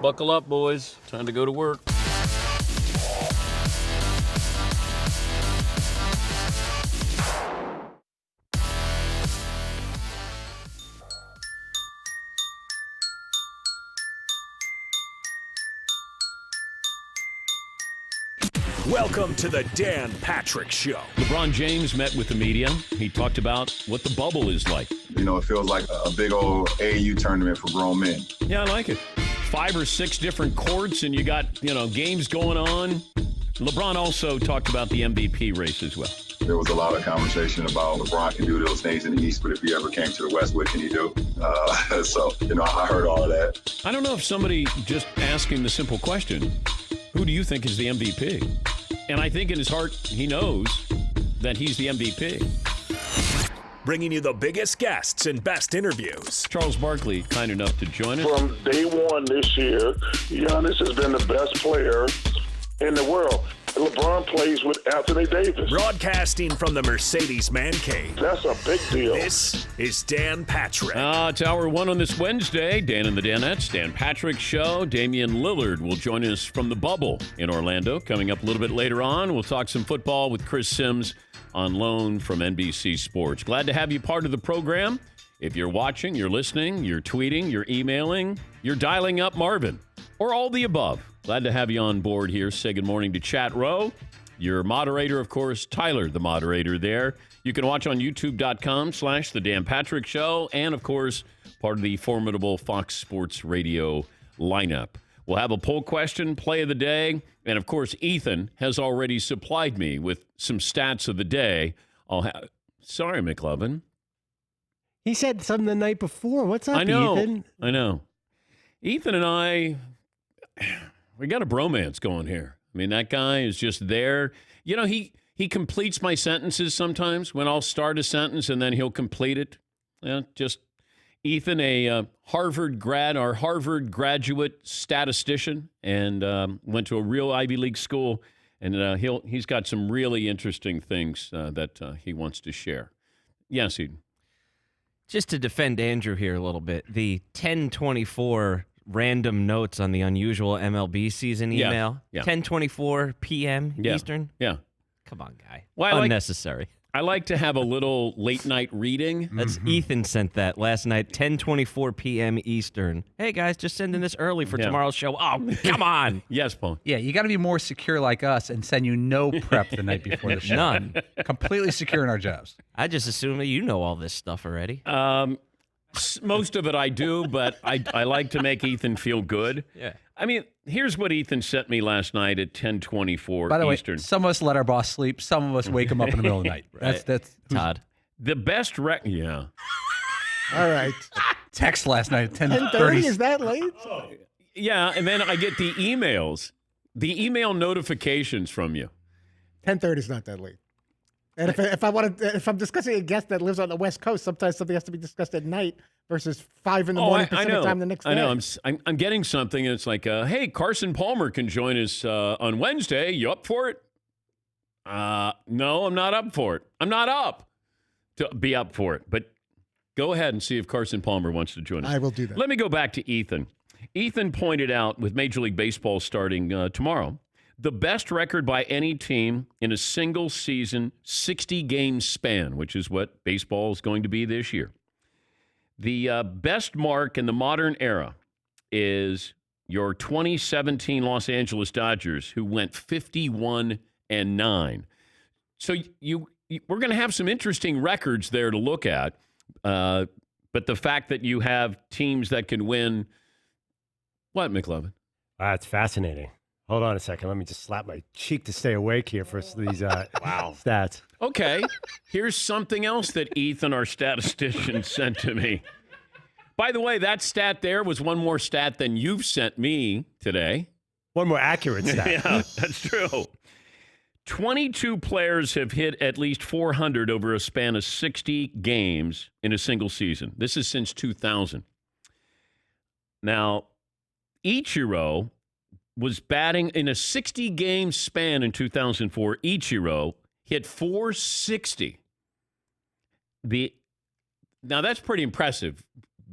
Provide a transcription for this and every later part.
Buckle up, boys. Time to go to work. Welcome to the Dan Patrick Show. LeBron James met with the media. He talked about what the bubble is like. You know, it feels like a big old AAU tournament for grown men. Yeah, I like it. 5 or 6 different courts, and you got, games going on. LeBron also talked about the MVP race as well. There was a lot of conversation about LeBron can do those things in the East, but if he ever came to the West, what can he do? I heard all of that. I don't know if somebody just asking the simple question, who do you think is the MVP? And I think in his heart, he knows that he's the MVP. Bringing you the biggest guests and best interviews. Charles Barkley, kind enough to join us. From day one this year, Giannis has been the best player in the world. LeBron plays with Anthony Davis. Broadcasting from the Mercedes Man Cave. That's a big deal. This is Dan Patrick. It's hour 1 on this Wednesday. Dan and the Danettes, Dan Patrick Show. Damian Lillard will join us from the bubble in Orlando. Coming up a little bit later on, we'll talk some football with Chris Sims on loan from NBC Sports. Glad to have you part of the program. If you're watching, you're listening, you're tweeting, you're emailing, you're dialing up Marvin, or all the above. Glad to have you on board here. Say good morning to Chat Row. Your moderator, of course, Tyler, the moderator there. You can watch on youtube.com/The Dan Patrick Show, and, of course, part of the formidable Fox Sports Radio lineup. We'll have a poll question, play of the day, and, of course, Ethan has already supplied me with some stats of the day. Sorry, McLovin. He said something the night before. What's up, Ethan? I know. Ethan and I, we got a bromance going here. I mean, that guy is just there. He completes my sentences sometimes when I'll start a sentence and then he'll complete it. Just Ethan, a Harvard graduate statistician, and went to a real Ivy League school. And he's got some really interesting things that he wants to share. Yes, Eden. Just to defend Andrew here a little bit, the 10:24 random notes on the unusual MLB season email. Yeah. 10:24 p.m. Eastern. Yeah. Come on, guy. Well, unnecessary. I like to have a little late night reading. That's Ethan sent that last night, 10:24 p.m. Eastern. Hey, guys, just sending this early for tomorrow's show. Oh, come on. Yes, Paul. Yeah, you got to be more secure like us and send you no prep the night before the show. None. Completely secure in our jobs. I just assume that you know all this stuff already. Most of it I do, but I like to make Ethan feel good. Yeah. I mean, here's what Ethan sent me last night at 10:24 By the Eastern. way, some of us let our boss sleep. Some of us wake him up in the middle of the night. That's Todd. The best yeah. All right. text last night at 10:30, 10:30. is that late? Yeah, and then I get the emails, the email notifications from you. 10:30 is not that late. And if I'm discussing a guest that lives on the West Coast, sometimes something has to be discussed at night versus 5 in the morning Pacific time the next day. I know. I'm getting something, and it's like, hey, Carson Palmer can join us on Wednesday. You up for it? No, I'm not up for it. I'm not up to be up for it. But go ahead and see if Carson Palmer wants to join us. I will do that. Let me go back to Ethan. Ethan pointed out, with Major League Baseball starting tomorrow, the best record by any team in a single season 60-game span, which is what baseball is going to be this year. The best mark in the modern era is your 2017 Los Angeles Dodgers, who went 51-9. So we're going to have some interesting records there to look at. But the fact that you have teams that can win, what, McLovin? That's fascinating. Hold on a second. Let me just slap my cheek to stay awake here for these stats. Okay. Here's something else that Ethan, our statistician, sent to me. By the way, that stat there was one more stat than you've sent me today. One more accurate stat. Yeah, that's true. 22 players have hit at least 400 over a span of 60 games in a single season. This is since 2000. Now, Ichiro was batting in a 60-game span in 2004. Ichiro hit 460. Now, that's pretty impressive.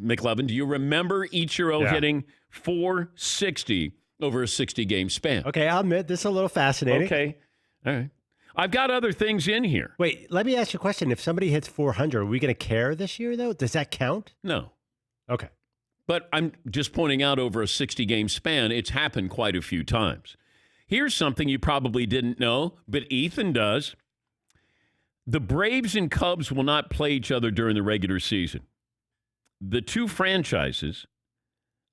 McLevin, do you remember Ichiro Yeah. hitting 460 over a 60-game span? Okay, I'll admit this is a little fascinating. Okay. All right. I've got other things in here. Wait, let me ask you a question. If somebody hits 400, are we going to care this year, though? Does that count? No. Okay. But I'm just pointing out over a 60-game span, it's happened quite a few times. Here's something you probably didn't know, but Ethan does. The Braves and Cubs will not play each other during the regular season. The two franchises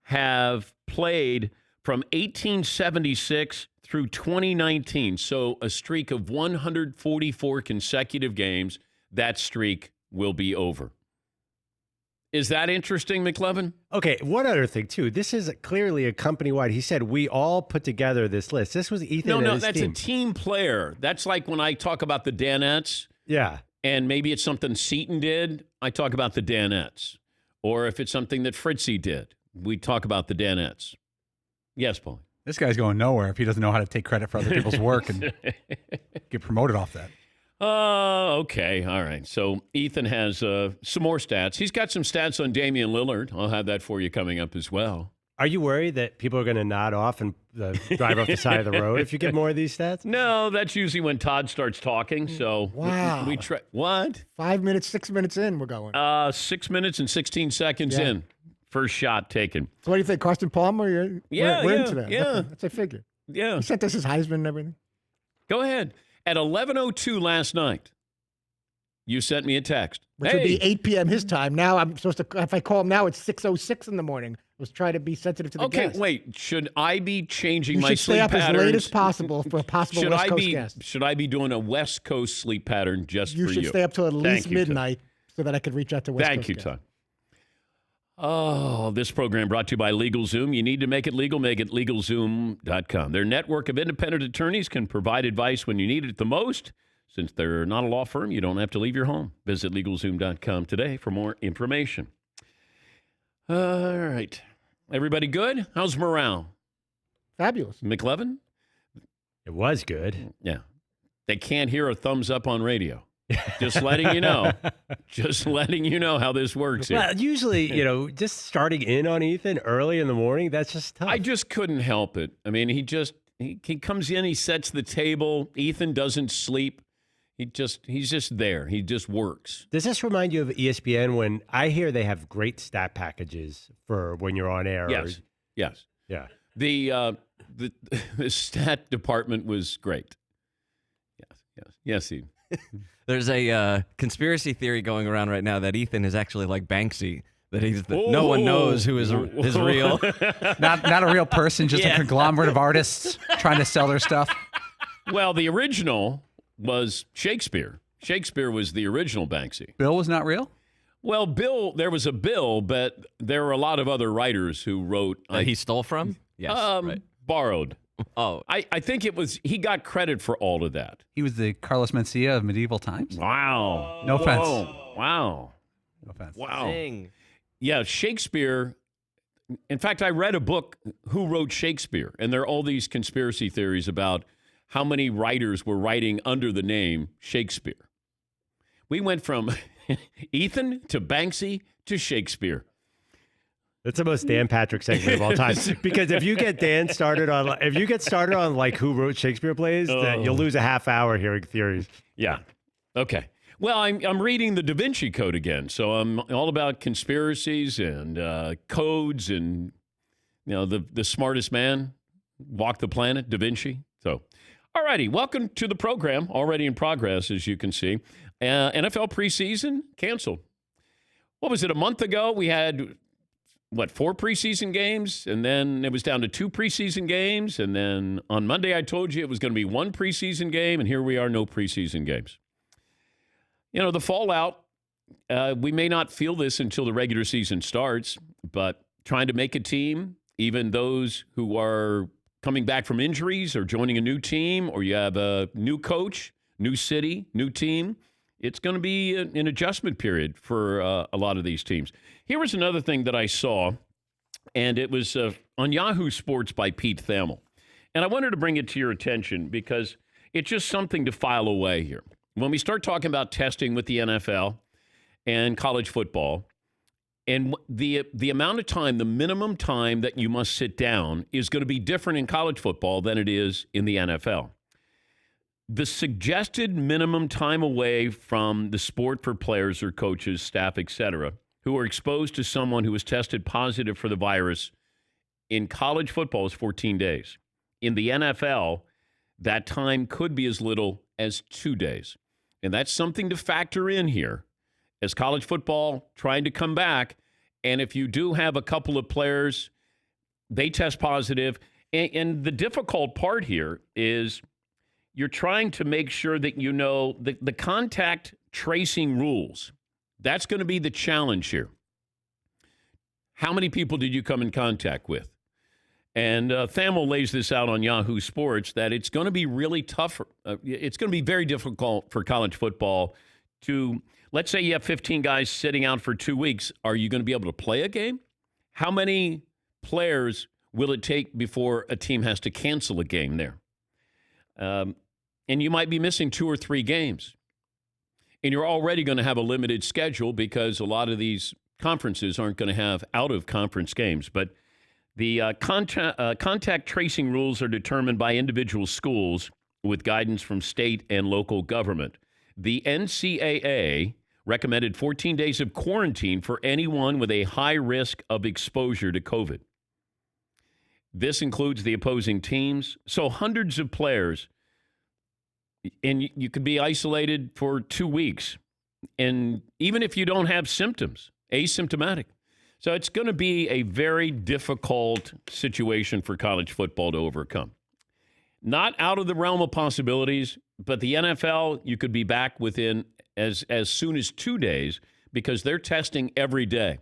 have played from 1876 through 2019, so a streak of 144 consecutive games. That streak will be over. Is that interesting, McLevin? Okay, one other thing, too. This is clearly a company-wide. He said we all put together this list. This was Ethan and No, his that's team. a team player. That's like when I talk about the Danettes, Yeah. and maybe it's something Seton did, I talk about the Danettes. Or if it's something that Fritzy did, we talk about the Danettes. Yes, Paul. This guy's going nowhere if he doesn't know how to take credit for other people's work and get promoted off that. Okay. All right. So Ethan has some more stats. He's got some stats on Damian Lillard. I'll have that for you coming up as well. Are you worried that people are going to nod off and drive off the side of the road if you get more of these stats? No, that's usually when Todd starts talking. So Wow. we try. What? 5 minutes, 6 minutes in, we're going. 6 minutes and 16 seconds Yeah. in. First shot taken. So what do you think, Carson Palmer? We're into that. yeah. That's a figure. Yeah. He sent us his Heisman and everything. Go ahead. At 11:02 last night, you sent me a text. Which would be 8 p.m. his time. Now I'm supposed to, if I call him now, it's 6:06 in the morning. I was trying to be sensitive to the Okay, guest. wait. Should I be changing You my should sleep stay up patterns? as late as possible for a possible Should West I Coast be guest. Should I be doing a West Coast sleep pattern just You for should you? stay up till at least Thank you, Todd. midnight so that I could reach out to West Thank Coast you, guests. Todd. Oh, this program brought to you by LegalZoom. You need to make it legal, make it LegalZoom.com. Their network of independent attorneys can provide advice when you need it the most. Since they're not a law firm, you don't have to leave your home. Visit LegalZoom.com today for more information. All right. Everybody good? How's morale? Fabulous. McLevin? It was good. Yeah. They can't hear a thumbs up on radio. Just letting you know. Just letting you know how this works here. Well, usually, just starting in on Ethan early in the morning, that's just tough. I just couldn't help it. I mean, he comes in, he sets the table. Ethan doesn't sleep. He's just there. He just works. Does this remind you of ESPN when I hear they have great stat packages for when you're on air? Yes. Yes. Yeah. The stat department was great. Yes, Ethan. There's a conspiracy theory going around right now that Ethan is actually like Banksy. That no one knows who is real. Not a real person, just a conglomerate of artists trying to sell their stuff. Well, the original was Shakespeare. Shakespeare was the original Banksy. Bill was not real? Well, there was a Bill, but there were a lot of other writers who wrote. He stole from? Yes. Right. Borrowed. Oh. I think he got credit for all of that. He was the Carlos Mencia of medieval times? Wow. No offense. Whoa. Wow. No offense. Wow. Dang. Yeah, Shakespeare. In fact, I read a book, Who Wrote Shakespeare? And there are all these conspiracy theories about how many writers were writing under the name Shakespeare. We went from Ethan to Banksy to Shakespeare. That's the most Dan Patrick segment of all time. Because if you get started on like who wrote Shakespeare plays, then you'll lose a half hour hearing theories. Yeah. Okay. Well, I'm reading the Da Vinci Code again, so I'm all about conspiracies and codes and the smartest man walked the planet, Da Vinci. So, all righty, welcome to the program. Already in progress, as you can see. NFL preseason canceled. What was it? A month ago, we had 4 preseason games, and then it was down to 2 preseason games, and then on Monday I told you it was going to be 1 preseason game, and here we are, no preseason games. The fallout, we may not feel this until the regular season starts, but trying to make a team, even those who are coming back from injuries or joining a new team, or you have a new coach, new city, new team, it's going to be an adjustment period for a lot of these teams. Here was another thing that I saw, and it was on Yahoo Sports by Pete Thamel. And I wanted to bring it to your attention because it's just something to file away here. When we start talking about testing with the NFL and college football, And the amount of time, the minimum time that you must sit down is going to be different in college football than it is in the NFL. The suggested minimum time away from the sport for players or coaches, staff, etc., who are exposed to someone who was tested positive for the virus in college football is 14 days. In the NFL, that time could be as little as 2 days. And that's something to factor in here as college football trying to come back. And if you do have a couple of players, they test positive. And the difficult part here is you're trying to make sure that you know the contact tracing rules. That's going to be the challenge here. How many people did you come in contact with? And Thamel lays this out on Yahoo Sports that it's going to be really tough. It's going to be very difficult for college football to, let's say you have 15 guys sitting out for 2 weeks. Are you going to be able to play a game? How many players will it take before a team has to cancel a game there? And you might be missing 2 or 3 games. And you're already going to have a limited schedule because a lot of these conferences aren't going to have out-of-conference games. But the contact tracing rules are determined by individual schools with guidance from state and local government. The NCAA recommended 14 days of quarantine for anyone with a high risk of exposure to COVID. This includes the opposing teams. So hundreds of players, and you could be isolated for 2 weeks. And even if you don't have symptoms, asymptomatic. So it's going to be a very difficult situation for college football to overcome. Not out of the realm of possibilities, but the NFL, you could be back within as soon as 2 days because they're testing every day.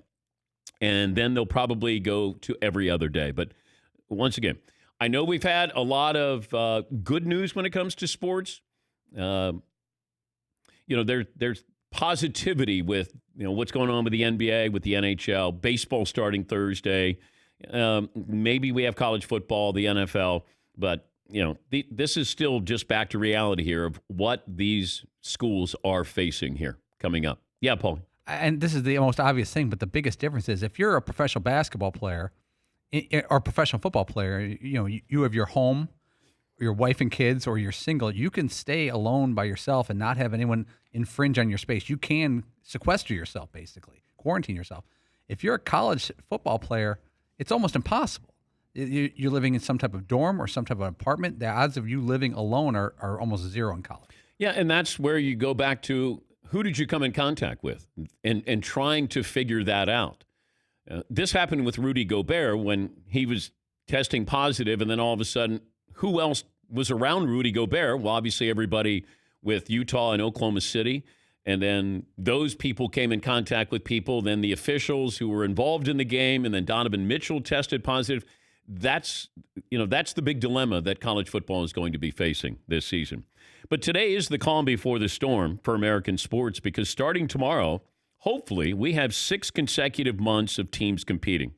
And then they'll probably go to every other day. But once again, I know we've had a lot of good news when it comes to sports. There's positivity with what's going on with the NBA, with the NHL, baseball starting Thursday. Maybe we have college football, the NFL, but this is still just back to reality here of what these schools are facing here coming up. Yeah, Paul. And this is the most obvious thing, but the biggest difference is if you're a professional basketball player or professional football player, you have your home, your wife and kids, or you're single, you can stay alone by yourself and not have anyone infringe on your space. You can sequester yourself, basically, quarantine yourself. If you're a college football player, it's almost impossible. You're living in some type of dorm or some type of apartment. The odds of you living alone are almost zero in college. Yeah, and that's where you go back to who did you come in contact with and trying to figure that out. This happened with Rudy Gobert when he was testing positive, and then all of a sudden, who else was around Rudy Gobert? Well, obviously everybody with Utah and Oklahoma City. And then those people came in contact with people, then the officials who were involved in the game, and then Donovan Mitchell tested positive. That's the big dilemma that college football is going to be facing this season. But today is the calm before the storm for American sports because starting tomorrow, hopefully, we have 6 consecutive months of teams competing.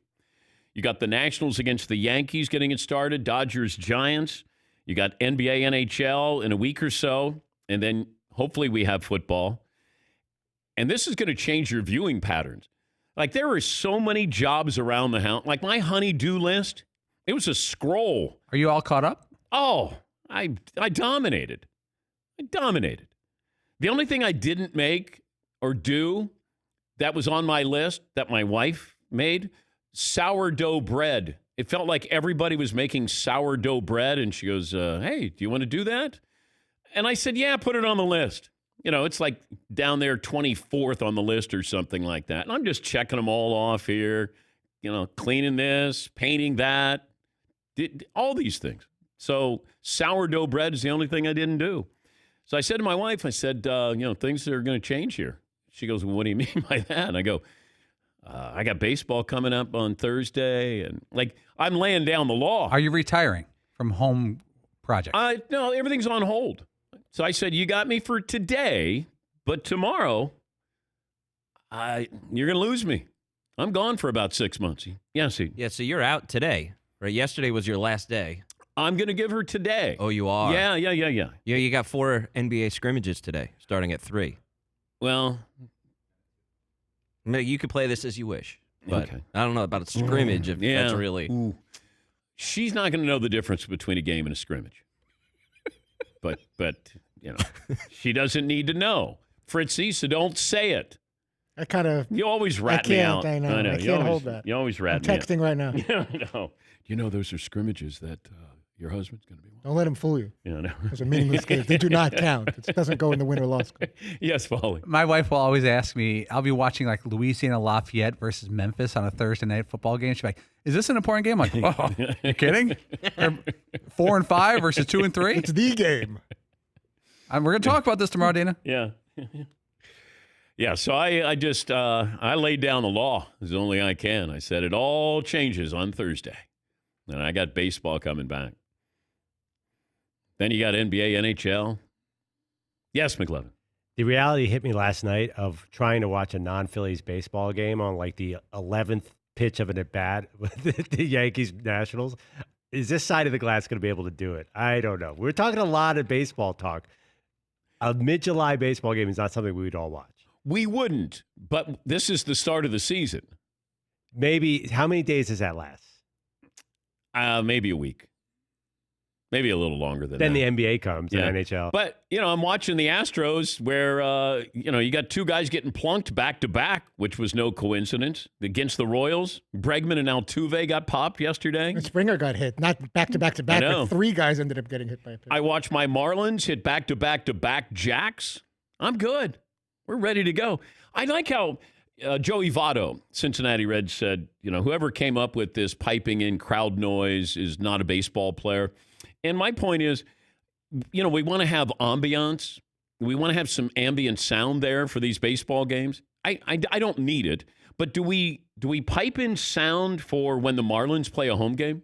You got the Nationals against the Yankees getting it started, Dodgers, Giants. You got NBA, NHL in a week or so, and then hopefully we have football. And this is going to change your viewing patterns. Like there are so many jobs around the house. Like my honey-do list, it was a scroll. Are you all caught up? Oh, I dominated. I dominated. The only thing I didn't make or do that was on my list that my wife made, sourdough bread. It felt like everybody was making sourdough bread, and she goes, hey, do you want to do that? And I said, yeah, put it on the list. It's like down there 24th on the list or something like that. And I'm just checking them all off here, cleaning this, painting that, all these things. So sourdough bread is the only thing I didn't do. So I said to my wife, things are going to change here. She goes, well, what do you mean by that? And I go, I got baseball coming up on Thursday. And I'm laying down the law. Are you retiring from home projects? No, everything's on hold. So I said, you got me for today, but tomorrow, you're going to lose me. I'm gone for about 6 months. Yeah, see. Yeah, so you're out today, right? Yesterday was your last day. I'm going to give her today. Oh, you are? Yeah. Yeah, you got 4 NBA scrimmages today, starting at 3. Well, you could play this as you wish. But Okay. I don't know about a scrimmage if that's really. Ooh. She's not going to know the difference between a game and a scrimmage. but she doesn't need to know, Fritzy. So don't say it. I kind of. You always rat me out. I know. I can't hold that. You always rat I'm me texting right now. out. No. You know those are scrimmages that your husband's going to be one. Don't let him fool you. Yeah, no. Those are meaningless games. They do not count. It doesn't go in the win or loss. Yes, Paulie. My wife will always ask me, I'll be watching like Louisiana Lafayette versus Memphis on a Thursday night football game. She's like, is this an important game? I'm like, oh, you kidding? 4 and 5 versus 2 and 3? It's the game. We're going to talk about this tomorrow, Dana. Yeah. Yeah, so I just I laid down the law as only I can. I said it all changes on Thursday. And I got baseball coming back. Then you got NBA, NHL. Yes, McLevin. The reality hit me last night of trying to watch a non-Phillies baseball game on like the 11th pitch of an at-bat with the Yankees Nationals. Is this side of the glass going to be able to do it? I don't know. We're talking a lot of baseball talk. A mid-July baseball game is not something we would all watch. We wouldn't, but this is the start of the season. Maybe, how many days does that last? Maybe a week. Maybe a little longer than then that. Then the NBA comes, yeah. the NHL. But, I'm watching the Astros where, you got two guys getting plunked back-to-back, which was no coincidence, against the Royals. Bregman and Altuve got popped yesterday. And Springer got hit. Not back-to-back-to-back, but 3 guys ended up getting hit by a pitch. I watched my Marlins hit back-to-back-to-back jacks. I'm good. We're ready to go. I like how Joey Votto, Cincinnati Reds, said, whoever came up with this piping in crowd noise is not a baseball player. And my point is, we want to have ambiance. We want to have some ambient sound there for these baseball games. I don't need it, but do we pipe in sound for when the Marlins play a home game?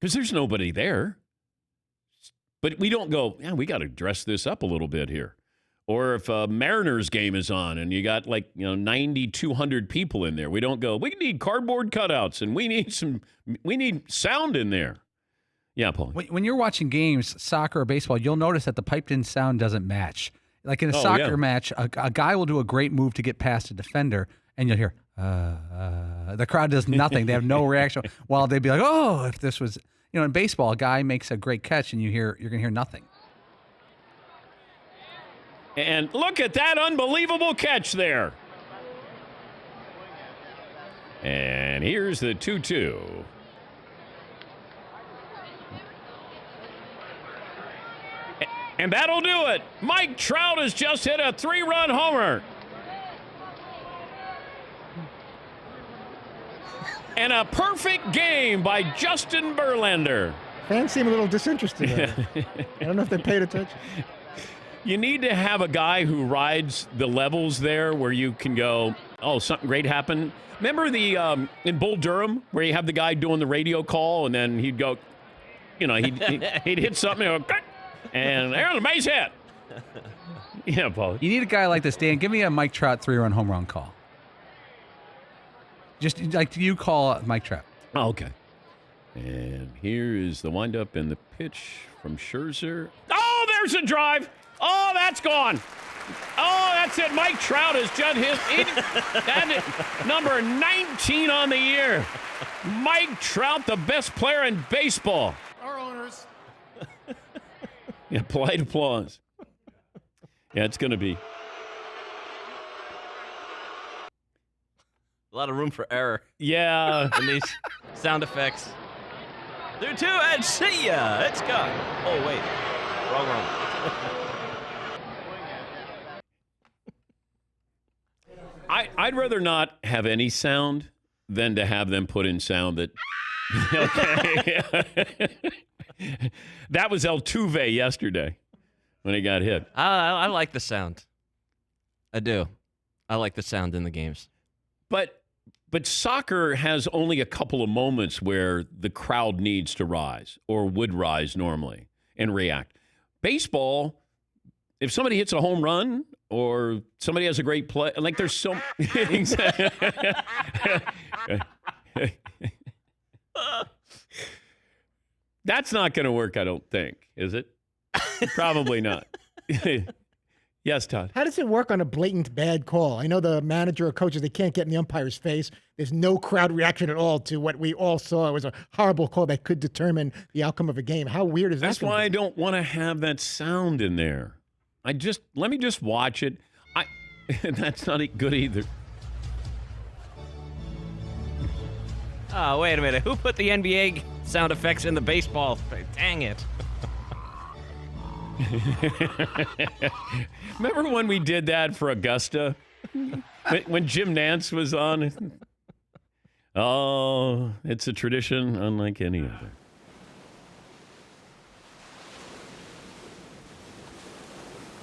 Because there's nobody there. But we don't go, we got to dress this up a little bit here. Or if a Mariners game is on and you got 9,200 people in there, we don't go, we need cardboard cutouts and we need sound in there. Yeah, Paul. When you're watching games, soccer or baseball, you'll notice that the piped-in sound doesn't match. Like in a soccer match, a guy will do a great move to get past a defender, and you'll hear, the crowd does nothing. They have no reaction. While they'd be like, oh, if this was, in baseball, a guy makes a great catch, and you're going to hear nothing. And look at that unbelievable catch there. And here's the 2-2. And that'll do it. Mike Trout has just hit a 3-run homer. And a perfect game by Justin Verlander. Fans seem a little disinterested. I don't know if they paid attention. You need to have a guy who rides the levels there where you can go, oh, something great happened. Remember in Bull Durham where you have the guy doing the radio call and then he'd go, he'd hit something and there's a base hit. Yeah, Paul. You need a guy like this, Dan. Give me a Mike Trout 3-run home run call. Just like you call Mike Trout. Oh, okay. And here is the windup and the pitch from Scherzer. Oh, there's a drive. Oh, that's gone. Oh, that's it. Mike Trout has just hit number 19 on the year. Mike Trout, the best player in baseball. Our owners. Yeah, polite applause. Yeah, it's going to be. A lot of room for error. Yeah. In these sound effects. 3-2, and see ya. It's gone. Oh, wait. Wrong. I'd rather not have any sound than to have them put in sound that. Okay. That was Altuve yesterday when he got hit. I like the sound. I do. I like the sound in the games. But soccer has only a couple of moments where the crowd needs to rise or would rise normally and react. Baseball, if somebody hits a home run or somebody has a great play, like there's so That's not going to work, I don't think, is it? Probably not. Yes, Todd. How does it work on a blatant bad call? I know the manager or coaches, they can't get in the umpire's face. There's no crowd reaction at all to what we all saw. It was a horrible call that could determine the outcome of a game. How weird is that? That's why I don't want to have that sound in there. Let me just watch it. That's not good either. Oh, wait a minute. Who put the NBA sound effects in the baseball? Dang it. Remember when we did that for Augusta? when Jim Nance was on? Oh, it's a tradition unlike any other.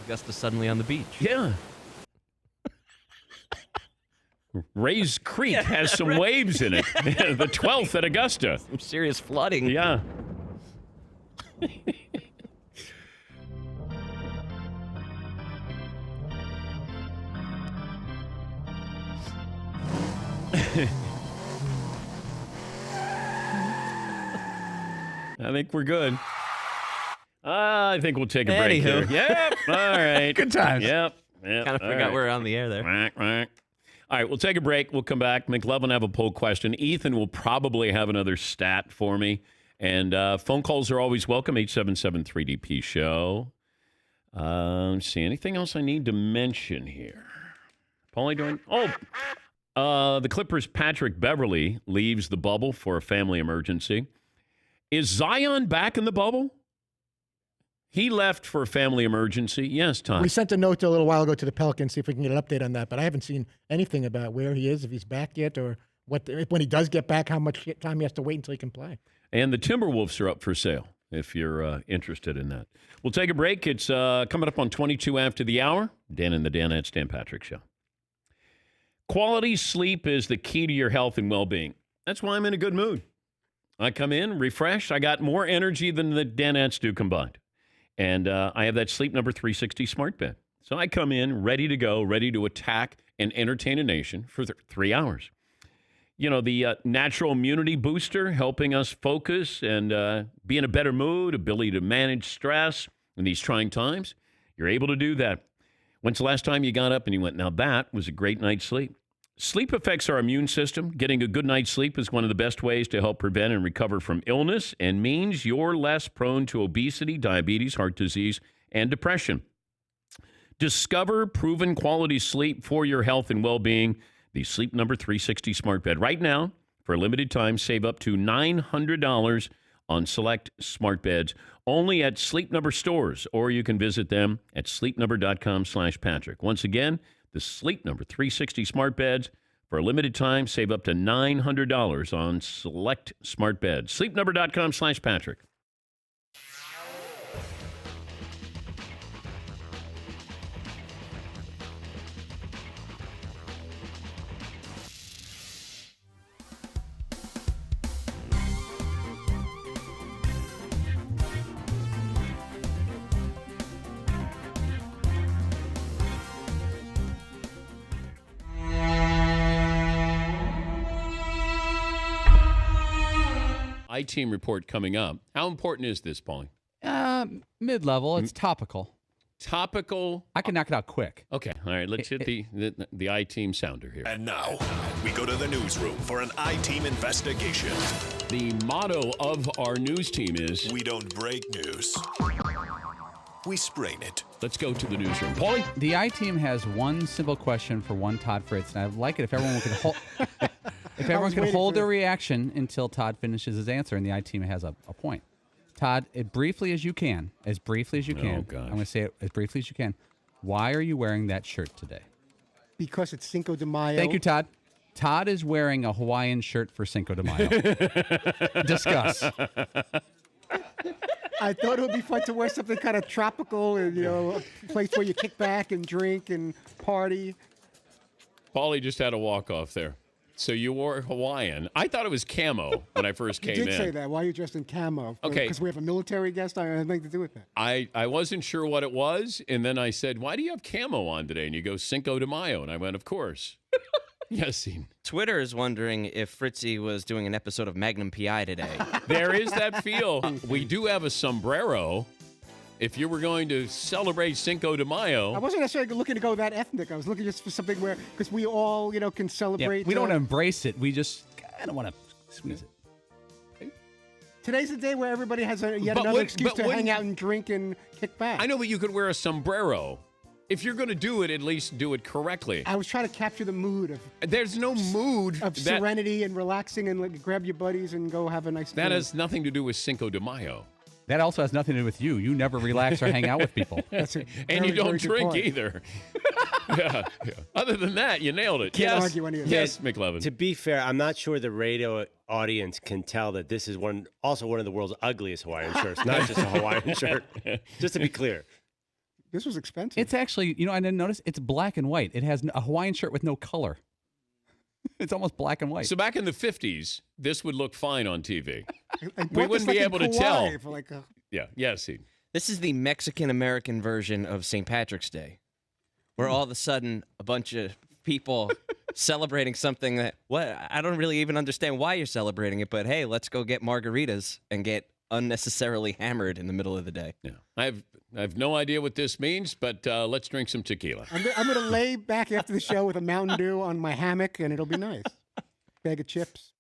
Augusta suddenly on the beach. Yeah. Rays Creek has some waves in it. The 12th at Augusta. Some serious flooding. Yeah. I think we're good. I think we'll take a break here. Yep. All right. Good times. Yep. Kind of forgot we're on the air there. All right, we'll take a break. We'll come back. McLovin have a poll question. Ethan will probably have another stat for me. And phone calls are always welcome, 877-3DP-SHOW. Let's see, anything else I need to mention here? Paulie doing? The Clippers' Patrick Beverley leaves the bubble for a family emergency. Is Zion back in the bubble? He left for a family emergency. Yes, Tom. We sent a note a little while ago to the Pelicans, see if we can get an update on that, but I haven't seen anything about where he is, if he's back yet, or when he does get back, how much time he has to wait until he can play. And the Timberwolves are up for sale, if you're interested in that. We'll take a break. It's coming up on 22 after the hour. Dan and the Danettes, Dan Patrick Show. Quality sleep is the key to your health and well-being. That's why I'm in a good mood. I come in refreshed. I got more energy than the Danettes do combined. And I have that Sleep Number 360 smart bed. So I come in ready to go, ready to attack and entertain a nation for 3 hours. You know, the natural immunity booster helping us focus and be in a better mood, ability to manage stress in these trying times. You're able to do that. When's the last time you got up and you went, now that was a great night's sleep? Sleep affects our immune system. Getting a good night's sleep is one of the best ways to help prevent and recover from illness and means you're less prone to obesity, diabetes, heart disease, and depression. Discover proven quality sleep for your health and well-being. The Sleep Number 360 smart bed. Right now, for a limited time, save up to $900 on select smart beds only at Sleep Number stores, or you can visit them at sleepnumber.com/Patrick. Once again, the Sleep Number 360 smart beds. For a limited time, save up to $900 on select smart beds. Sleepnumber.com/Patrick. I-Team report coming up. How important is this, Paulie? Mid-level. It's topical. Topical. I can knock it out quick. Okay. All right. Let's hit the I-Team sounder here. And now, we go to the newsroom for an I-Team investigation. The motto of our news team is... We don't break news. We sprain it. Let's go to the newsroom. Paulie? The I-Team has one simple question for one Todd Fritz, and I'd like it if everyone could hold... If everyone can hold their reaction until Todd finishes his answer and the I-Team has a point. Todd, as briefly as you can. Oh, gosh. I'm going to say it as briefly as you can. Why are you wearing that shirt today? Because it's Cinco de Mayo. Thank you, Todd. Todd is wearing a Hawaiian shirt for Cinco de Mayo. Discuss. I thought it would be fun to wear something kind of tropical and, a place where you kick back and drink and party. Paulie just had a walk-off there. So you wore Hawaiian. I thought it was camo when I first came in. You did say that. Why are you dressed in camo? Okay. Because we have a military guest? I had nothing to do with that. I wasn't sure what it was, and then I said, why do you have camo on today? And you go, Cinco de Mayo. And I went, of course. Yes. Twitter is wondering if Fritzy was doing an episode of Magnum P.I. today. There is that feel. We do have a sombrero. if you were going to celebrate Cinco de Mayo. I wasn't necessarily looking to go that ethnic. I was looking just for something where, because we all, can celebrate. We don't embrace it. We just kind of want to squeeze it. Today's the day where everybody has another excuse to hang out and drink and kick back. I know, but you could wear a sombrero. If you're going to do it, at least do it correctly. I was trying to capture the mood of. There's no mood of serenity and relaxing and grab your buddies and go have a nice. That has nothing to do with Cinco de Mayo. That also has nothing to do with you. You never relax or hang out with people. And you don't drink either. Yeah. Other than that, you nailed it. Can't argue any of that. Yes, McLevin. To be fair, I'm not sure the radio audience can tell that this is also one of the world's ugliest Hawaiian shirts, not just a Hawaiian shirt. Just to be clear. This was expensive. It's actually, I didn't notice, it's black and white. It has a Hawaiian shirt with no color. It's almost black and white. So back in the 50s, this would look fine on TV. We wouldn't be able to tell. See. This is the Mexican-American version of St. Patrick's Day, where all of a sudden a bunch of people celebrating something that, I don't really even understand why you're celebrating it, but hey, let's go get margaritas and get unnecessarily hammered in the middle of the day. Yeah. I have no idea what this means, but let's drink some tequila. I'm going to lay back after the show with a Mountain Dew on my hammock, and it'll be nice. Bag of chips.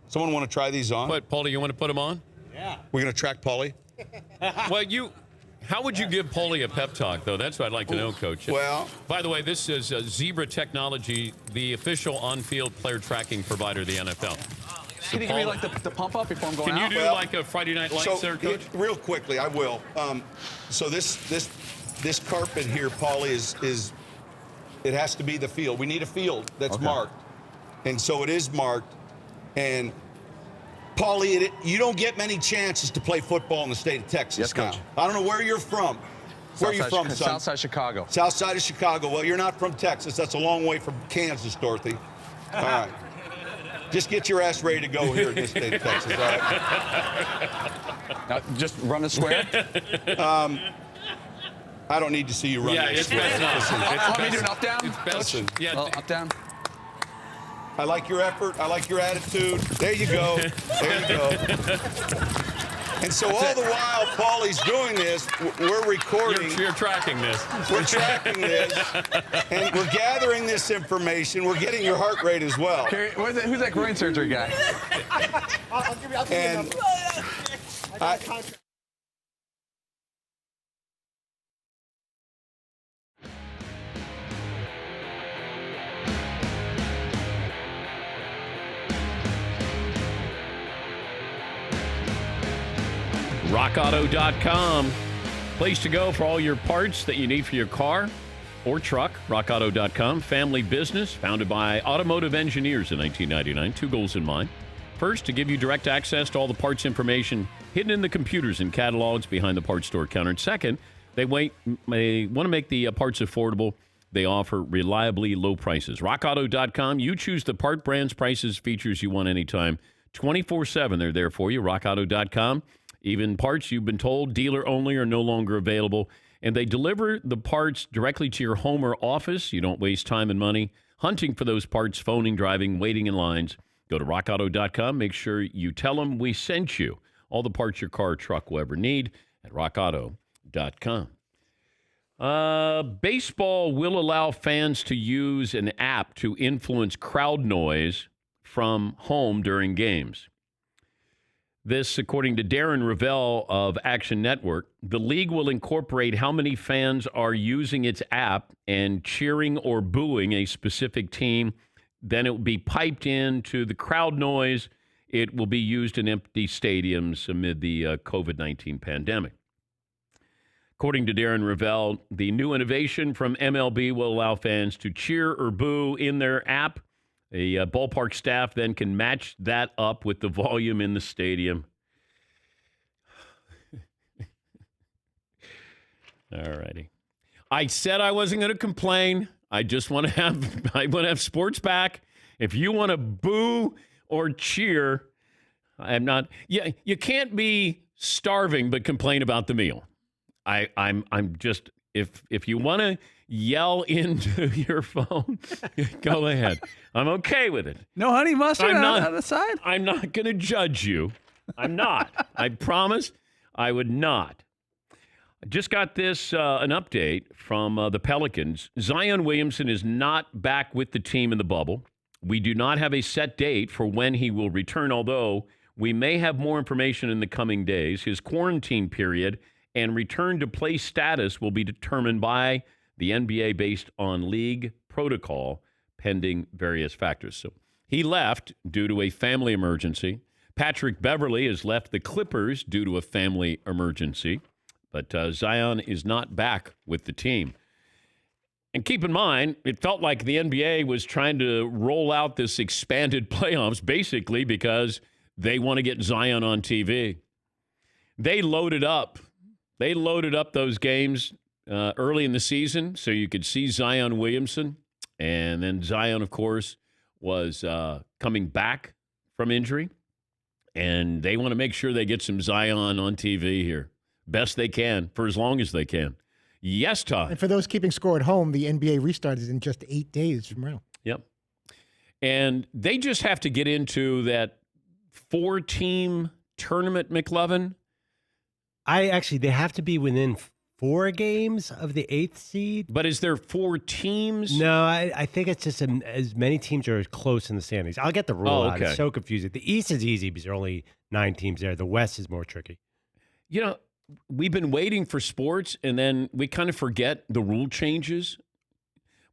Someone want to try these on? What, Paulie, you want to put them on? Yeah. We're going to track Paulie? Well, how would you give Paulie a pep talk, though? That's what I'd like to know, Coach. Well, by the way, this is Zebra Technology, the official on-field player tracking provider of the NFL. Can you give me like the pump up before I'm going out? Can you do like a Friday Night Lights there, Coach? Real quickly, I will. So this carpet here, Paulie, is it has to be the field. We need a field that's marked, and so it is marked. And Paulie, you don't get many chances to play football in the state of Texas. Yes, Coach. Now. I don't know where you're from. Where are you from, son? Southside Chicago. Southside of Chicago. Well, you're not from Texas. That's a long way from Kansas, Dorothy. All right. Just get your ass ready to go here in this state of Texas. All right. Now, just run a square. I don't need to see you run. Yeah, it's best Want me to do an up down? It's best. Yeah, up down. I like your effort. I like your attitude. There you go. There you go. And so all the while Paulie's doing this, we're recording. You're tracking this. We're tracking this. And we're gathering this information. We're getting your heart rate as well. Who's that brain surgery guy? I'll give you a number. I got a contract. RockAuto.com. Place to go for all your parts that you need for your car or truck. RockAuto.com. Family business founded by automotive engineers in 1999. Two goals in mind. First, to give you direct access to all the parts information hidden in the computers and catalogs behind the parts store counter. And second, they want to make the parts affordable. They offer reliably low prices. RockAuto.com. You choose the part, brands, prices, features you want anytime. 24/7, they're there for you. RockAuto.com. Even parts you've been told dealer only are no longer available. And they deliver the parts directly to your home or office. You don't waste time and money hunting for those parts, phoning, driving, waiting in lines. Go to rockauto.com. Make sure you tell them we sent you. All the parts your car or truck will ever need at rockauto.com. Baseball will allow fans to use an app to influence crowd noise from home during games. This, according to Darren Ravel of Action Network, the league will incorporate how many fans are using its app and cheering or booing a specific team. Then it will be piped into the crowd noise. It will be used in empty stadiums amid the COVID-19 pandemic. According to Darren Ravel, the new innovation from MLB will allow fans to cheer or boo in their app. A ballpark staff then can match that up with the volume in the stadium. All righty. I said I wasn't going to complain. I just want to have sports back. If you want to boo or cheer, I'm not. You can't be starving but complain about the meal. I'm just if you want to yell into your phone, go ahead. I'm okay with it. No honey mustard on the side? I'm not going to judge you. I'm not. I promise I would not. I just got this, an update from the Pelicans. Zion Williamson is not back with the team in the bubble. We do not have a set date for when he will return, although we may have more information in the coming days. His quarantine period and return to play status will be determined by the NBA based on league protocol, pending various factors. So he left due to a family emergency. Patrick Beverley has left the Clippers due to a family emergency. But Zion is not back with the team. And keep in mind, it felt like the NBA was trying to roll out this expanded playoffs basically because they want to get Zion on TV. They loaded up. They loaded up those games early in the season so you could see Zion Williamson. And then Zion, of course, was coming back from injury. And they want to make sure they get some Zion on TV here. Best they can for as long as they can. Yes, Todd. And for those keeping score at home, the NBA restarted in just 8 days from now. Yep. And they just have to get into that 4-team tournament, McLovin. They have to be within 4 games of the 8th seed. But is there 4 teams? No, I think it's just as many teams are close in the standings. I'll get the rule out. It's so confusing. The East is easy because there are only 9 teams there. The West is more tricky. You know, we've been waiting for sports, and then we kind of forget the rule changes.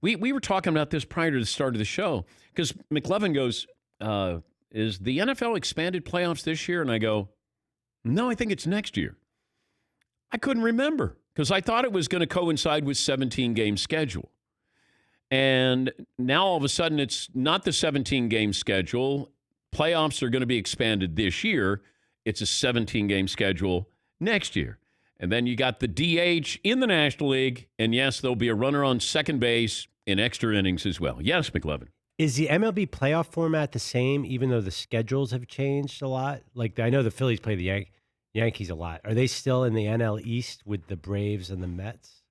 We were talking about this prior to the start of the show because McLevin goes, is the NFL expanded playoffs this year? And I go, no, I think it's next year. I couldn't remember because I thought it was going to coincide with 17-game schedule. And now all of a sudden it's not the 17-game schedule. Playoffs are going to be expanded this year. It's a 17-game schedule next year. And then you got the DH in the National League. And yes, there'll be a runner on second base in extra innings as well. Yes, McLevin. Is the MLB playoff format the same, even though the schedules have changed a lot? Like, I know the Phillies play the Yankees a lot. Are they still in the NL East with the Braves and the Mets?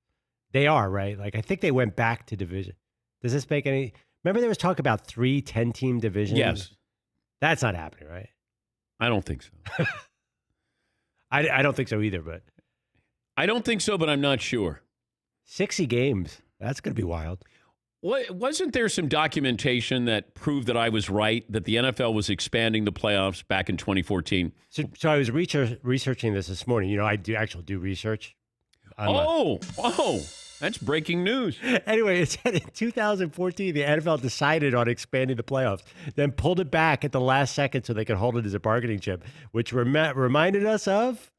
They are, right? Like, I think they went back to division. Does this make any... Remember there was talk about 3 10-team divisions? Yes. That's not happening, right? I don't think so. I don't think so either, but... I don't think so, but I'm not sure. 60 games. That's going to be wild. Wasn't there some documentation that proved that I was right, that the NFL was expanding the playoffs back in 2014? So I was researching this morning. You know, I do research. That's breaking news. Anyway, it said in 2014, the NFL decided on expanding the playoffs, then pulled it back at the last second so they could hold it as a bargaining chip, which reminded us of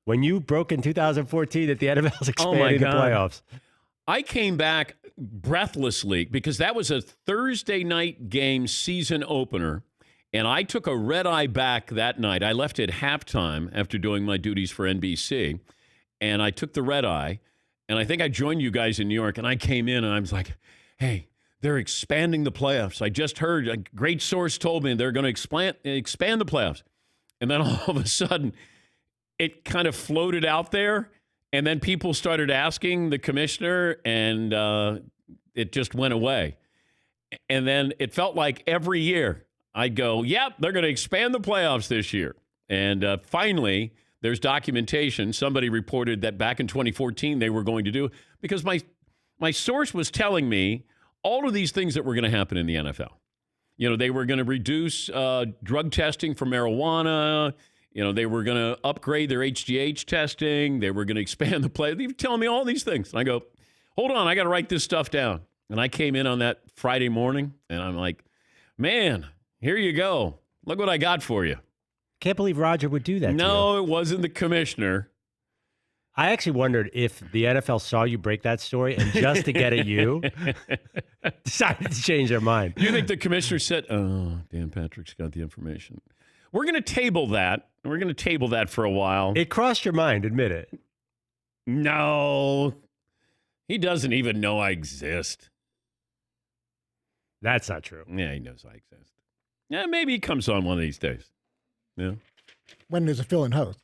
when you broke in 2014 that the NFL's expanding the playoffs. I came back breathlessly because that was a Thursday night game season opener, and I took a red eye back that night. I left at halftime after doing my duties for NBC, and I took the red eye, and I think I joined you guys in New York, and I came in, and I was like, hey, they're expanding the playoffs. I just heard, a great source told me they're going to expand the playoffs. And then all of a sudden, it kind of floated out there, and then people started asking the commissioner, and it just went away. And then it felt like every year I'd go, yep, they're going to expand the playoffs this year. And finally, there's documentation. Somebody reported that back in 2014 they were going to do, because my source was telling me all of these things that were going to happen in the NFL. You know, they were going to reduce drug testing for marijuana. You know, they were going to upgrade their HGH testing. They were going to expand the play. They were telling me all these things. And I go, hold on, I got to write this stuff down. And I came in on that Friday morning, and I'm like, man, here you go. Look what I got for you. Can't believe Roger would do that. No, it wasn't the commissioner. I actually wondered if the NFL saw you break that story and just to get at you, decided to change their mind. You think the commissioner said, oh, Dan Patrick's got the information. We're going to table that. We're going to table that for a while. It crossed your mind, admit it. No. He doesn't even know I exist. That's not true. Yeah, he knows I exist. Yeah, maybe he comes on one of these days. Yeah. When there's a fill-in host.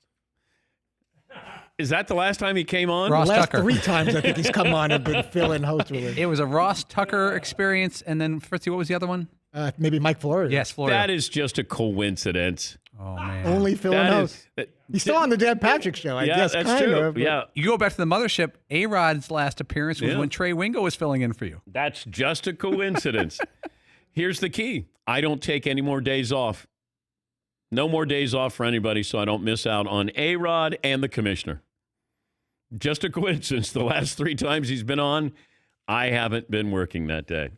Is that the last time he came on? Ross The last Tucker. 3 times I think he's come on have been fill-in host relief. It was a Ross Tucker experience, and then Fritzy, what was the other one? Maybe Mike Flores. Yes, Florida. That is just a coincidence. Oh man. Only fill-in That host. is- He's still on the Dan Patrick show, I yeah, guess. that's kind true. of. Yeah, You go back to the mothership. A-Rod's last appearance was Yeah. when Trey Wingo was filling in for you. that's just a coincidence. Here's the key. I don't take any more days off. No more days off for anybody, so I don't miss out on A-Rod and the commissioner. Just a coincidence. The last 3 times he's been on, I haven't been working that day.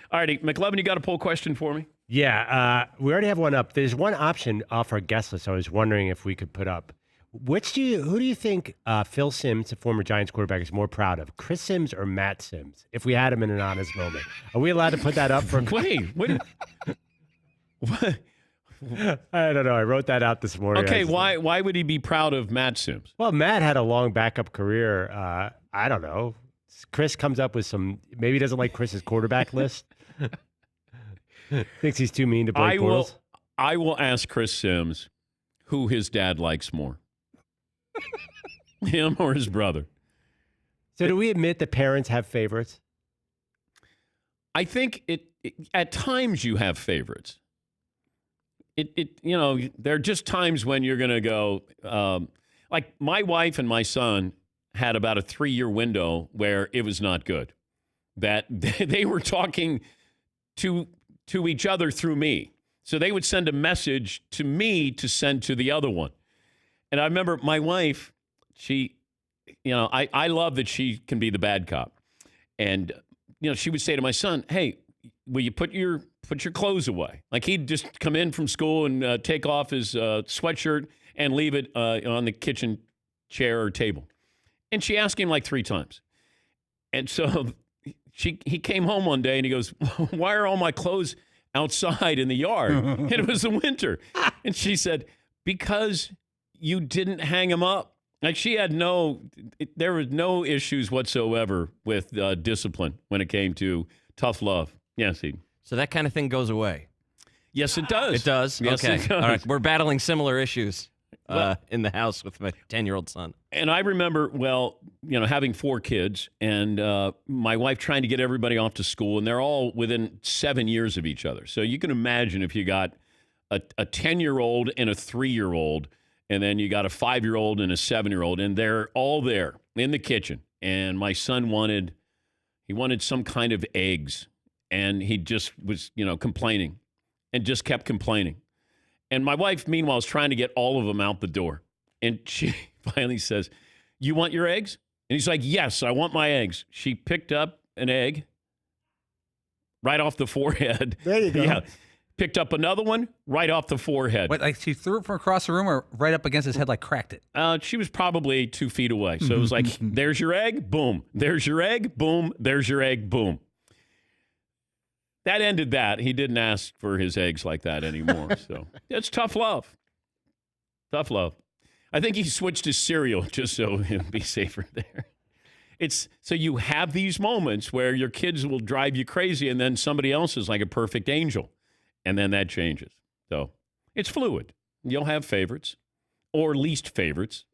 All righty, McLevin, you got a poll question for me? Yeah, we already have one up. There's one option off our guest list. I was wondering if we could put up. Who do you think Phil Simms, the former Giants quarterback, is more proud of, Chris Simms or Matt Simms? If we had him in an honest moment, are we allowed to put that up for? Wait, what? I don't know. I wrote that out this morning. Okay, why would he be proud of Matt Simms? Well, Matt had a long backup career. I don't know. Chris comes up with some. Maybe he doesn't like Chris's quarterback list. Thinks he's too mean to Blake Bortles. I will ask Chris Simms who his dad likes more, him or his brother. So, do we admit that parents have favorites? I think at times you have favorites. There are just times when you're going to go, like my wife and my son had about a 3-year window where it was not good, that they were talking to each other through me. So they would send a message to me to send to the other one. And I remember my wife, I love that she can be the bad cop. And, she would say to my son, hey, will you put your clothes away? Like he'd just come in from school and take off his sweatshirt and leave it on the kitchen chair or table. And she asked him like 3 times. And so he came home one day and he goes, why are all my clothes outside in the yard? And it was the winter. And she said, because you didn't hang them up. Like she had there was no issues whatsoever with discipline when it came to tough love. Yes, So that kind of thing goes away. Yes, it does. It does? Yes, okay. it does. All right. We're battling similar issues in the house with my 10-year-old son. And I remember, having 4 kids and my wife trying to get everybody off to school, and they're all within 7 years of each other. So you can imagine if you got a 10-year-old and a 3-year-old, and then you got a 5-year-old and a 7-year-old, and they're all there in the kitchen. And my son wanted some kind of eggs, and he just was, complaining and just kept complaining. And my wife, meanwhile, is trying to get all of them out the door. And she finally says, you want your eggs? And he's like, yes, I want my eggs. She picked up an egg right off the forehead. There you go. Yeah. Picked up another one right off the forehead. What, like she threw it from across the room or right up against his head, like cracked it? She was probably 2 feet away. So it was like, there's your egg, boom. There's your egg, boom. There's your egg, boom. That ended that. He didn't ask for his eggs like that anymore. So it's tough love. Tough love. I think he switched his cereal just so he'll be safer there. So you have these moments where your kids will drive you crazy and then somebody else is like a perfect angel. And then that changes. So it's fluid. You'll have favorites or least favorites.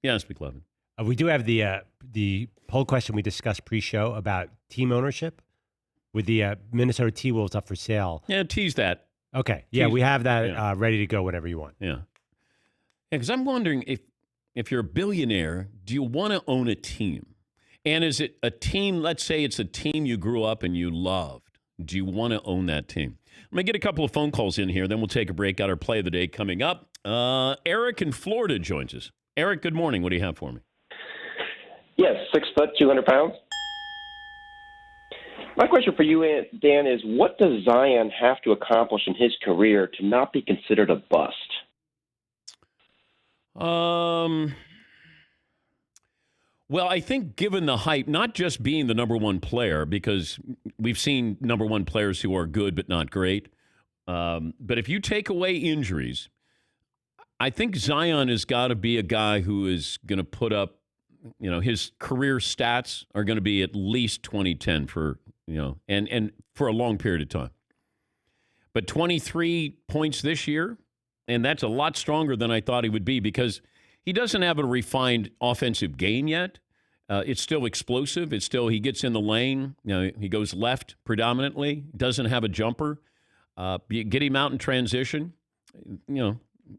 Yes, McLevin. We do have the poll question we discussed pre-show about team ownership with the Minnesota T-Wolves up for sale. Yeah, tease that. Okay. Yeah, we have that ready to go whenever you want. Yeah. Because I'm wondering if you're a billionaire, do you want to own a team? And is it a team, let's say it's a team you grew up and you loved. Do you want to own that team? I'm going to get a couple of phone calls in here, then we'll take a break. Got our play of the day coming up. Eric in Florida joins us. Eric, good morning. What do you have for me? Yes, 6 foot, 200 pounds. My question for you, Dan, is what does Zion have to accomplish in his career to not be considered a bust? Well, I think given the hype, not just being the number one player, because we've seen number one players who are good but not great. But if you take away injuries, I think Zion has got to be a guy who is going to put up, his career stats are going to be at least 2010 for, and for a long period of time. But 23 points this year, and that's a lot stronger than I thought he would be because He doesn't have a refined offensive game yet. It's still explosive. It's still, he gets in the lane. He goes left predominantly. Doesn't have a jumper. Get him out in transition.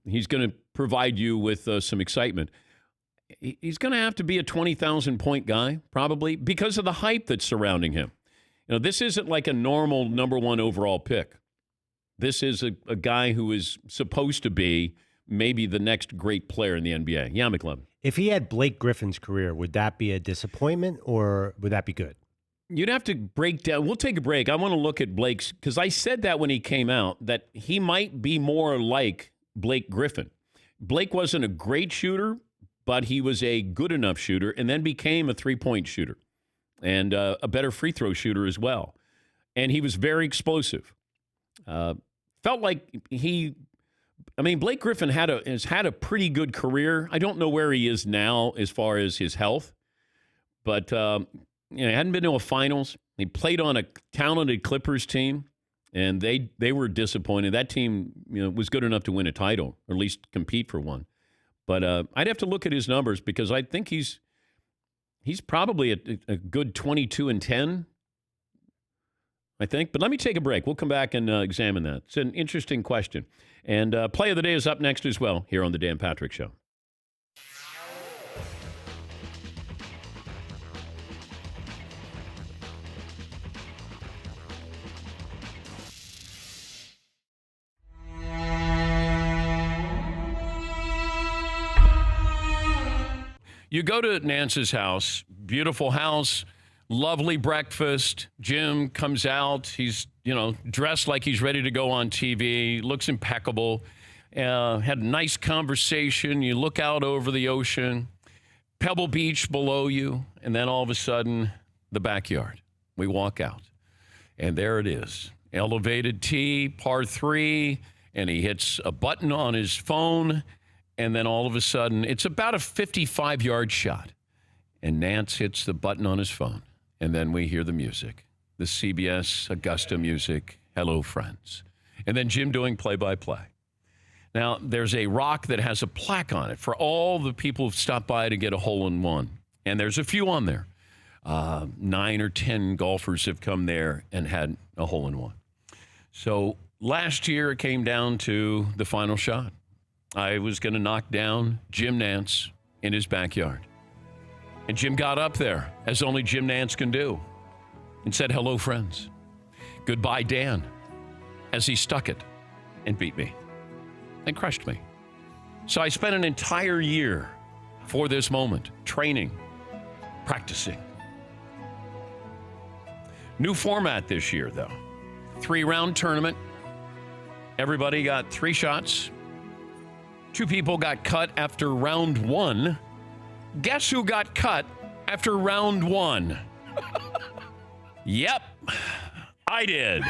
He's going to provide you with some excitement. He's going to have to be a 20,000-point guy, probably, because of the hype that's surrounding him. This isn't like a normal number one overall pick. This is a guy who is supposed to be maybe the next great player in the NBA. Yeah, McLovin. If he had Blake Griffin's career, would that be a disappointment or would that be good? You'd have to break down. We'll take a break. I want to look at Blake's, because I said that when he came out, that he might be more like Blake Griffin. Blake wasn't a great shooter, but he was a good enough shooter and then became a three-point shooter and a better free throw shooter as well. And he was very explosive. Felt like Blake Griffin has had a pretty good career. I don't know where he is now as far as his health, but he hadn't been to a finals. He played on a talented Clippers team, and they were disappointed. That team was good enough to win a title, or at least compete for one. But I'd have to look at his numbers because I think he's probably a good 22-10. I think. But let me take a break. We'll come back and examine that. It's an interesting question. And Play of the Day is up next as well here on The Dan Patrick Show. You go to Nance's house, beautiful house, lovely breakfast. Jim comes out. He's, dressed like he's ready to go on TV, looks impeccable. Had a nice conversation. You look out over the ocean, Pebble Beach below you, and then all of a sudden, the backyard. We walk out, and there it is. Elevated tee, par 3, and he hits a button on his phone, and then all of a sudden, it's about a 55-yard shot. And Nance hits the button on his phone. And then we hear the music, the CBS Augusta music, Hello Friends. And then Jim doing play-by-play. Now, there's a rock that has a plaque on it for all the people who've stopped by to get a hole-in-one. And there's a few on there. 9 or 10 golfers have come there and had a hole-in-one. So last year, it came down to the final shot. I was going to knock down Jim Nance in his backyard. And Jim got up there, as only Jim Nance can do, and said, hello, friends. Goodbye, Dan, as he stuck it and beat me and crushed me. So I spent an entire year for this moment, training, practicing. New format this year, though. 3-round tournament. Everybody got 3 shots. 2 people got cut after round 1. Guess who got cut after round 1? Yep, I did.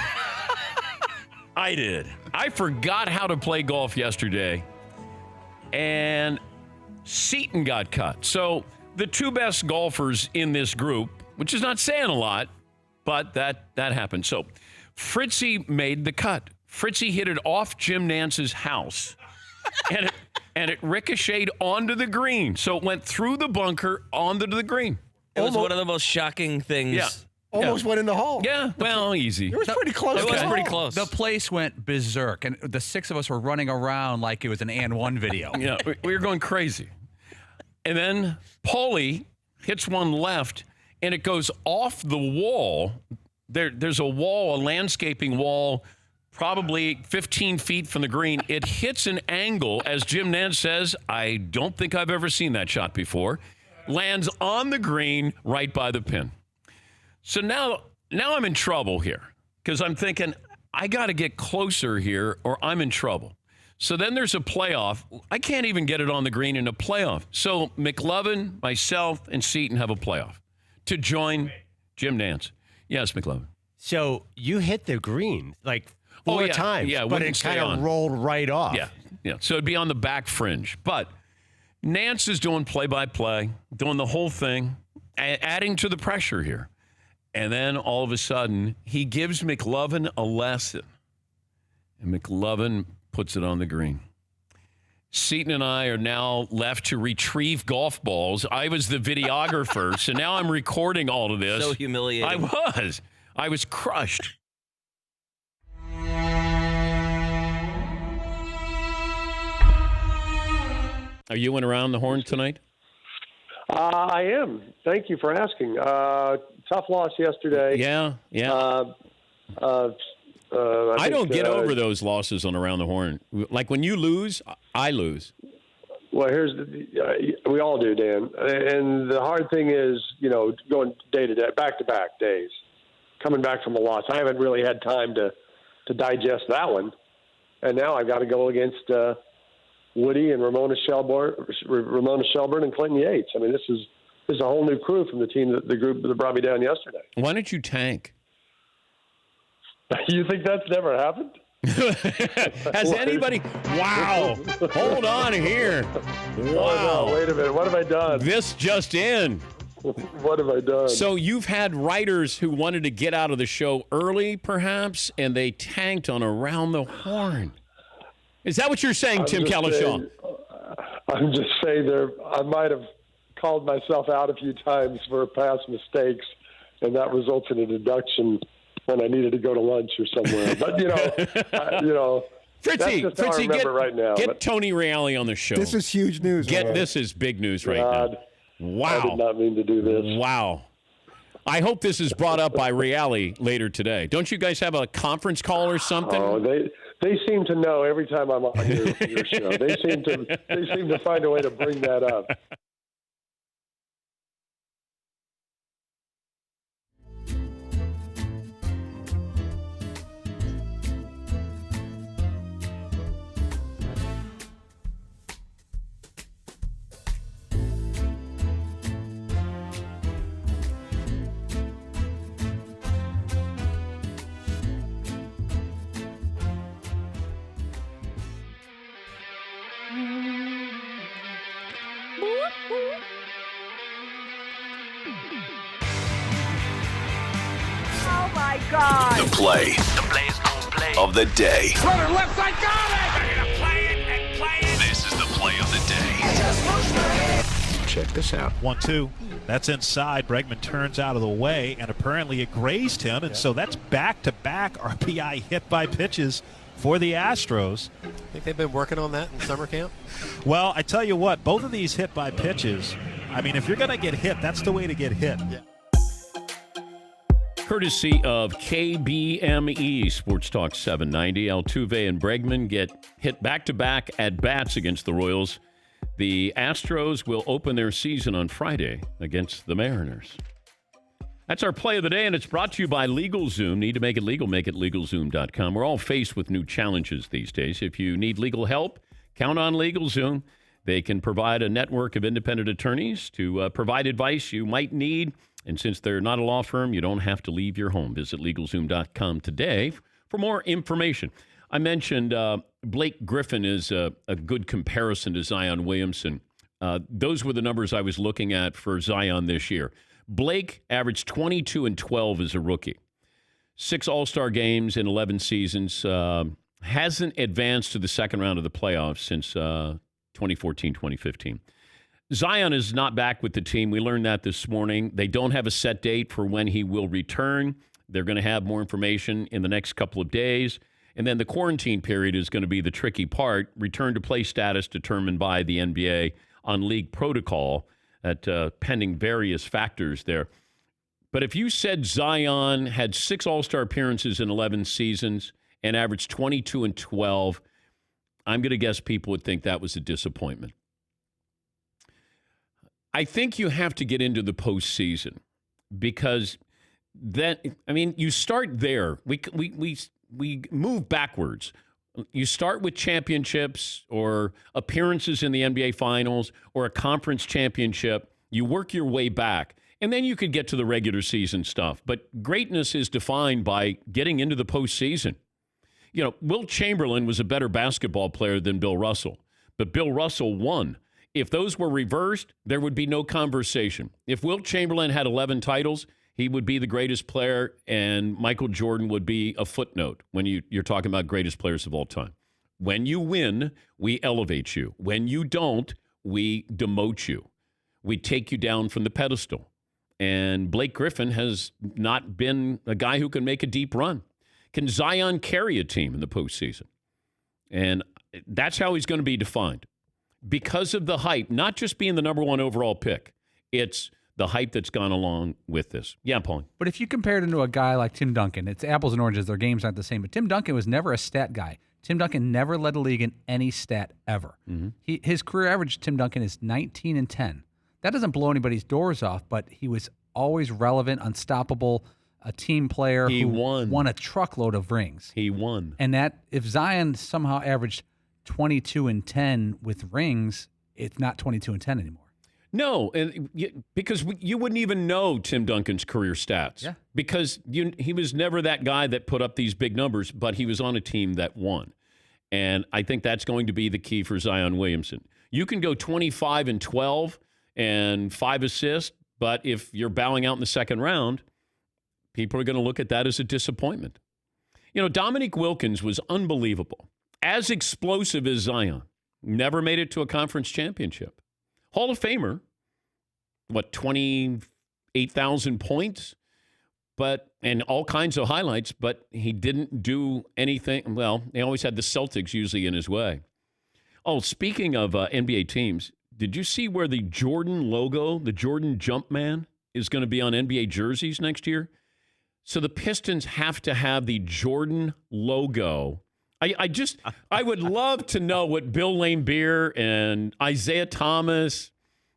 I forgot how to play golf yesterday, and Seton got cut. So the 2 best golfers in this group, which is not saying a lot, but that happened. So Fritzy made the cut. Fritzy hit it off Jim Nance's house, and it ricocheted onto the green. So it went through the bunker onto the green. It was one of the most shocking things. Yeah. Almost went in the hole. Yeah, well, easy. It was pretty close. It was pretty close. The place went berserk, and the 6 of us were running around like it was an And One video. Yeah, we were going crazy. And then Paulie hits one left, and it goes off the wall. There's a wall, a landscaping wall, probably 15 feet from the green. It hits an angle, as Jim Nance says, I don't think I've ever seen that shot before. Lands on the green right by the pin. So now I'm in trouble here because I'm thinking, I got to get closer here or I'm in trouble. So then there's a playoff. I can't even get it on the green in a playoff. So McLovin, myself, and Seton have a playoff to join Jim Nance. Yes, McLovin. So you hit the green like 4 times, but it kind of rolled right off. Yeah. So it'd be on the back fringe. But Nance is doing play-by-play, doing the whole thing, adding to the pressure here. And then all of a sudden, he gives McLovin a lesson. And McLovin puts it on the green. Seton and I are now left to retrieve golf balls. I was the videographer, so now I'm recording all of this. So humiliating. I was crushed. Are you in around the horn tonight? I am. Thank you for asking. Tough loss yesterday. Yeah. I don't get over those losses on Around the Horn. Like when you lose, I lose. Well, we all do, Dan. And the hard thing is, going day to day, back to back days, coming back from a loss. I haven't really had time to digest that one, and now I've got to go against Woody and Ramona Shelburne and Clinton Yates. I mean, this is a whole new crew from the team, the group that brought me down yesterday. Why don't you tank? You think that's never happened? Has anybody? Wow! Hold on here. Wow! Oh, no, wait a minute. What have I done? This just in. What have I done? So you've had writers who wanted to get out of the show early, perhaps, and they tanked on Around the Horn. Is that what you're saying, Tim Calishaw? I'm just saying I might have called myself out a few times for past mistakes, and that results in a deduction when I needed to go to lunch or somewhere. But, Fritzy, that's just how I remember right now. Get Tony Reale on the show. This is huge news. This is big news right now. Wow. I did not mean to do this. Wow. I hope this is brought up by Reale later today. Don't you guys have a conference call or something? Oh, they seem to know every time I'm on your show. They seem to find a way to bring that up. Oh my God! The play of the day. Runner left side, got it! Ready to play it and play it. This is the play of the day. Check this out. 1-2. That's inside. Bregman turns out of the way, and apparently it grazed him, and so that's back-to-back RBI hit by pitches for the Astros. Think they've been working on that in summer camp? Well, I tell you what, both of these hit by pitches, I mean, if you're going to get hit, that's the way to get hit. Yeah. Courtesy of KBME Sports Talk 790. Altuve and Bregman get hit back-to-back at bats against the Royals. The Astros will open their season on Friday against the Mariners. That's our play of the day, and it's brought to you by LegalZoom. Need to make it legal? Make it LegalZoom.com. We're all faced with new challenges these days. If you need legal help, count on LegalZoom. They can provide a network of independent attorneys to provide advice you might need. And since they're not a law firm, you don't have to leave your home. Visit LegalZoom.com today for more information. I mentioned Blake Griffin is a good comparison to Zion Williamson. Those were the numbers I was looking at for Zion this year. Blake averaged 22 and 12 as a rookie. 6 All-Star games in 11 seasons. Hasn't advanced to the second round of the playoffs since 2014, 2015. Zion is not back with the team. We learned that this morning. They don't have a set date for when he will return. They're going to have more information in the next couple of days. And then the quarantine period is going to be the tricky part. Return to play status determined by the NBA on league protocol at pending various factors there. But if you said Zion had 6 All-Star appearances in 11 seasons and averaged 22 and 12, I'm going to guess people would think that was a disappointment. I think you have to get into the postseason because you start there. We move backwards. You start with championships or appearances in the NBA Finals or a conference championship. You work your way back, and then you could get to the regular season stuff. But greatness is defined by getting into the postseason. You know, Wilt Chamberlain was a better basketball player than Bill Russell, but Bill Russell won. If those were reversed, there would be no conversation. If Wilt Chamberlain had 11 titles, he would be the greatest player, and Michael Jordan would be a footnote when you're talking about greatest players of all time. When you win, we elevate you. When you don't, we demote you. We take you down from the pedestal. And Blake Griffin has not been a guy who can make a deep run. Can Zion carry a team in the postseason? And that's how he's going to be defined. Because of the hype, not just being the number one overall pick, it's the hype that's gone along with this. Yeah, Paul. But if you compare it to a guy like Tim Duncan, it's apples and oranges. Their games aren't the same. But Tim Duncan was never a stat guy. Tim Duncan never led the league in any stat ever. His career average, Tim Duncan, is 19-10. That doesn't blow anybody's doors off, but he was always relevant, unstoppable, a team player who won a truckload of rings. He won. And that if Zion somehow averaged 22-10 with rings, it's not 22-10 anymore. No, because you wouldn't even know Tim Duncan's career stats. Yeah. Because he was never that guy that put up these big numbers, but he was on a team that won. And I think that's going to be the key for Zion Williamson. You can go 25-12 and 5 assists, but if you're bowing out in the second round, people are going to look at that as a disappointment. You know, Dominique Wilkins was unbelievable. As explosive as Zion. Never made it to a conference championship. Hall of Famer, 28,000 points, and all kinds of highlights, but he didn't do anything. Well, he always had the Celtics usually in his way. Oh, speaking of NBA teams, did you see where the Jordan logo, the Jordan Jumpman, is going to be on NBA jerseys next year? So the Pistons have to have the Jordan logo. I would love to know what Bill Laimbeer and Isaiah Thomas,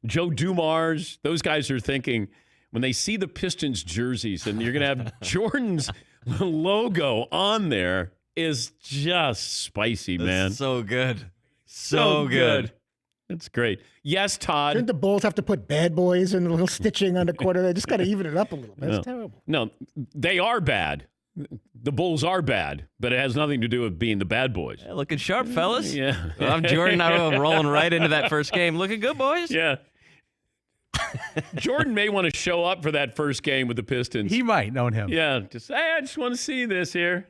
Joe Dumars, those guys are thinking when they see the Pistons jerseys and you're going to have Jordan's logo on there is just spicy, man. So good. So good. That's great. Yes, Todd. Shouldn't the Bulls have to put bad boys and a little stitching on the quarter? They just got to even it up a little bit. That's terrible. No, they are bad. The Bulls are bad, but it has nothing to do with being the bad boys. Yeah, looking sharp, fellas. Yeah. Well, I'm Jordan. I'm rolling right into that first game. Looking good, boys. Yeah. Jordan may want to show up for that first game with the Pistons. He might, knowing him. Yeah. Just, hey, I just want to see this here.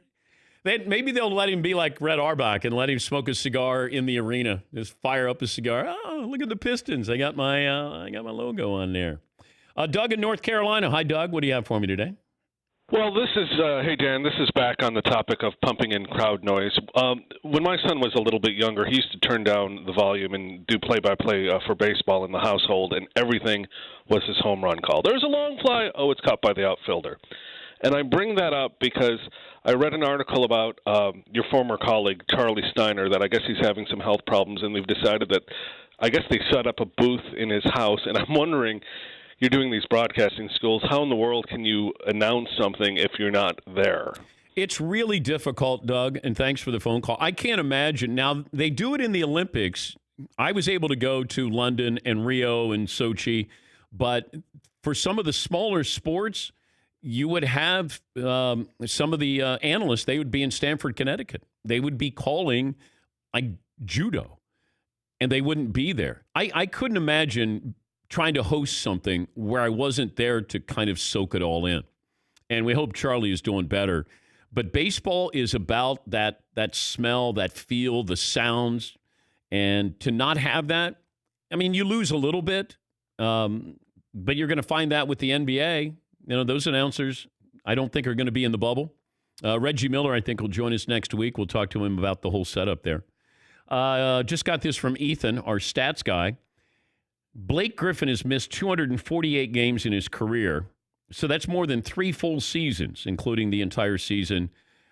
Maybe they'll let him be like Red Auerbach and let him smoke a cigar in the arena. Just fire up a cigar. Oh, look at the Pistons. I got my logo on there. Doug in North Carolina. Hi, Doug. What do you have for me today? Well, this is, hey, Dan, this is back on the topic of pumping in crowd noise. When my son was a little bit younger, he used to turn down the volume and do play-by-play for baseball in the household, and everything was his home run call. There's a long fly. Oh, it's caught by the outfielder. And I bring that up because I read an article about your former colleague, Charlie Steiner, that I guess he's having some health problems, and they've decided that I guess they set up a booth in his house, and I'm wondering, you're doing these broadcasting schools. How in the world can you announce something if you're not there? It's really difficult, Doug, and thanks for the phone call. I can't imagine. Now, they do it in the Olympics. I was able to go to London and Rio and Sochi, but for some of the smaller sports, you would have some of the analysts, they would be in Stamford, Connecticut. They would be calling like judo, and they wouldn't be there. I couldn't imagine trying to host something where I wasn't there to kind of soak it all in. And we hope Charlie is doing better. But baseball is about that smell, that feel, the sounds. And to not have that, I mean, you lose a little bit, but you're going to find that with the NBA. You know, those announcers, I don't think are going to be in the bubble. Reggie Miller, I think, will join us next week. We'll talk to him about the whole setup there. Just got this from Ethan, our stats guy. Blake Griffin has missed 248 games in his career, so that's more than 3 full seasons, including the entire season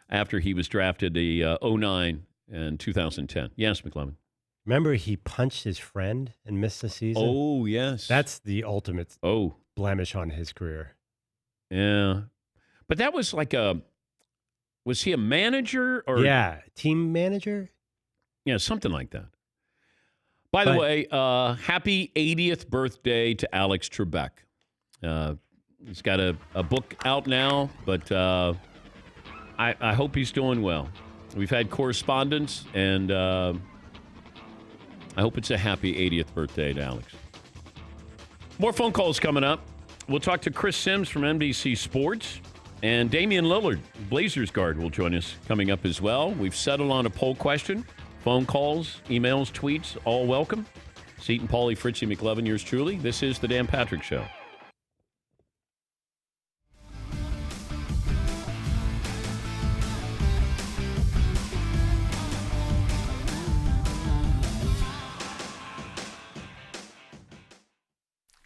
after he was drafted the 2009 and 2010. Yes, McLevin. Remember he punched his friend and missed a season? Oh, yes. That's the ultimate blemish on his career. Yeah. But that was like was he a manager? Or yeah, team manager? Yeah, something like that. By the way, happy 80th birthday to Alex Trebek. He's got a book out now, but I hope he's doing well. We've had correspondence, and I hope it's a happy 80th birthday to Alex. More phone calls coming up. We'll talk to Chris Sims from NBC Sports, and Damian Lillard, Blazers guard, will join us coming up as well. We've settled on a poll question. Phone calls, emails, tweets, all welcome. Seton, Paulie, Fritzy, McLevin, yours truly. This is the Dan Patrick Show.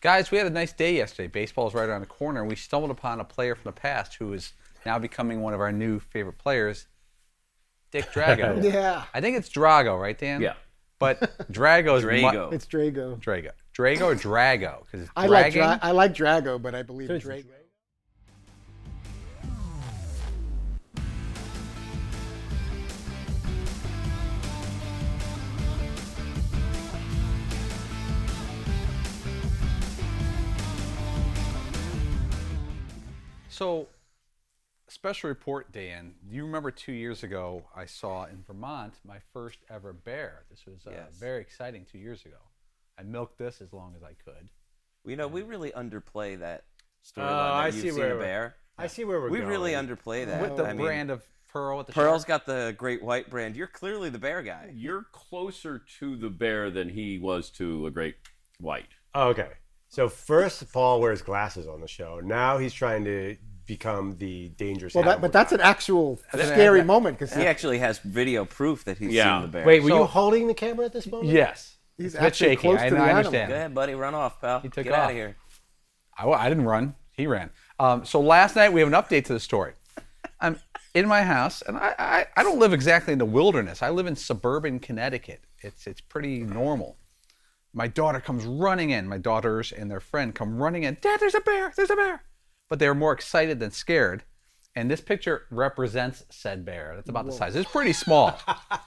Guys, we had a nice day yesterday. Baseball's right around the corner, and we stumbled upon a player from the past who is now becoming one of our new favorite players, Dick Drago. Yeah. I think it's Drago, right, Dan? Yeah. But Drago's Drago. It's Drago. Drago or Drago? Because it's I like Drago, but I believe Drago. So, special report, Dan. You remember 2 years ago, I saw in Vermont my first ever bear. This was very exciting 2 years ago. I milked this as long as I could. Well, we really underplay that storyline. I that see you've seen a bear. I see where we're going. We really underplay that. With the brand of Pearl at the Pearl's got the Great White brand. You're clearly the bear guy. You're closer to the bear than he was to a Great White. Oh, okay. So first, Paul wears glasses on the show. Now he's trying to become the dangerous animal. But that's an actual scary moment. Because he actually has video proof that he's seen the bear. Wait, were you holding the camera at this moment? Yes. He's a bit actually shaky. close to the I animal. understand. Go ahead, buddy. Run off, pal. He took Get off. out of here. I didn't run. He ran. So last night we have an update to the story. I'm in my house, and I don't live exactly in the wilderness. I live in suburban Connecticut. It's pretty normal. My daughter comes running in. My daughters and their friend come running in. Dad, there's a bear. There's a bear. But they were more excited than scared. And this picture represents said bear. That's about the size. It's pretty small.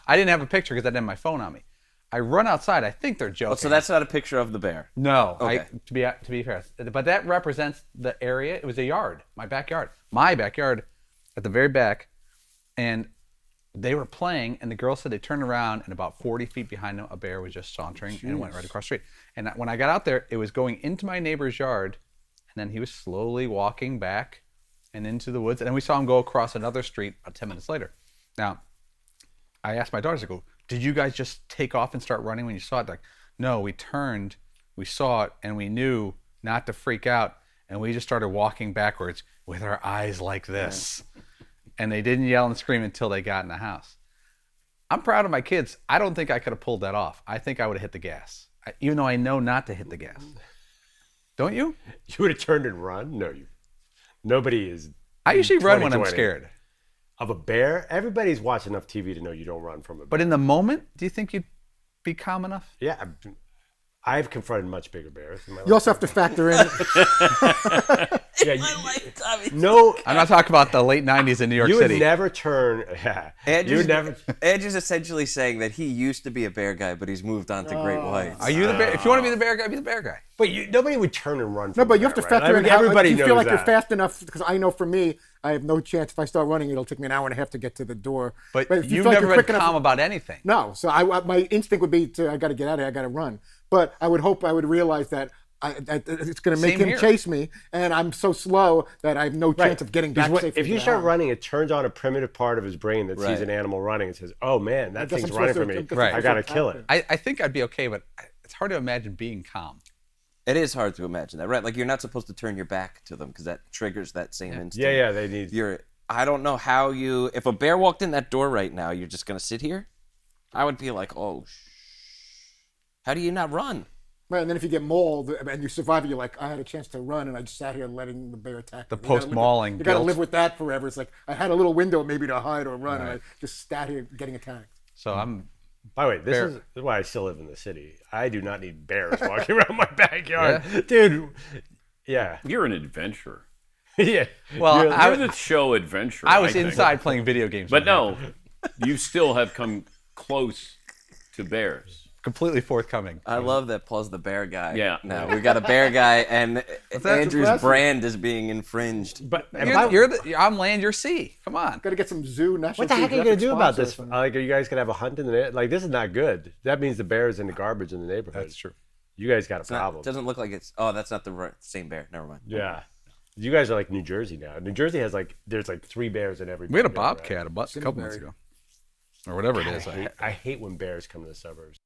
I didn't have a picture because I didn't have my phone on me. I run outside. I think they're joking. Oh, so that's not a picture of the bear? No. Okay. To be fair. But that represents the area. It was a yard, my backyard. My backyard at the very back. And they were playing, and the girl said they turned around, and about 40 feet behind them, a bear was just sauntering and went right across the street. And when I got out there, it was going into my neighbor's yard, and then he was slowly walking back and into the woods. And then we saw him go across another street about 10 minutes later. Now, I asked my daughters, I go, did you guys just take off and start running when you saw it? Like, no, we turned, we saw it, and we knew not to freak out, and we just started walking backwards with our eyes like this. And they didn't yell and scream until they got in the house. I'm proud of my kids. I don't think I could have pulled that off. I think I would have hit the gas, even though I know not to hit the gas. Don't you? You would have turned and run? No, nobody is. I usually run when I'm scared. Of a bear? Everybody's watched enough TV to know you don't run from a bear. But in the moment, do you think you'd be calm enough? Yeah. I've confronted much bigger bears in my life. You also have to factor in. No, I'm not talking about the late 90s in New York you City. would never turn. Yeah, Edge is essentially saying that he used to be a bear guy, but he's moved on to Great Whites. Are you the bear? If you want to be the bear guy, be the bear guy. But nobody would turn and run. From No, but you have to factor in. Everybody do you knows feel like that. you're fast enough? Because I know for me, I have no chance. If I start running, it'll take me an hour and a half to get to the door. But if you you've feel like never you're been quick calm enough, about anything. No, so my instinct would be I got to get out of here. I got to run. But I would hope I would realize that it's going to make Same him here. chase me, and I'm so slow that I have no chance of getting back safely. If you to the start house. running, it turns on a primitive part of his brain that sees an animal running and says, "Oh man, that guess thing's I'm running for supposed me. to- I gotta kill it." I think I'd be okay, but it's hard to imagine being calm. It is hard to imagine that, right? Like you're not supposed to turn your back to them because that triggers that same instinct. Yeah, they need. I don't know how you. If a bear walked in that door right now, you're just gonna sit here. I would be like, oh, how do you not run? Right, and then if you get mauled and you survive, you're like, I had a chance to run, and I just sat here letting the bear attack The me. You gotta post-mauling You got to guilt. live with that forever. It's like I had a little window maybe to hide or run, and I just sat here getting attacked. So I'm. By the way, this is why I still live in the city. I do not need bears walking around my backyard, dude. Yeah, You're an adventurer. yeah. Well, You're the show adventurer. I was think. inside playing video games. But no, you still have come close to bears. Completely forthcoming. I love that Paul's the bear guy. Yeah. Now we got a bear guy, and Andrew's impressive. brand is being infringed. But I'm land, you're sea. Come on. Got to get some zoo national. What the heck are you Geographic gonna do about sponsors this? and- Like, are you guys gonna have a hunt in the neighborhood? Like, this is not good. That means the bear's in the garbage in the neighborhood. That's true. You guys got a It's not- problem. doesn't look like it's. Oh, that's not the same bear. Never mind. Yeah. You guys are like New Jersey now. New Jersey has there's 3 bears in every. We had a neighborhood, bobcat a couple months ago. or whatever it is. I hate when bears come to the suburbs.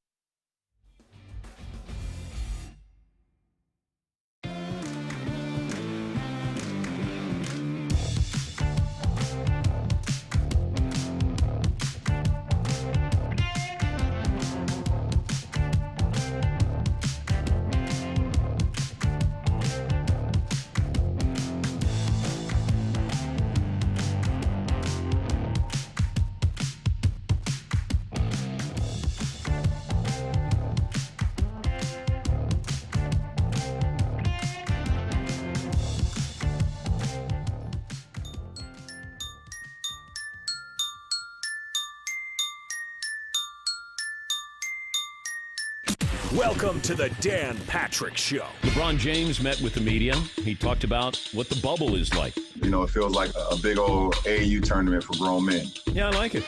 Welcome to the Dan Patrick Show. LeBron James met with the media. He talked about what the bubble is like. You know, it feels like a big old AAU tournament for grown men. Yeah, I like it.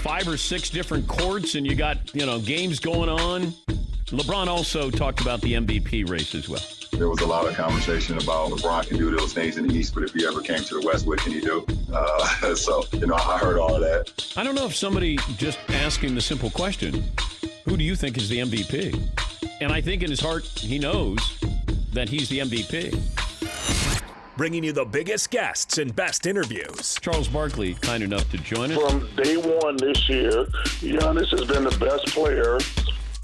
5 or 6 different courts, and you got, games going on. LeBron also talked about the MVP race as well. There was a lot of conversation about LeBron can do those things in the East, but if he ever came to the West, what can he do? So, I heard all of that. I don't know if somebody just asking the simple question, who do you think is the MVP? And I think in his heart, he knows that he's the MVP. Bringing you the biggest guests and best interviews. Charles Barkley, kind enough to join us. From day one this year, Giannis has been the best player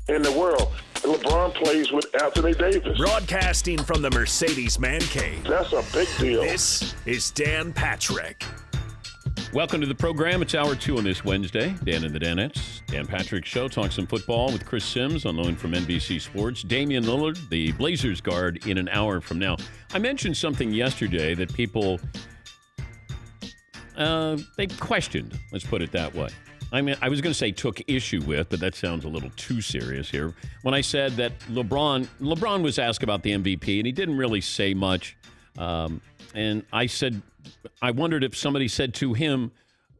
in the world. LeBron plays with Anthony Davis. Broadcasting from the Mercedes Man Cave. That's a big deal. This is Dan Patrick. Welcome to the program. It's hour 2 on this Wednesday. Dan and the Danettes. Dan Patrick Show. Talk some football with Chris Sims on loan from NBC Sports. Damian Lillard, the Blazers guard, in an hour from now. I mentioned something yesterday that people, they questioned. Let's put it that way. I mean, I was going to say took issue with, but that sounds a little too serious here. When I said that LeBron was asked about the MVP, and he didn't really say much. And I said, I wondered if somebody said to him,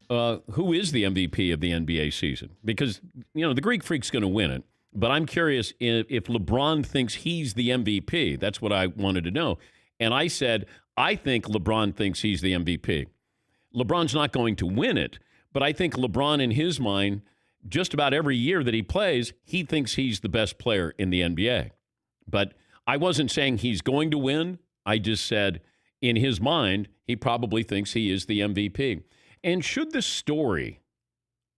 who is the MVP of the NBA season? Because, the Greek Freak's going to win it. But I'm curious if LeBron thinks he's the MVP. That's what I wanted to know. And I said, I think LeBron thinks he's the MVP. LeBron's not going to win it, but I think LeBron, in his mind, just about every year that he plays, he thinks he's the best player in the NBA. But I wasn't saying he's going to win. I just said, in his mind, he probably thinks he is the MVP. And should the story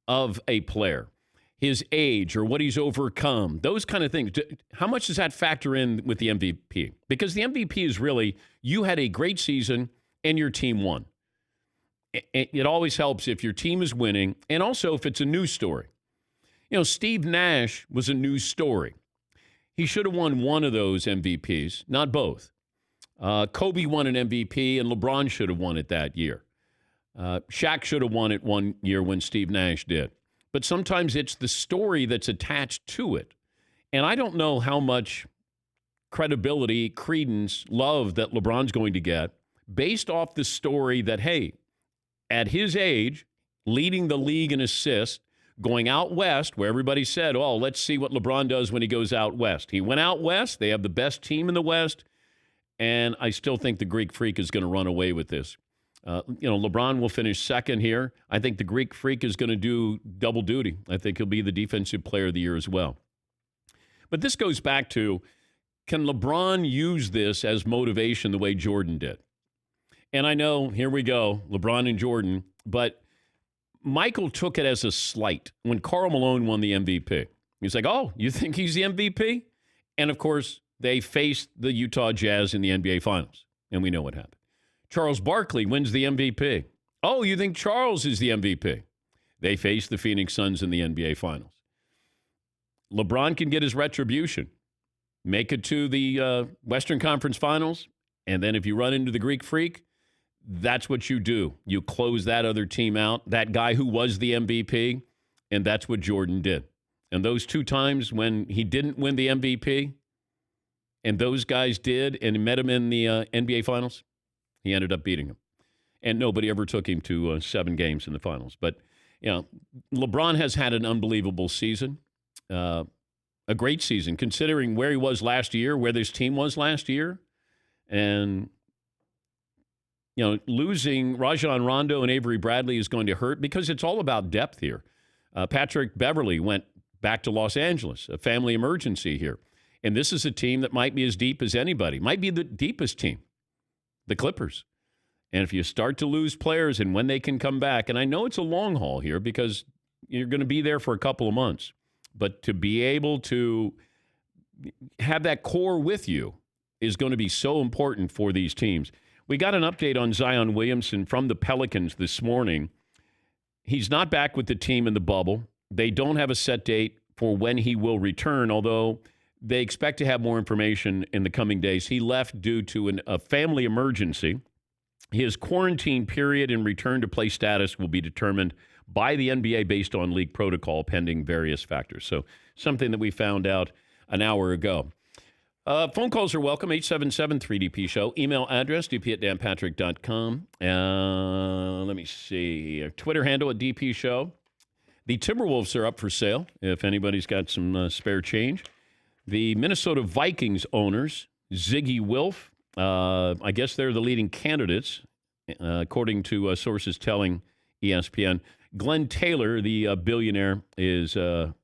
of a player, his age or what he's overcome, those kind of things, how much does that factor in with the MVP? Because the MVP is really, you had a great season and your team won. It always helps if your team is winning, and also if it's a news story. Steve Nash was a news story. He should have won one of those MVPs, not both. Kobe won an MVP, and LeBron should have won it that year. Shaq should have won it one year when Steve Nash did. But sometimes it's the story that's attached to it. And I don't know how much credibility, credence, love that LeBron's going to get based off the story that, hey, at his age, leading the league in assists, going out west, where everybody said, oh, let's see what LeBron does when he goes out west. He went out west. They have the best team in the West. And I still think the Greek Freak is going to run away with this. LeBron will finish second here. I think the Greek Freak is going to do double duty. I think he'll be the defensive player of the year as well. But this goes back to, can LeBron use this as motivation the way Jordan did? And I know, here we go, LeBron and Jordan, but Michael took it as a slight when Karl Malone won the MVP. He's like, oh, you think he's the MVP? And, of course, they faced the Utah Jazz in the NBA Finals, and we know what happened. Charles Barkley wins the MVP. Oh, you think Charles is the MVP? They faced the Phoenix Suns in the NBA Finals. LeBron can get his retribution, make it to the Western Conference Finals, and then if you run into the Greek Freak, that's what you do. You close that other team out, that guy who was the MVP, and that's what Jordan did. And those 2 times when he didn't win the MVP, and those guys did, and met him in the NBA Finals, he ended up beating him. And nobody ever took him to 7 games in the finals. But, LeBron has had an unbelievable season, a great season, considering where he was last year, where this team was last year. And, losing Rajon Rondo and Avery Bradley is going to hurt because it's all about depth here. Patrick Beverley went back to Los Angeles, a family emergency here. And this is a team that might be as deep as anybody, might be the deepest team, the Clippers. And if you start to lose players and when they can come back, and I know it's a long haul here because you're going to be there for a couple of months, but to be able to have that core with you is going to be so important for these teams. We got an update on Zion Williamson from the Pelicans this morning. He's not back with the team in the bubble. They don't have a set date for when he will return, although they expect to have more information in the coming days. He left due to a family emergency. His quarantine period and return to play status will be determined by the NBA based on league protocol, pending various factors. So something that we found out an hour ago. Phone calls are welcome, 877-3DP-SHOW. Email address, dp@danpatrick.com. Let me see. Our Twitter handle at DP-SHOW. The Timberwolves are up for sale, if anybody's got some spare change. The Minnesota Vikings owners, Ziggy Wilf, I guess they're the leading candidates, according to sources telling ESPN. Glenn Taylor, the billionaire, is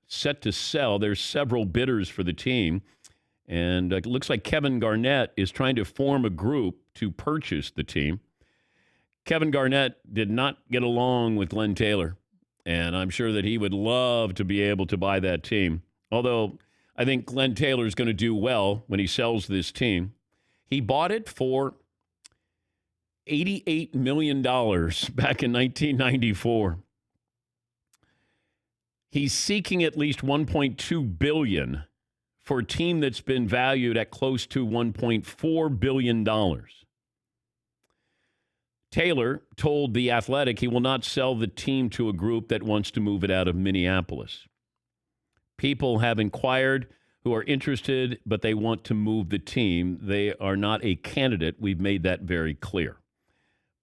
set to sell. There's several bidders for the team. And it looks like Kevin Garnett is trying to form a group to purchase the team. Kevin Garnett did not get along with Glenn Taylor, and I'm sure that he would love to be able to buy that team. Although I think Glenn Taylor is going to do well when he sells this team. He bought it for $88 million back in 1994. He's seeking at least $1.2 billion for a team that's been valued at close to $1.4 billion. Taylor told The Athletic he will not sell the team to a group that wants to move it out of Minneapolis. People have inquired who are interested, but they want to move the team. They are not a candidate. We've made that very clear.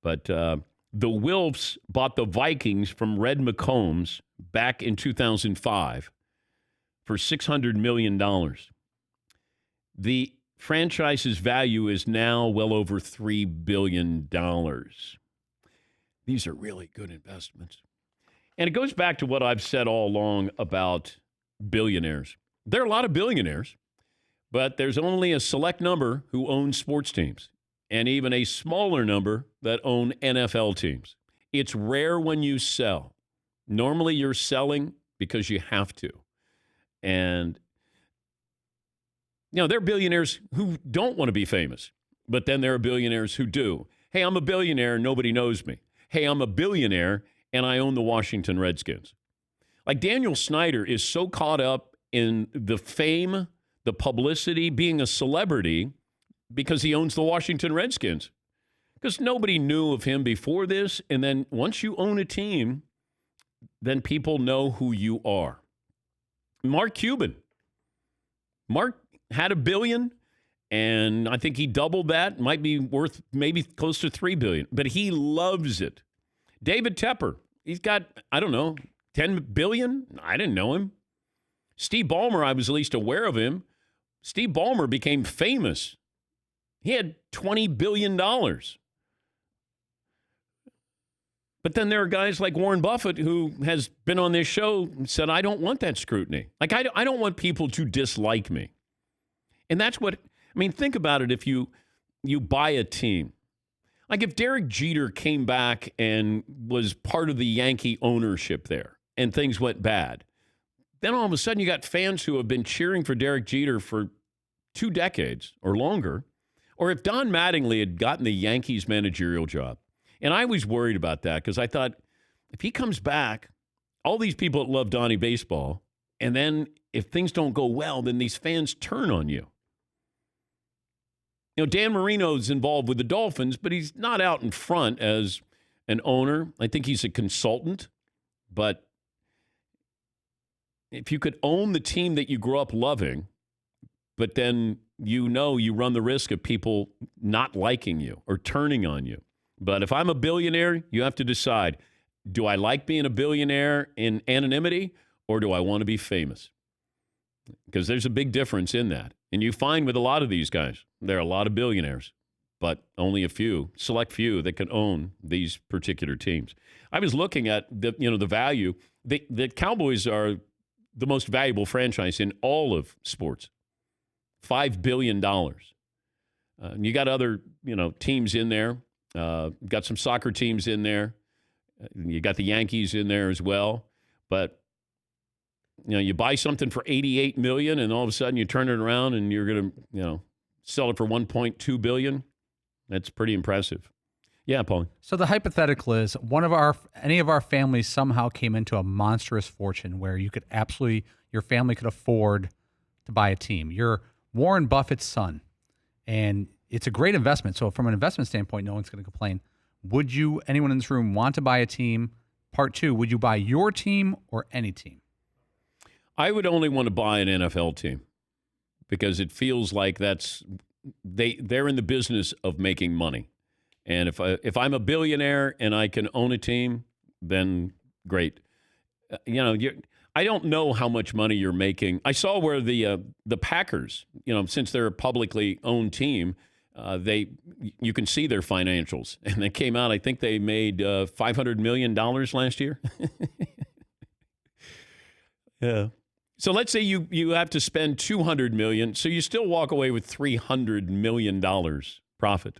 But the Wilfs bought the Vikings from Red McCombs back in 2005 for $600 million. The franchise's value is now well over $3 billion. These are really good investments. And it goes back to what I've said all along about billionaires. There are a lot of billionaires, but there's only a select number who own sports teams, and even a smaller number that own NFL teams. It's rare when you sell. Normally you're selling because you have to. And, you know, there are billionaires who don't want to be famous, but then there are billionaires who do. Hey, I'm a billionaire, nobody knows me. Hey, I'm a billionaire, and I own the Washington Redskins. Like Daniel Snyder is so caught up in the fame, the publicity, being a celebrity because he owns the Washington Redskins. Because nobody knew of him before this, and then once you own a team, then people know who you are. Mark Cuban. Mark had $1 billion, and I think he doubled that. Might be worth maybe close to $3 billion, but he loves it. David Tepper, he's got, I don't know, $10 billion? I didn't know him. Steve Ballmer, I was at least aware of him. Steve Ballmer became famous. He had $20 billion. But then there are guys like Warren Buffett who has been on this show and said, I don't want that scrutiny. Like, I don't want people to dislike me. And that's what, I mean, think about it if you buy a team. Like if Derek Jeter came back and was part of the Yankee ownership there and things went bad, then all of a sudden you got fans who have been cheering for Derek Jeter for 2 decades or longer. Or if Don Mattingly had gotten the Yankees managerial job, and I was worried about that because I thought if he comes back, all these people that love Donnie baseball, and then if things don't go well, then these fans turn on you. You know, Dan Marino's involved with the Dolphins, but he's not out in front as an owner. I think he's a consultant. But if you could own the team that you grew up loving, but then you know you run the risk of people not liking you or turning on you. But if I'm a billionaire, you have to decide, do I like being a billionaire in anonymity or do I want to be famous? Because there's a big difference in that. And you find with a lot of these guys, there are a lot of billionaires, but only a few, select few that can own these particular teams. I was looking at the value. the Cowboys are the most valuable franchise in all of sports. $5 billion. You got other, teams in there. Got some soccer teams in there. You got the Yankees in there as well. But, you buy something for $88 million and all of a sudden you turn it around and you're going to, sell it for $1.2 billion. That's pretty impressive. Yeah, Paul. So the hypothetical is any of our families somehow came into a monstrous fortune where your family could afford to buy a team. You're Warren Buffett's son, and it's a great investment. So from an investment standpoint, no one's going to complain. Would anyone in this room want to buy a team? Part two, would you buy your team or any team? I would only want to buy an NFL team because it feels like they're in the business of making money. And if I'm a billionaire and I can own a team, then great. I don't know how much money you're making. I saw where the Packers, since they're a publicly owned team, you can see their financials, and they came out. I think they made $500 million last year. Yeah. So let's say you have to spend $200 million, so you still walk away with $300 million profit.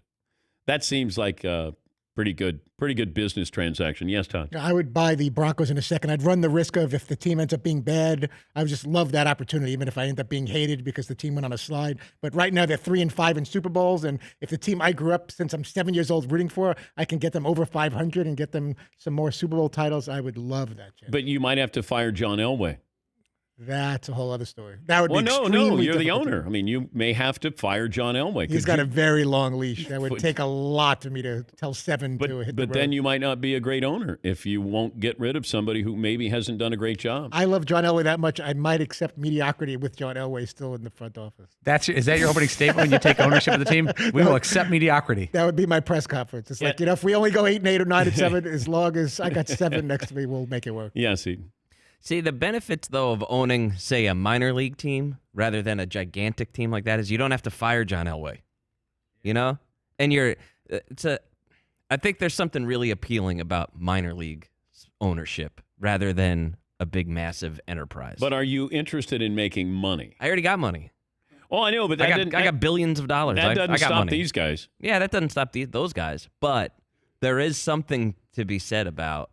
That seems like a pretty good business transaction. Yes, Todd? I would buy the Broncos in a second. I'd run the risk of if the team ends up being bad, I would just love that opportunity, even if I end up being hated because the team went on a slide. But right now they're 3-5 in Super Bowls, and if the team I grew up since I'm 7 years old rooting for, I can get them over 500 and get them some more Super Bowl titles, I would love that. But you might have to fire John Elway. That's a whole other story. That would be no, you're the owner. I mean, you may have to fire John Elway. He's got a very long leash. That would take a lot for me to tell Seven to hit the road. But then you might not be a great owner if you won't get rid of somebody who maybe hasn't done a great job. I love John Elway that much. I might accept mediocrity with John Elway still in the front office. Is that your opening statement when you take ownership of the team? We will accept mediocrity. That would be my press conference. It's like, if we only go 8-8 or 9-7, as long as I got 7 next to me, we'll make it work. Yeah, See, the benefits, though, of owning, say, a minor league team rather than a gigantic team like that is you don't have to fire John Elway, And I think there's something really appealing about minor league ownership rather than a big, massive enterprise. But are you interested in making money? I already got money. Oh, I know, but I got billions of dollars. That doesn't I got stop money. These guys. Yeah, that doesn't stop those guys. But there is something to be said about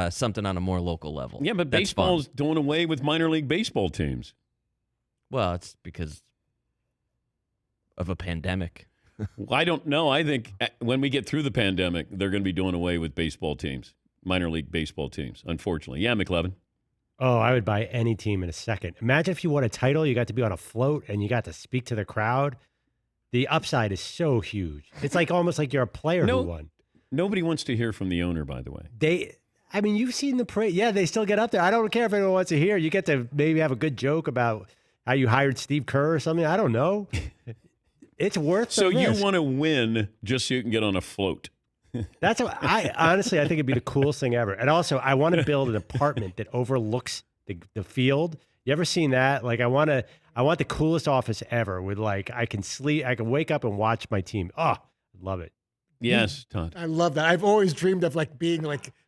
something on a more local level. Yeah, but baseball's doing away with minor league baseball teams. Well, it's because of a pandemic. I don't know. I think when we get through the pandemic, they're going to be doing away with baseball teams, minor league baseball teams, unfortunately. Yeah, McLevin. Oh, I would buy any team in a second. Imagine if you won a title, you got to be on a float, and you got to speak to the crowd. The upside is so huge. It's almost like you're a player who won. Nobody wants to hear from the owner, by the way. You've seen the parade. Yeah, they still get up there. I don't care if anyone wants to hear. You get to maybe have a good joke about how you hired Steve Kerr or something. I don't know. It's worth the risk. You want to win just so you can get on a float. Honestly, I think it'd be the coolest thing ever. And also, I want to build an apartment that overlooks the field. You ever seen that? I want the coolest office ever with I can sleep, I can wake up and watch my team. Oh, I love it. Yes, Todd. I love that. I've always dreamed of being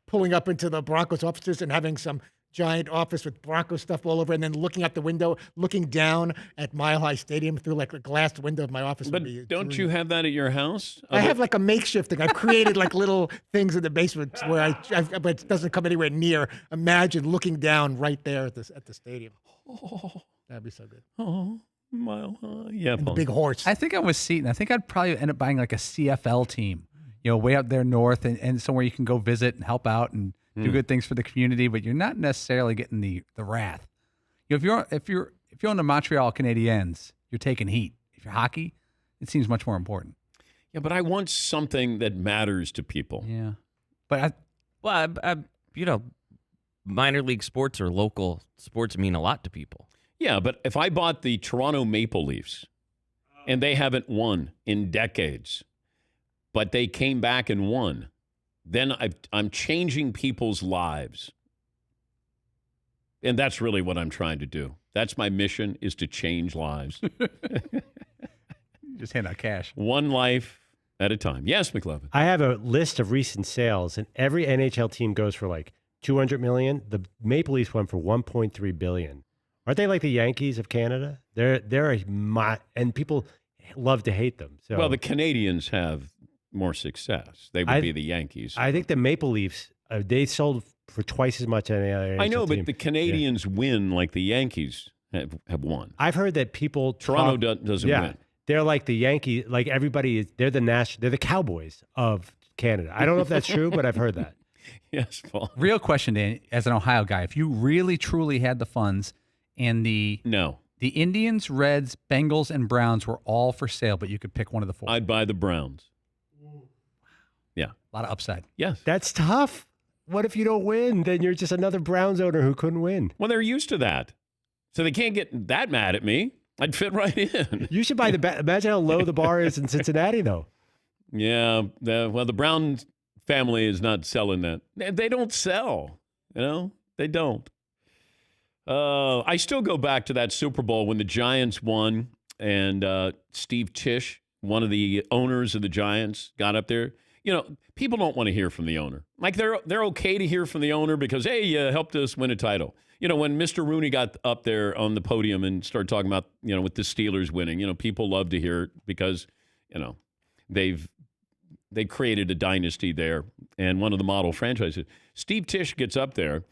pulling up into the Broncos offices and having some giant office with Broncos stuff all over, and then looking out the window, looking down at Mile High Stadium through a glass window of my office. But don't you have that at your house? I have a makeshift thing. I've created little things in the basement where but it doesn't come anywhere near. Imagine looking down right there at the stadium. Oh, that'd be so good. Oh, Mile High. Yeah, and the big horse. I think I'm with Seton. I think I'd probably end up buying a CFL team, way up there north and somewhere you can go visit and help out and do good things for the community, but you're not necessarily getting the wrath. If you're on the Montreal Canadiens, you're taking heat. If you're hockey, it seems much more important. Yeah, but I want something that matters to people. Yeah, but minor league sports or local sports mean a lot to people. Yeah, but if I bought the Toronto Maple Leafs and they haven't won in decades, but they came back and won, then I'm changing people's lives. And that's really what I'm trying to do. That's my mission, is to change lives. Just hand out cash. One life at a time. Yes, McLevin. I have a list of recent sales, and every NHL team goes for 200 million. The Maple Leafs went for 1.3 billion. Aren't they like the Yankees of Canada? And people love to hate them. So well, the Canadians have more success. They would be the Yankees. I think the Maple Leafs, they sold for twice as much any other. I know, team. but the Canadians win like the Yankees have won. I've heard that people Toronto doesn't win. They're like the Yankees, like everybody is. They're the Cowboys of Canada. I don't know if that's true, but I've heard that. Yes, Paul. Real question, Dan, as an Ohio guy, if you really truly had the funds and the Indians, Reds, Bengals, and Browns were all for sale, but you could pick one of the four. I'd buy the Browns. Yeah. A lot of upside. Yes. That's tough. What if you don't win? Then you're just another Browns owner who couldn't win. Well, they're used to that. So they can't get that mad at me. I'd fit right in. You should buy imagine how low the bar is in Cincinnati, though. Yeah. The Brown family is not selling that. They don't sell. They don't. I still go back to that Super Bowl when the Giants won and Steve Tisch, one of the owners of the Giants, got up there. People don't want to hear from the owner. Like they're okay to hear from the owner because, hey, you helped us win a title. When Mr. Rooney got up there on the podium and started talking about, with the Steelers winning, people love to hear it because, they created a dynasty there and one of the model franchises. Steve Tisch gets up there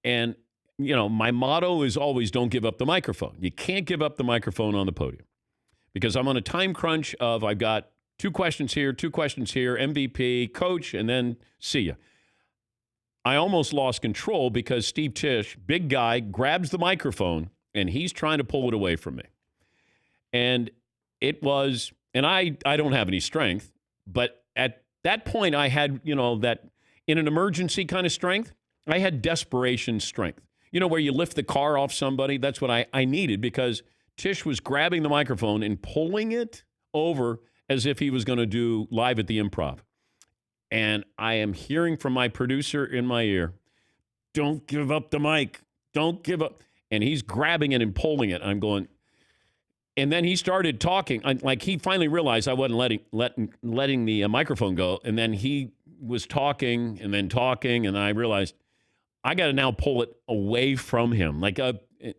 and, my motto is always don't give up the microphone. You can't give up the microphone on the podium because I'm on a time crunch of I've got 2 questions here, MVP, coach, and then see ya. I almost lost control because Steve Tisch, big guy, grabs the microphone and he's trying to pull it away from me. And it was, and I don't have any strength, but at that point I had, that in an emergency kind of strength, I had desperation strength. Where you lift the car off somebody, that's what I needed because Tisch was grabbing the microphone and pulling it over as if he was going to do live at the Improv. And I am hearing from my producer in my ear, don't give up the mic. Don't give up. And he's grabbing it and pulling it. I'm going, and then he started talking. Like he finally realized I wasn't letting the microphone go. And then he was talking and then talking. And I realized I got to now pull it away from him.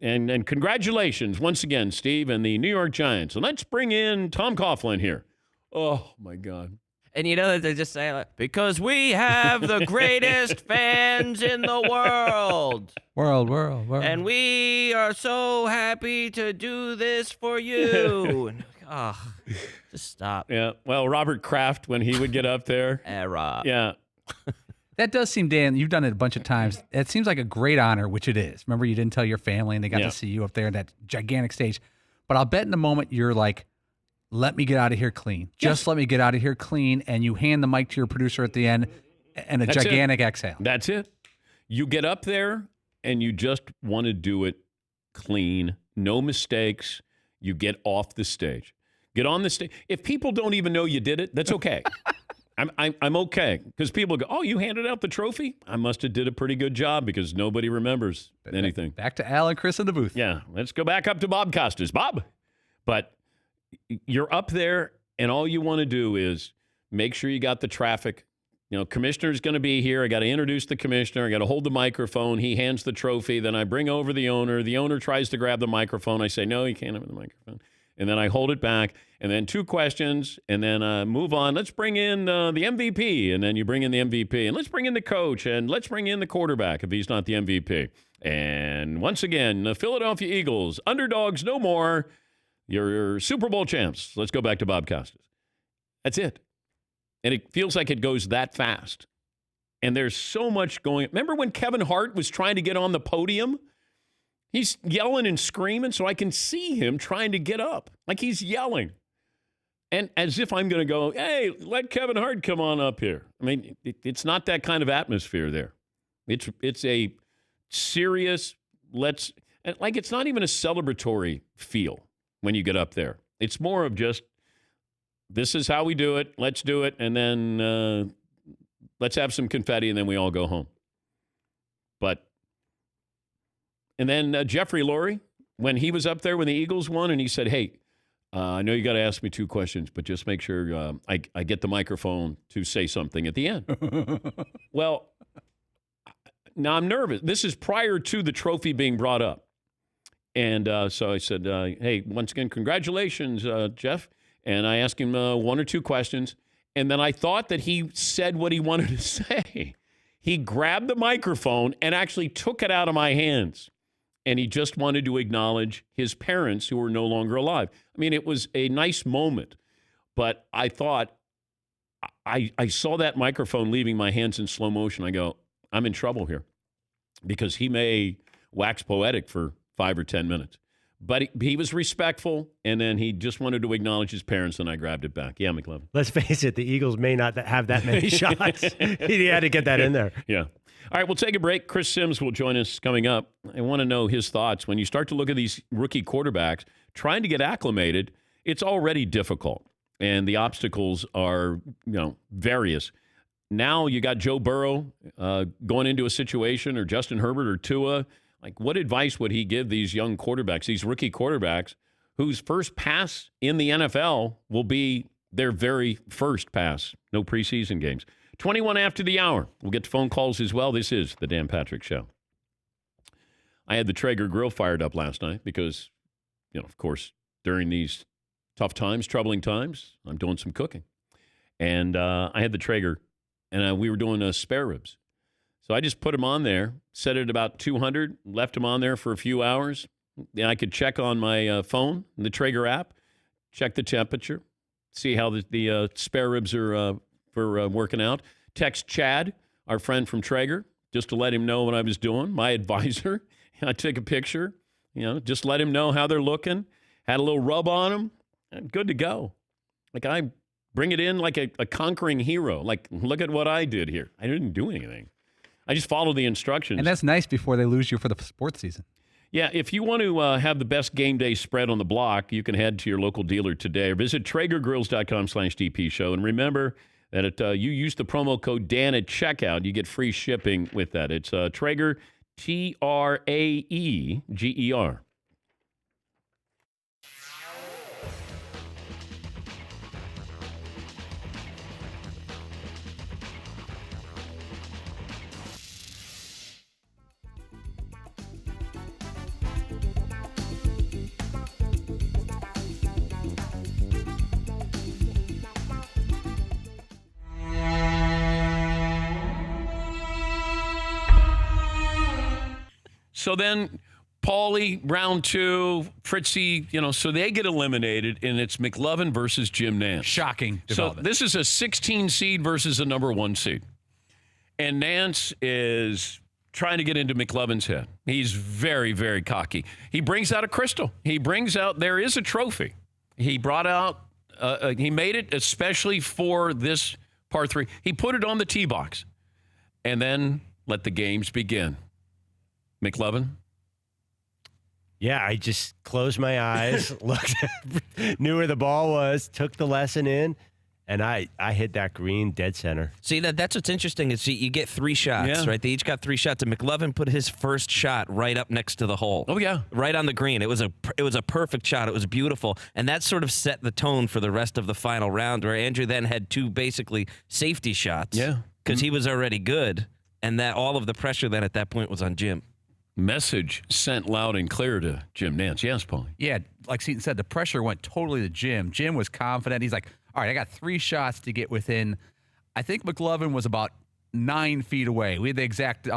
And congratulations once again, Steve, and the New York Giants. And let's bring in Tom Coughlin here. Oh, my God. And that they just say, because we have the greatest fans in the world. World. And we are so happy to do this for you. Just stop. Yeah. Well, Robert Kraft, when he would get up there. Rob. Yeah. That does seem, Dan, you've done it a bunch of times. It seems like a great honor, which it is. Remember, you didn't tell your family and they got to see you up there in that gigantic stage. But I'll bet in the moment you're like, let me get out of here clean. Just let me get out of here clean. And you hand the mic to your producer at the end and a gigantic exhale. That's it. You get up there and you just want to do it clean. No mistakes. You get off the stage. Get on the stage. If people don't even know you did it, that's okay. I'm okay. Because people go, oh, you handed out the trophy? I must have did a pretty good job because nobody remembers anything. Back to Al and Chris in the booth. Yeah. Let's go back up to Bob Costas. Bob. But you're up there, and all you want to do is make sure you got the traffic. Commissioner's going to be here. I got to introduce the commissioner. I got to hold the microphone. He hands the trophy. Then I bring over the owner. The owner tries to grab the microphone. I say, no, you can't have the microphone. And then I hold it back. And then 2 questions, and then move on. Let's bring in the MVP. And then you bring in the MVP. And let's bring in the coach. And let's bring in the quarterback if he's not the MVP. And once again, the Philadelphia Eagles, underdogs no more. Your Super Bowl champs. Let's go back to Bob Costas. That's it. And it feels like it goes that fast. And there's so much going. Remember when Kevin Hart was trying to get on the podium? He's yelling and screaming, so I can see him trying to get up. Like he's yelling. And as if I'm going to go, hey, let Kevin Hart come on up here. I mean, it's not that kind of atmosphere there. It's a serious, it's not even a celebratory feel. When you get up there, it's more of just, this is how we do it. Let's do it. And then let's have some confetti and then we all go home. And then Jeffrey Lurie, when he was up there when the Eagles won and he said, hey, I know you got to ask me 2 questions, but just make sure I get the microphone to say something at the end. Well, now I'm nervous. This is prior to the trophy being brought up. And so I said, hey, once again, congratulations, Jeff. And I asked him one or two questions. And then I thought that he said what he wanted to say. He grabbed the microphone and actually took it out of my hands. And he just wanted to acknowledge his parents who were no longer alive. I mean, it was a nice moment. But I thought, I saw that microphone leaving my hands in slow motion. I go, I'm in trouble here. Because he may wax poetic for 5 or 10 minutes. But he was respectful, and then he just wanted to acknowledge his parents, and I grabbed it back. Yeah, McLovin. Let's face it, the Eagles may not have that many shots. He had to get that in there. Yeah. All right, we'll take a break. Chris Sims will join us coming up. I want to know his thoughts. When you start to look at these rookie quarterbacks, trying to get acclimated, it's already difficult, and the obstacles are, various. Now you got Joe Burrow going into a situation, or Justin Herbert or Tua. Like, what advice would he give these young quarterbacks, these rookie quarterbacks, whose first pass in the NFL will be their very first pass? No preseason games. 21 after the hour. We'll get to phone calls as well. This is the Dan Patrick Show. I had the Traeger grill fired up last night because, of course, during these tough times, troubling times, I'm doing some cooking. And I had the Traeger, and we were doing spare ribs. So I just put them on there, set it at about 200, left them on there for a few hours. Then I could check on my phone, the Traeger app, check the temperature, see how the spare ribs are working out. Text Chad, our friend from Traeger, just to let him know what I was doing, my advisor. I took a picture, just let him know how they're looking. Had a little rub on them. Good to go. Like, I bring it in like a conquering hero. Like, look at what I did here. I didn't do anything. I just followed the instructions. And that's nice before they lose you for the sports season. Yeah, if you want to have the best game day spread on the block, you can head to your local dealer today or visit TraegerGrills.com/DP show. And remember that you use the promo code Dan at checkout, you get free shipping with that. It's Traeger, Traeger. So then Paulie, round two, Fritzy, so they get eliminated, and it's McLovin versus Jim Nantz. Shocking development. So this is a 16 seed versus a number 1 seed. And Nantz is trying to get into McLovin's head. He's very, very cocky. He brings out a crystal. There is a trophy. He brought out, he made it especially for this par 3. He put it on the tee box. And then let the games begin. McLovin? Yeah, I just closed my eyes, looked, knew where the ball was, took the lesson in, and I hit that green dead center. See, that's what's interesting is you get 3 shots, right? They each got 3 shots, and McLovin put his first shot right up next to the hole. Oh, yeah. Right on the green. It was a perfect shot. It was beautiful, and that sort of set the tone for the rest of the final round, where Andrew then had 2 basically safety shots. Yeah. Because he was already good, and that all of the pressure then at that point was on Jim. Message sent loud and clear to Jim Nantz. Yes, Paulie. Yeah, like Seton said, the pressure went totally to Jim. Jim was confident. He's like, all right, I got 3 shots to get within. I think McLovin was about 9 feet away. We had the exact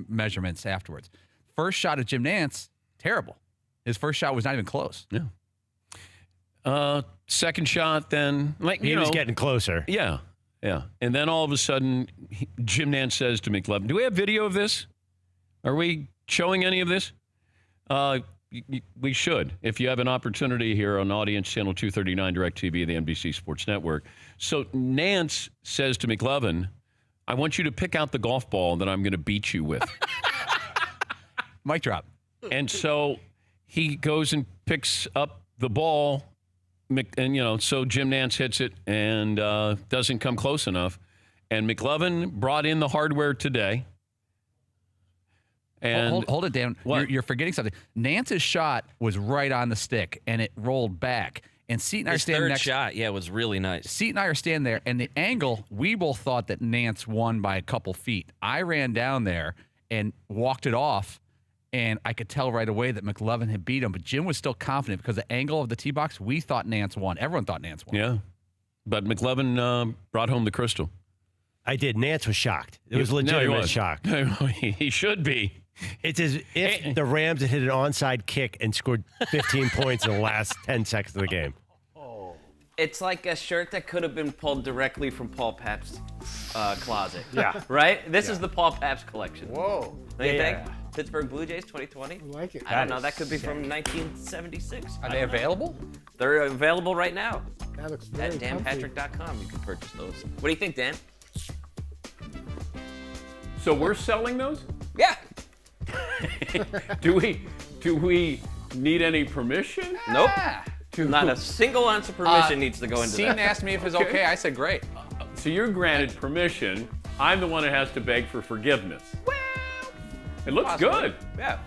measurements afterwards. First shot of Jim Nantz, terrible. His first shot was not even close. Yeah. Second shot, then. He was getting closer. Yeah, yeah. And then all of a sudden, Jim Nantz says to McLovin, do we have video of this? Are we showing any of this? We should, if you have an opportunity here on Audience Channel 239 DirecTV, the NBC Sports Network. So Nantz says to McLovin, I want you to pick out the golf ball that I'm going to beat you with. Mic drop. And so he goes and picks up the ball, and, so Jim Nantz hits it and doesn't come close enough. And McLovin brought in the hardware today. And hold it, Dan. You're forgetting something. Nantz's shot was right on the stick, and it rolled back. And Seton and I stand next. His third shot, yeah, was really nice. Seton and I are standing there, and the angle, we both thought that Nantz won by a couple feet. I ran down there, and walked it off. And I could tell right away that McLovin had beat him, but Jim was still confident because the angle of the tee box, we thought Nance won. Everyone thought Nance won. Yeah. But McLovin brought home the crystal. I did. Nance was shocked. It was legitimate shock. He should be. It's as if the Rams had hit an onside kick and scored 15 points in the last 10 seconds of the game. It's like a shirt that could have been pulled directly from Paul Pabst's closet. Yeah. Right? This is the Paul Pabst collection. Whoa. Don't you think? Pittsburgh Blue Jays 2020? I like it. I don't know. That could be from 1976. Are they available? They're available right now. That looks At very comfy. danpatrick.com. You can purchase those. What do you think, Dan? So we're selling those? Yeah. Do we need any permission? Nope. Not a single ounce of permission needs to go into Sean that. asked me if it's okay. I said great. So you're granted permission. I'm the one who has to beg for forgiveness. It looks Possibly. good. Yeah.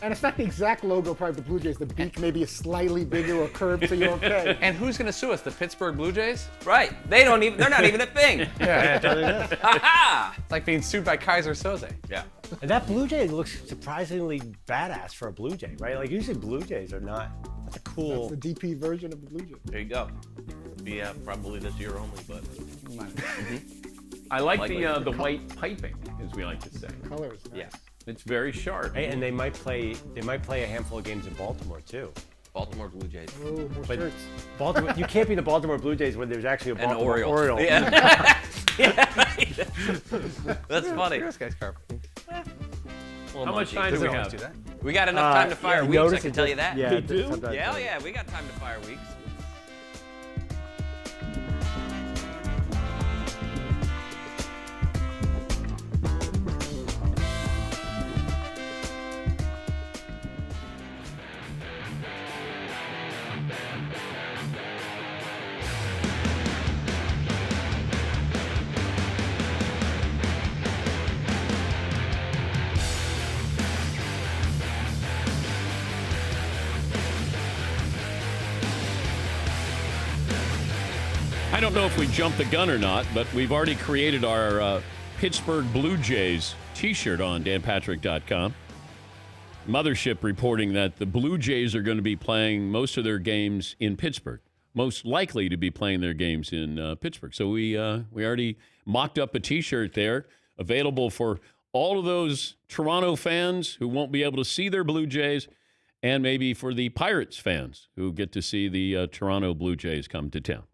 And it's not the exact logo probably of the Blue Jays. The beak maybe is slightly bigger or curved, so you're okay. And who's going to sue us? The Pittsburgh Blue Jays? Right. They're not even a thing. Yeah. Ha-ha! It's like being sued by Kaiser Soze. Yeah. And that Blue Jay looks surprisingly badass for a Blue Jay, right? Like usually Blue Jays are not. That's a cool. That's the DP version of the Blue Jays. There you go. Yeah, probably this year only, but. I like Likely. the white piping, as we like to say. Color is nice. Yeah. It's very sharp. Hey, and they might play a handful of games in Baltimore too. Baltimore Blue Jays. Oh, more But shirts. Baltimore, you can't be the Baltimore Blue Jays when there's actually a And Baltimore Orioles. Oriole. Yeah. That's funny. This guy's carpet. How much time do we have? Do that? We got enough time to fire yeah, weeks, I notice can it tell just- you that. Yeah, They do? sometimes Yeah, does. yeah, we got time to fire weeks. I don't know if we jumped the gun or not, but we've already created our Pittsburgh Blue Jays t-shirt on danpatrick.com. Mothership reporting that the Blue Jays are going to be playing most of their games in Pittsburgh, most likely to be playing their games in Pittsburgh. So we already mocked up a t-shirt there, available for all of those Toronto fans who won't be able to see their Blue Jays, and maybe for the Pirates fans who get to see the Toronto Blue Jays come to town.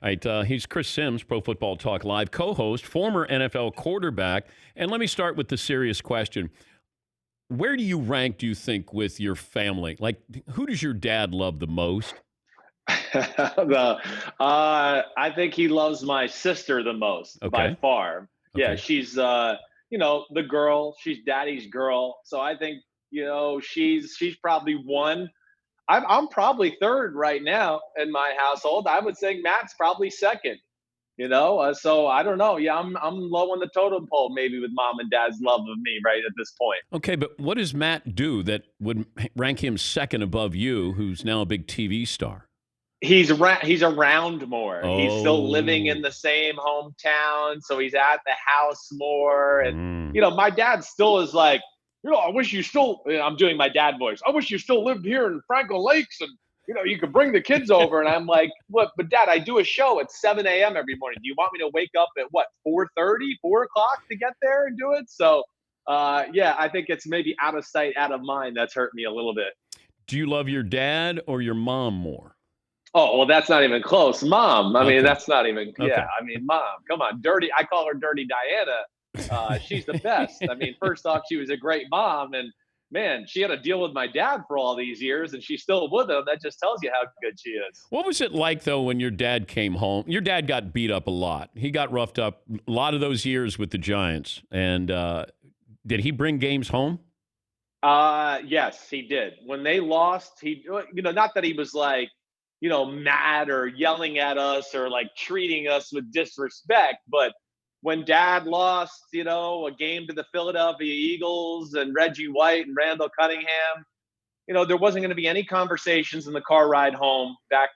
All right, he's Chris Sims, Pro Football Talk Live co-host, former NFL quarterback. And let me start with the serious question. Where do you rank, do you think, with your family? Like, who does your dad love the most? I think he loves my sister the most by far. Okay. Yeah, she's, the girl. She's daddy's girl. So I think, she's probably one. I'm probably third right now in my household. I would think Matt's probably second. So I don't know. Yeah, I'm low on the totem pole, maybe with mom and dad's love of me right at this point. Okay, but what does Matt do that would rank him second above you, who's now a big TV star? He's around more. He's still living in Oh. the same hometown, so he's at the house more. And my dad still is like, I wish you still. I'm doing my dad voice. I wish you still lived here in Franklin Lakes, and you could bring the kids over. And I'm like, what? But Dad, I do a show at 7 a.m. every morning. Do you want me to wake up at 4:30, 4 o'clock to get there and do it? So, I think it's maybe out of sight, out of mind. That's hurt me a little bit. Do you love your dad or your mom more? Oh, well, that's not even close. Mom. I mean, that's not even. Okay. Yeah. I mean, Mom. Come on, Dirty. I call her Dirty Diana. She's the best. I mean, first off, she was a great mom, and man, she had to deal with my dad for all these years, and she's still with him. That just tells you how good she is. What was it like, though, when your dad came home? Your dad got beat up a lot. He got roughed up a lot of those years with the Giants. And did he bring games home? Yes, he did. When they lost, he, not that he was like, mad or yelling at us or like treating us with disrespect, but when Dad lost, a game to the Philadelphia Eagles and Reggie White and Randall Cunningham, there wasn't going to be any conversations in the car ride home back,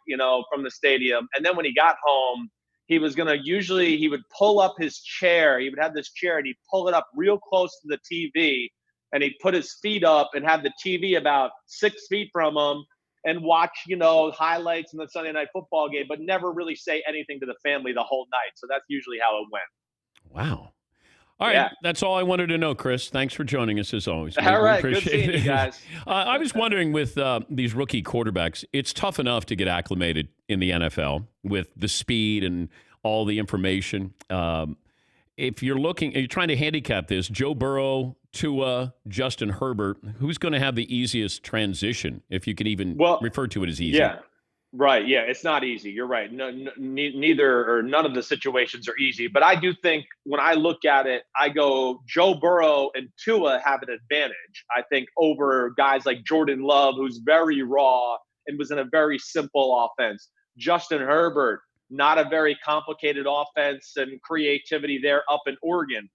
from the stadium. And then when he got home, he was going to he would pull up his chair. He would have this chair and he'd pull it up real close to the TV and he'd put his feet up and have the TV about 6 feet from him and watch, highlights in the Sunday night football game, but never really say anything to the family the whole night. So that's usually how it went. Wow. All right, Yeah. That's all I wanted to know, Chris. Thanks for joining us as always. All right, good appreciate seeing you guys. I was wondering with these rookie quarterbacks, it's tough enough to get acclimated in the NFL with the speed and all the information. If you're trying to handicap this, Joe Burrow, Tua, Justin Herbert, who's going to have the easiest transition, if you can even refer to it as easy? Yeah. Right. Yeah, it's not easy. You're right. Neither or none of the situations are easy. But I do think when I look at it, I go Joe Burrow and Tua have an advantage, I think, over guys like Jordan Love, who's very raw and was in a very simple offense. Justin Herbert, not a very complicated offense and creativity there up in Oregon.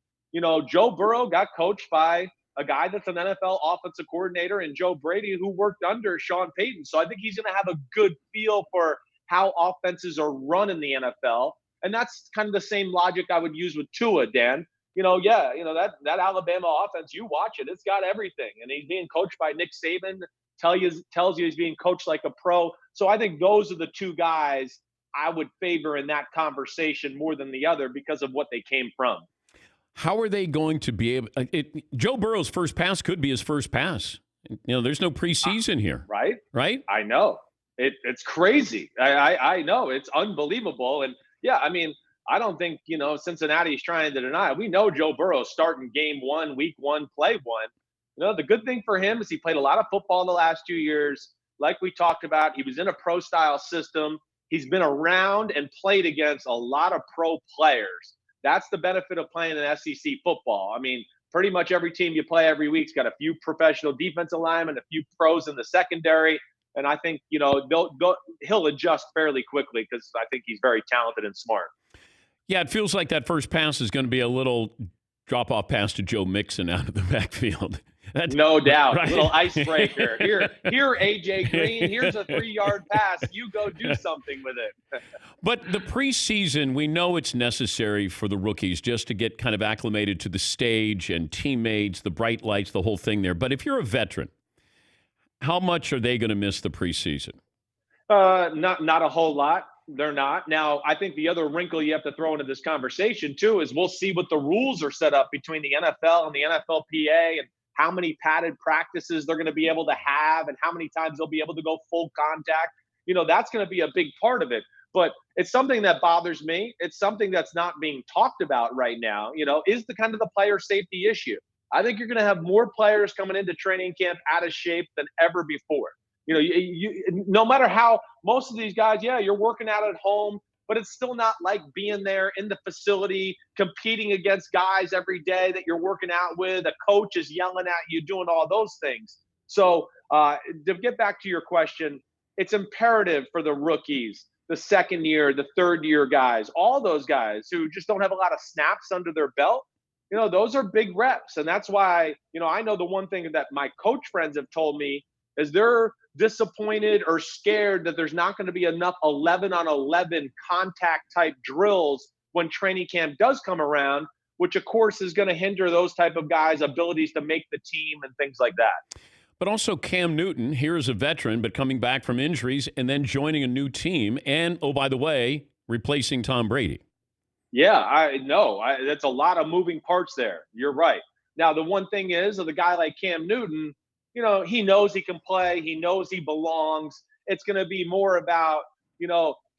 Joe Burrow got coached by a guy that's an NFL offensive coordinator and Joe Brady, who worked under Sean Payton. So I think he's going to have a good feel for how offenses are run in the NFL. And that's kind of the same logic I would use with Tua, Dan. That Alabama offense, you watch it, it's got everything. And he's being coached by Nick Saban, tells you he's being coached like a pro. So I think those are the two guys I would favor in that conversation more than the other because of what they came from. How are they going to be able Joe Burrow's first pass could be his first pass. There's no preseason here. Right? I know. It's crazy. I know. It's unbelievable. And, yeah, I mean, I don't think, Cincinnati's trying to deny it. We know Joe Burrow's starting game one, week one, play one. The good thing for him is he played a lot of football in the last 2 years. Like we talked about, he was in a pro-style system. He's been around and played against a lot of pro players. That's the benefit of playing in SEC football. I mean, pretty much every team you play every week's got a few professional defensive linemen, a few pros in the secondary. And I think, he'll adjust fairly quickly because I think he's very talented and smart. Yeah, it feels like that first pass is going to be a little drop-off pass to Joe Mixon out of the backfield. No doubt. Right. Little icebreaker. Here, AJ Green, here's a 3-yard pass. You go do something with it. But the preseason, we know it's necessary for the rookies just to get kind of acclimated to the stage and teammates, the bright lights, the whole thing there. But if you're a veteran, how much are they going to miss the preseason? Not a whole lot. They're not. Now, I think the other wrinkle you have to throw into this conversation, too, is we'll see what the rules are set up between the NFL and the NFLPA and how many padded practices they're going to be able to have and how many times they'll be able to go full contact. That's going to be a big part of it. But it's something that bothers me. It's something that's not being talked about right now, is the kind of the player safety issue. I think you're going to have more players coming into training camp out of shape than ever before. No matter how most of these guys, you're working out at home, but it's still not like being there in the facility, competing against guys every day that you're working out with. A coach is yelling at you, doing all those things. So to get back to your question, it's imperative for the rookies, the second year, the third year guys, all those guys who just don't have a lot of snaps under their belt. Those are big reps. And that's why, I know the one thing that my coach friends have told me is they're disappointed or scared that there's not going to be enough 11-on-11 contact type drills when training camp does come around, which of course is going to hinder those type of guys' abilities to make the team and things like that. But also Cam Newton, here is a veteran, but coming back from injuries and then joining a new team and, oh, by the way, replacing Tom Brady. Yeah, I know. That's a lot of moving parts there. You're right. Now, the one thing is, with a guy like Cam Newton, he knows he can play. He knows he belongs. It's going to be more about,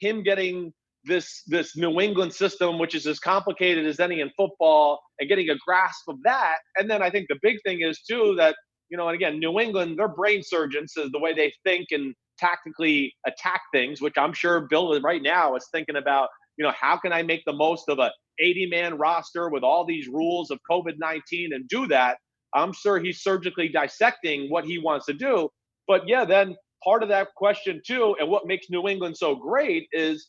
him getting this New England system, which is as complicated as any in football, and getting a grasp of that. And then I think the big thing is, too, that, and again, New England, they're brain surgeons, is the way they think and tactically attack things, which I'm sure Bill right now is thinking about, how can I make the most of a 80-man roster with all these rules of COVID-19 and do that? I'm sure he's surgically dissecting what he wants to do. But, then part of that question, too, and what makes New England so great is,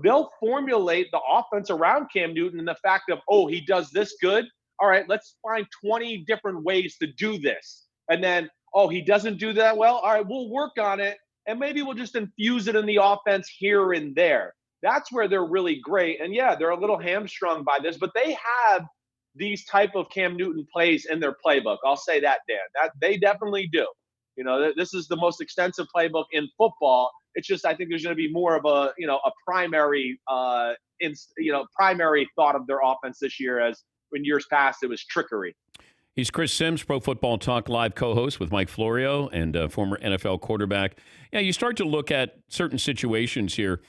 they'll formulate the offense around Cam Newton and the fact of, oh, he does this good. All right, let's find 20 different ways to do this. And then, oh, he doesn't do that well. All right, we'll work on it. And maybe we'll just infuse it in the offense here and there. that's where they're really great. And yeah, they're a little hamstrung by this, but they have these type of Cam Newton plays in their playbook. I'll say that, Dan. That they definitely do. This is the most extensive playbook in football. It's just I think there's going to be more of a primary primary thought of their offense this year, as in years past it was trickery. He's Chris Sims, Pro Football Talk Live co-host with Mike Florio and former NFL quarterback. Yeah, you start to look at certain situations here.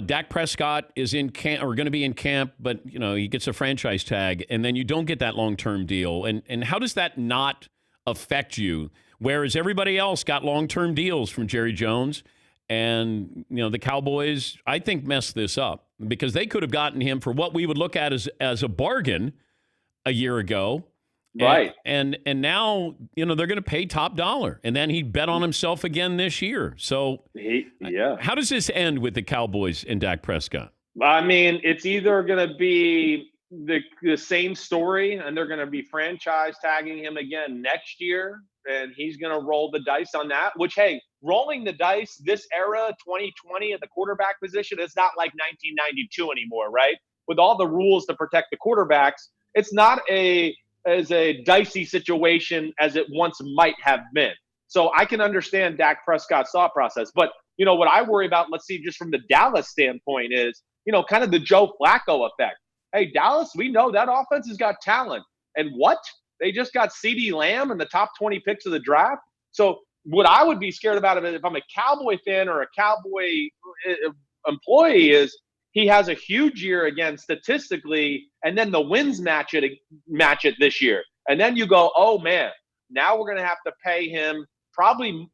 Dak Prescott is in camp or going to be in camp, but he gets a franchise tag, and then you don't get that long-term deal. And how does that not affect you? Whereas everybody else got long-term deals from Jerry Jones, and the Cowboys, I think, messed this up because they could have gotten him for what we would look at as a bargain a year ago. Right. And now, they're going to pay top dollar. And then he bet on himself again this year. So how does this end with the Cowboys and Dak Prescott? I mean, it's either going to be the same story and they're going to be franchise tagging him again next year. And he's going to roll the dice on that, which, hey, rolling the dice this era, 2020 at the quarterback position, it's not like 1992 anymore, right? With all the rules to protect the quarterbacks, it's not as a dicey situation as it once might have been. So I can understand Dak Prescott's thought process. But, what I worry about, let's see, just from the Dallas standpoint is, kind of the Joe Flacco effect. Hey, Dallas, we know that offense has got talent. And what? They just got CeeDee Lamb in the top 20 picks of the draft. So what I would be scared about if I'm a Cowboy fan or a Cowboy employee is he has a huge year again statistically, and then the wins match it this year. And then you go, oh, man, now we're going to have to pay him probably,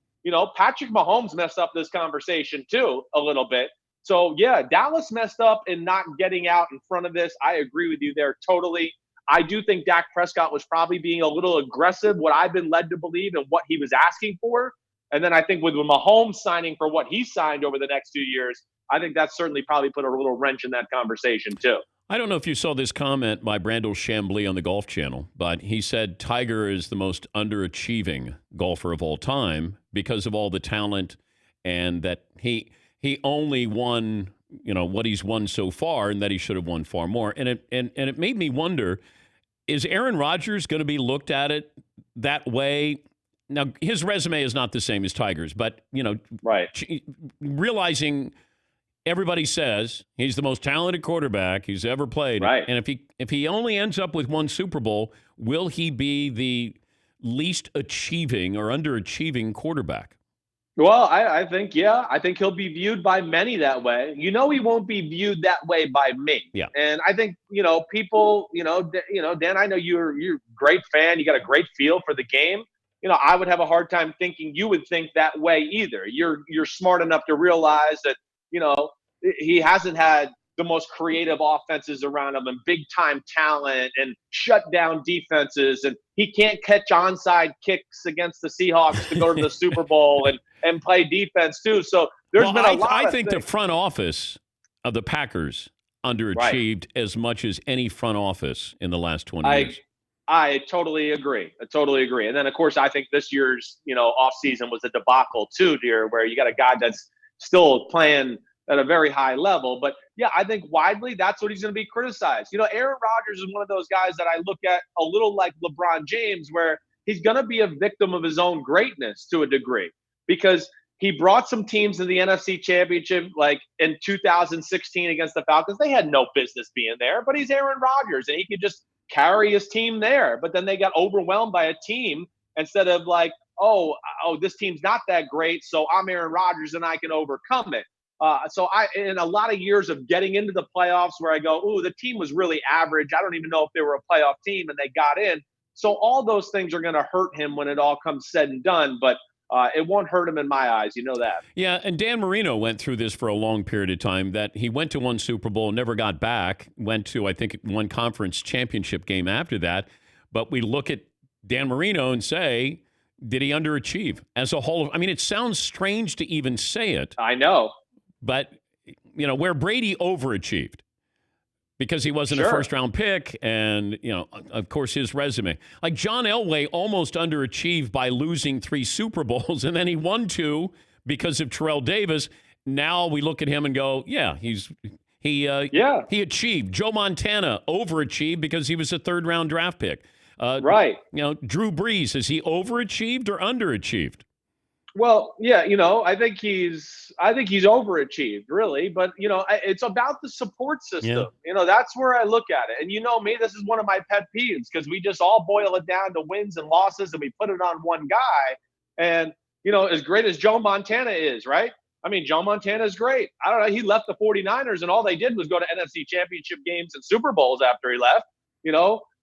Patrick Mahomes messed up this conversation too a little bit. So, yeah, Dallas messed up in not getting out in front of this. I agree with you there totally. I do think Dak Prescott was probably being a little aggressive, what I've been led to believe and what he was asking for. And then I think with Mahomes signing for what he signed over the next 2 years, I think that certainly probably put a little wrench in that conversation too. I don't know if you saw this comment by Brandel Chambly on the Golf Channel, but he said Tiger is the most underachieving golfer of all time because of all the talent and that he only won, what he's won so far and that he should have won far more. And it made me wonder, is Aaron Rodgers going to be looked at it that way? Now, his resume is not the same as Tiger's, but, right. Realizing everybody says he's the most talented quarterback he's ever played. Right. And if he only ends up with one Super Bowl, will he be the least achieving or underachieving quarterback? Well, I think he'll be viewed by many that way. He won't be viewed that way by me. Yeah. And I think, people, Dan, I know you're a great fan. You got a great feel for the game. I would have a hard time thinking you would think that way either. You're smart enough to realize that, he hasn't had the most creative offenses around him and big time talent and shut down defenses. And he can't catch onside kicks against the Seahawks to go to the Super Bowl and play defense too. So there's been a lot I think the front office of the Packers underachieved as much as any front office in the last 20 years. I totally agree. And then, of course, I think this year's, offseason was a debacle too, dear, where you got a guy that's still playing at a very high level. But, yeah, I think widely that's what he's going to be criticized. Aaron Rodgers is one of those guys that I look at a little like LeBron James, where he's going to be a victim of his own greatness to a degree because he brought some teams to the NFC Championship like in 2016 against the Falcons. They had no business being there, but he's Aaron Rodgers, and he could just carry his team there. But then they got overwhelmed by a team instead of like, oh, this team's not that great, so I'm Aaron Rodgers and I can overcome it. So in a lot of years of getting into the playoffs where I go, ooh, the team was really average. I don't even know if they were a playoff team and they got in. So all those things are going to hurt him when it all comes said and done. But it won't hurt him in my eyes. You know that. Yeah, and Dan Marino went through this for a long period of time, that he went to one Super Bowl, never got back, went to, I think, one conference championship game after that. But we look at Dan Marino and say, did he underachieve as a whole? I mean, it sounds strange to even say it. I know. But, where Brady overachieved because he wasn't a first-round pick and, of course, his resume. Like John Elway almost underachieved by losing 3 Super Bowls, and then he won 2 because of Terrell Davis. Now we look at him and go, yeah, He achieved. Joe Montana overachieved because he was a third-round draft pick. Right. Drew Brees, has he overachieved or underachieved? Well, yeah, I think he's overachieved, really. But it's about the support system. Yeah. That's where I look at it. And me, this is one of my pet peeves because we just all boil it down to wins and losses, and we put it on one guy. And as great as Joe Montana is, right? I mean, Joe Montana is great. I don't know. He left the 49ers, and all they did was go to NFC Championship games and Super Bowls after he left.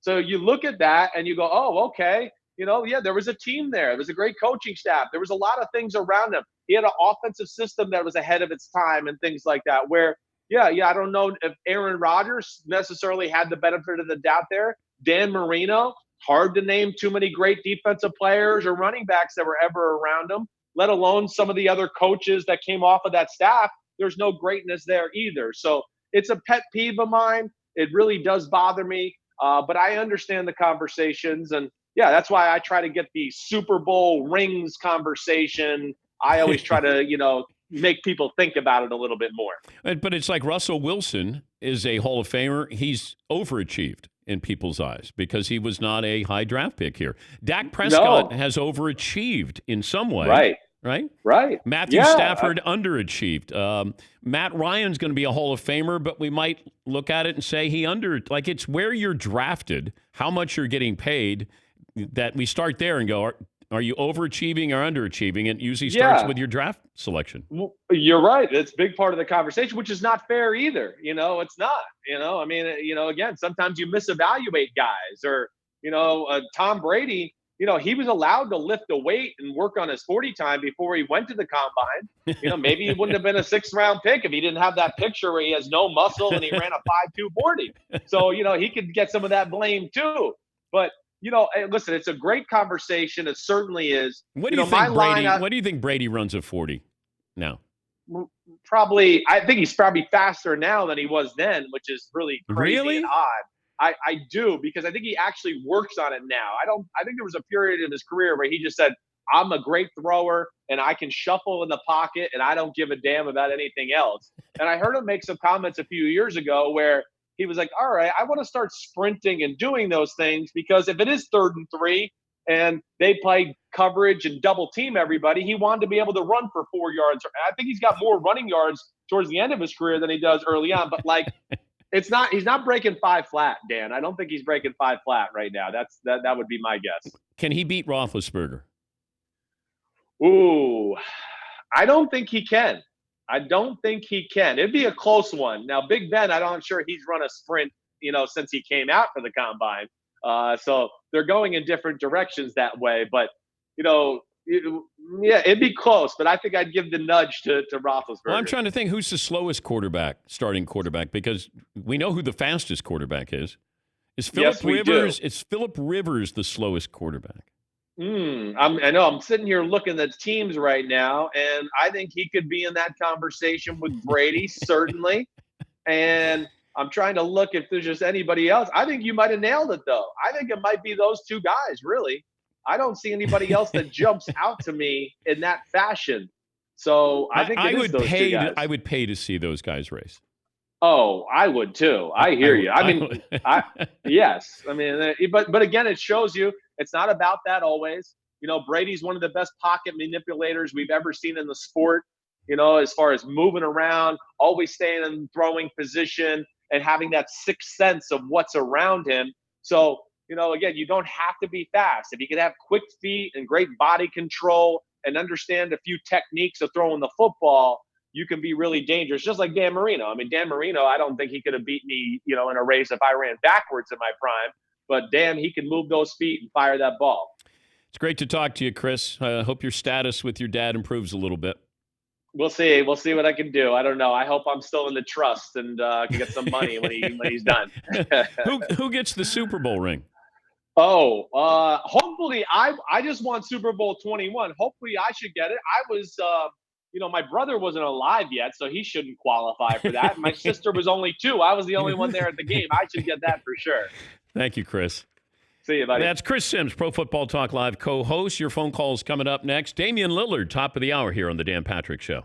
So you look at that and you go, oh, okay. There was a team there. There was a great coaching staff. There was a lot of things around him. He had an offensive system that was ahead of its time and things like that where, I don't know if Aaron Rodgers necessarily had the benefit of the doubt there. Dan Marino, hard to name too many great defensive players or running backs that were ever around him, let alone some of the other coaches that came off of that staff. There's no greatness there either. So it's a pet peeve of mine. It really does bother me. But I understand the conversations. And, that's why I try to get the Super Bowl rings conversation. I always try to, make people think about it a little bit more. But it's like Russell Wilson is a Hall of Famer. He's overachieved in people's eyes because he was not a high draft pick here. Dak Prescott has overachieved in some way. Right. Matthew Stafford underachieved. Matt Ryan's going to be a Hall of Famer, but we might look at it and say it's where you're drafted, how much you're getting paid, that we start there and go, are you overachieving or underachieving? It usually starts with your draft selection. Well, you're right. It's a big part of the conversation, which is not fair either. It's not. I mean, again, sometimes you misevaluate guys or, Tom Brady, he was allowed to lift a weight and work on his 40 time before he went to the combine. Maybe he wouldn't have been a 6th-round pick if he didn't have that picture where he has no muscle and he ran a 5.2 40. So, he could get some of that blame too. But, listen, it's a great conversation. It certainly is. What do you think, Brady? What do you think Brady runs a 40 now? Probably, I think he's probably faster now than he was then, which is really crazy and odd. I do, because I think he actually works on it now. I think there was a period in his career where he just said, I'm a great thrower and I can shuffle in the pocket and I don't give a damn about anything else. And I heard him make some comments a few years ago where he was like, all right, I want to start sprinting and doing those things because if it is 3rd and 3 and they play coverage and double team everybody, he wanted to be able to run for 4 yards. I think he's got more running yards towards the end of his career than he does early on, but he's not breaking 5 flat, Dan. I don't think he's breaking 5 flat right now. That would be my guess. Can he beat Roethlisberger? Ooh, I don't think he can. It'd be a close one. Now, Big Ben, I'm not sure he's run a sprint, since he came out for the combine. So they're going in different directions that way. But, it'd be close. But I think I'd give the nudge to Roethlisberger. Well, I'm trying to think who's the slowest starting quarterback, because we know who the fastest quarterback is. Is Phillip Rivers the slowest quarterback? I know. I'm sitting here looking at teams right now, and I think he could be in that conversation with Brady, certainly. And I'm trying to look if there's just anybody else. I think you might have nailed it, though. I think it might be those two guys, really. I don't see anybody else that jumps out to me in that fashion. So I think it is those two guys. I would pay to see those guys race. Oh, I would too. I hear you. I mean, yes. I mean, but again, it shows you it's not about that always. Brady's one of the best pocket manipulators we've ever seen in the sport, as far as moving around, always staying in throwing position and having that sixth sense of what's around him. So, again, you don't have to be fast. If you can have quick feet and great body control and understand a few techniques of throwing the football, you can be really dangerous, just like Dan Marino. I mean, Dan Marino, I don't think he could have beat me, in a race if I ran backwards in my prime. But, damn, he can move those feet and fire that ball. It's great to talk to you, Chris. I hope your status with your dad improves a little bit. We'll see. We'll see what I can do. I don't know. I hope I'm still in the trust and can get some money when he's done. Who gets the Super Bowl ring? Oh, hopefully I just want Super Bowl 21. Hopefully I should get it. I was my brother wasn't alive yet, so he shouldn't qualify for that. My sister was only 2. I was the only one there at the game. I should get that for sure. Thank you, Chris. See you, buddy. That's Chris Sims, Pro Football Talk Live co-host. Your phone calls coming up next. Damian Lillard, top of the hour here on the Dan Patrick Show.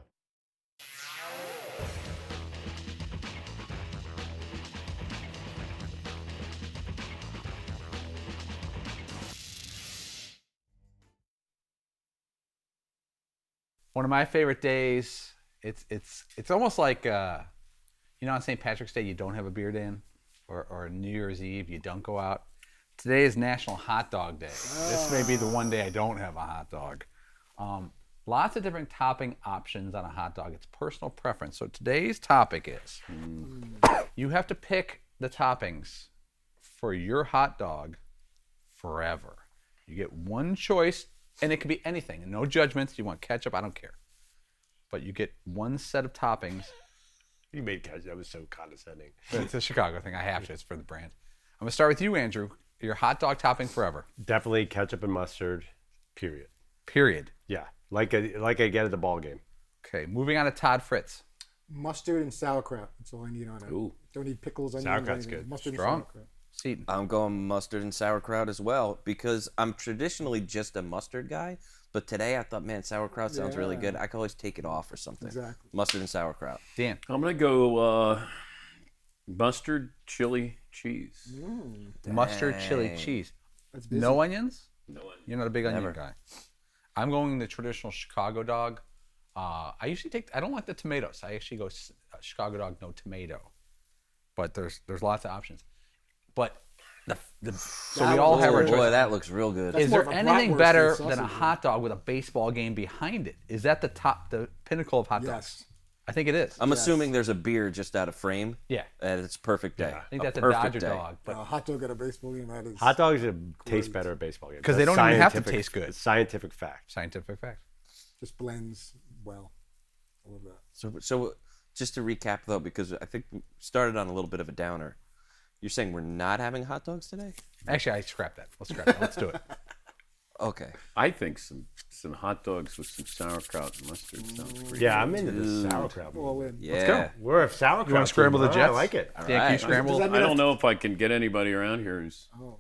One of my favorite days. It's almost like on St. Patrick's Day you don't have a beer, Dan, or New Year's Eve you don't go out. Today is National Hot Dog Day. This may be the one day I don't have a hot dog. Lots of different topping options on a hot dog. It's personal preference. So today's topic is you have to pick the toppings for your hot dog forever. You get one choice, and it could be anything. No judgments. You want ketchup? I don't care. But you get one set of toppings. You made ketchup. That was so condescending. It's a Chicago thing. I have to. It's for the brand. I'm going to start with you, Andrew. Your hot dog topping forever. Definitely ketchup and mustard, period. Period. Yeah, like I get at the ball game. Okay, moving on to Todd Fritz. Mustard and sauerkraut. That's all I need on it. Ooh. Don't need pickles. Sauerkraut's good. Mustard Strong. and sauerkraut. Seton. I'm going mustard and sauerkraut as well because I'm traditionally just a mustard guy. But today I thought, man, sauerkraut sounds really good. I could always take it off or something. Exactly. Mustard and sauerkraut. Dan. I'm going to go mustard, chili, cheese. Mustard, chili, cheese. No onions? No onions. You're not a big onion Never. guy. I'm going the traditional Chicago dog. I don't like the tomatoes. I actually go Chicago dog, no tomato. But there's lots of options. But so we all have our choice. Boy, that looks real good. Is there anything better than a hot dog with a baseball game behind it? Is that the pinnacle of hot dogs? Yes. I think it is. I'm assuming there's a beer just out of frame. Yeah. And it's a perfect day. I think that's a perfect Dodger day. dog. But a hot dog at a baseball game, that is. Hot dogs taste better at baseball games. Because they don't even have to taste good. Scientific fact. Scientific fact. Just blends well. I love that. So just to recap, though, because I think we started on a little bit of a downer. You're saying we're not having hot dogs today? Actually, I scrapped that. Let's scrap that. Let's do it. Okay. I think some hot dogs with some sauerkraut and mustard sounds pretty Yeah, good. I'm into the sauerkraut. All in. Yeah. Let's go. We're a sauerkraut. You want to scramble the team. Jets? I like it. Dan, can you scramble? I don't know if I can get anybody around here who's... Oh.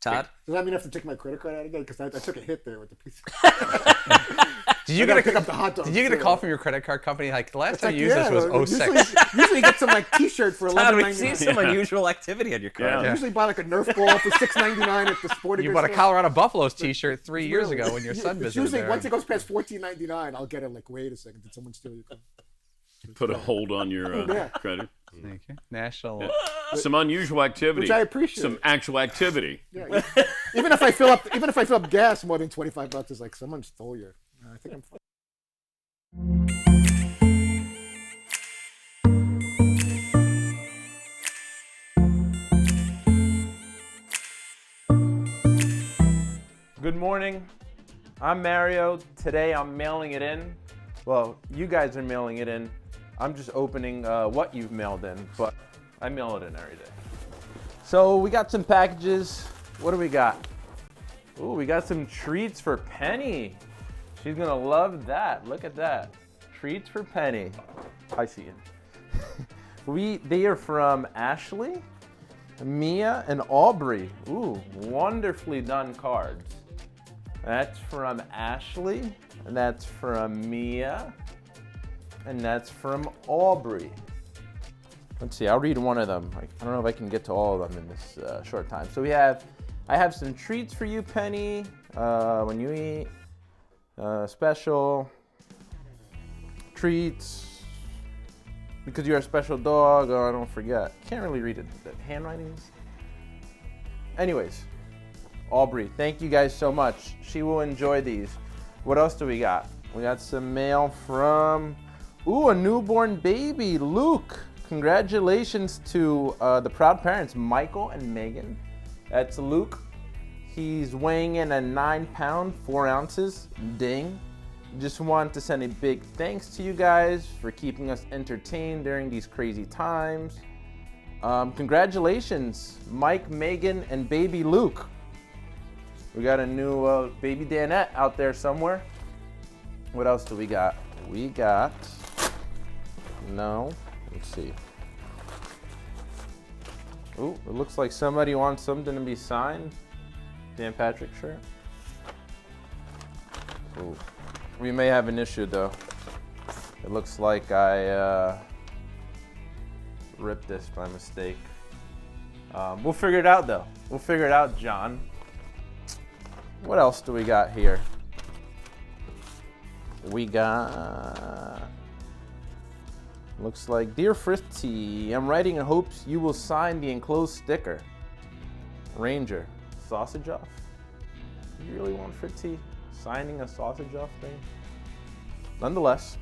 Todd? Does that mean I have to take my credit card out again? Because I took a hit there with the piece. Did you pick up the hot dogs? Did you get a too. call from your credit card company? Like the last It's time like, you used yeah, this was 06. Usually you get some like T-shirt for Todd, we $11.99. see some unusual activity on your card. I usually buy like a Nerf ball for $6.99 at the sporting You goods bought a store. Colorado Buffaloes T-shirt 3 years ago when your son It's visited usually there. once it goes past $14.99, I'll get it. Like, wait a second, did someone steal your card? Put a hold on your Yeah. credit. Thank you. National. Some unusual activity. Which I appreciate. Some actual activity. Yeah, even if I fill up gas more than $25, it's like someone stole your. I think I'm fine. Good morning. I'm Mario. Today I'm mailing it in. Well, you guys are mailing it in. I'm just opening what you've mailed in, but I mail it in every day. So we got some packages. What do we got? Ooh, we got some treats for Penny. She's gonna love that. Look at that. Treats for Penny. I see it. They are from Ashley, Mia, and Aubrey. Ooh, wonderfully done cards. That's from Ashley, and that's from Mia, and that's from Aubrey. Let's see, I'll read one of them. I don't know if I can get to all of them in this short time. So I have some treats for you, Penny, when you eat. Special treats, because you're a special dog. Oh, I don't forget. Can't really read it. The handwritings. Anyways, Aubrey, thank you guys so much. She will enjoy these. What else do we got? We got some mail from, a newborn baby, Luke. Congratulations to the proud parents, Michael and Megan. That's Luke. He's weighing in at 9 pounds, 4 ounces. Ding. Just want to send a big thanks to you guys for keeping us entertained during these crazy times. Congratulations, Mike, Megan, and baby Luke. We got a new baby Danette out there somewhere. What else do we got? Let's see. Ooh, it looks like somebody wants something to be signed. Dan Patrick shirt. Ooh. We may have an issue though. It looks like I ripped this by mistake. We'll figure it out though. We'll figure it out, John. What else do we got here? We got, looks like, Dear Fritzy, I'm writing in hopes you will sign the enclosed sticker. Ranger, sausage off? You really want Fritzy signing a sausage off thing? Nonetheless,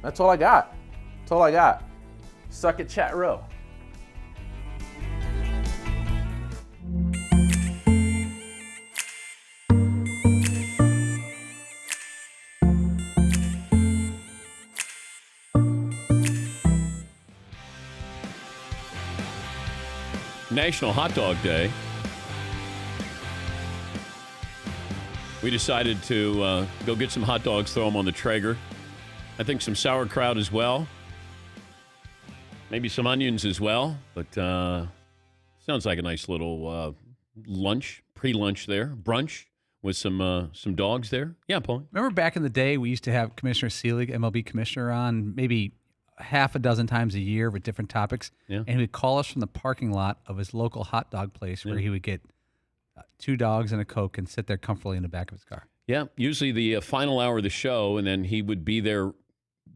that's all I got. That's all I got. Suck it, chat row. National Hot Dog Day. We decided to go get some hot dogs, throw them on the Traeger. I think some sauerkraut as well. Maybe some onions as well. But sounds like a nice little lunch, pre-lunch there, brunch with some dogs there. Yeah, Paul. Remember back in the day, we used to have Commissioner Seelig, MLB commissioner, on maybe half a dozen times a year with different topics. Yeah. And he would call us from the parking lot of his local hot dog place where he would get 2 dogs and a Coke and sit there comfortably in the back of his car. Yeah, usually the final hour of the show, and then he would be there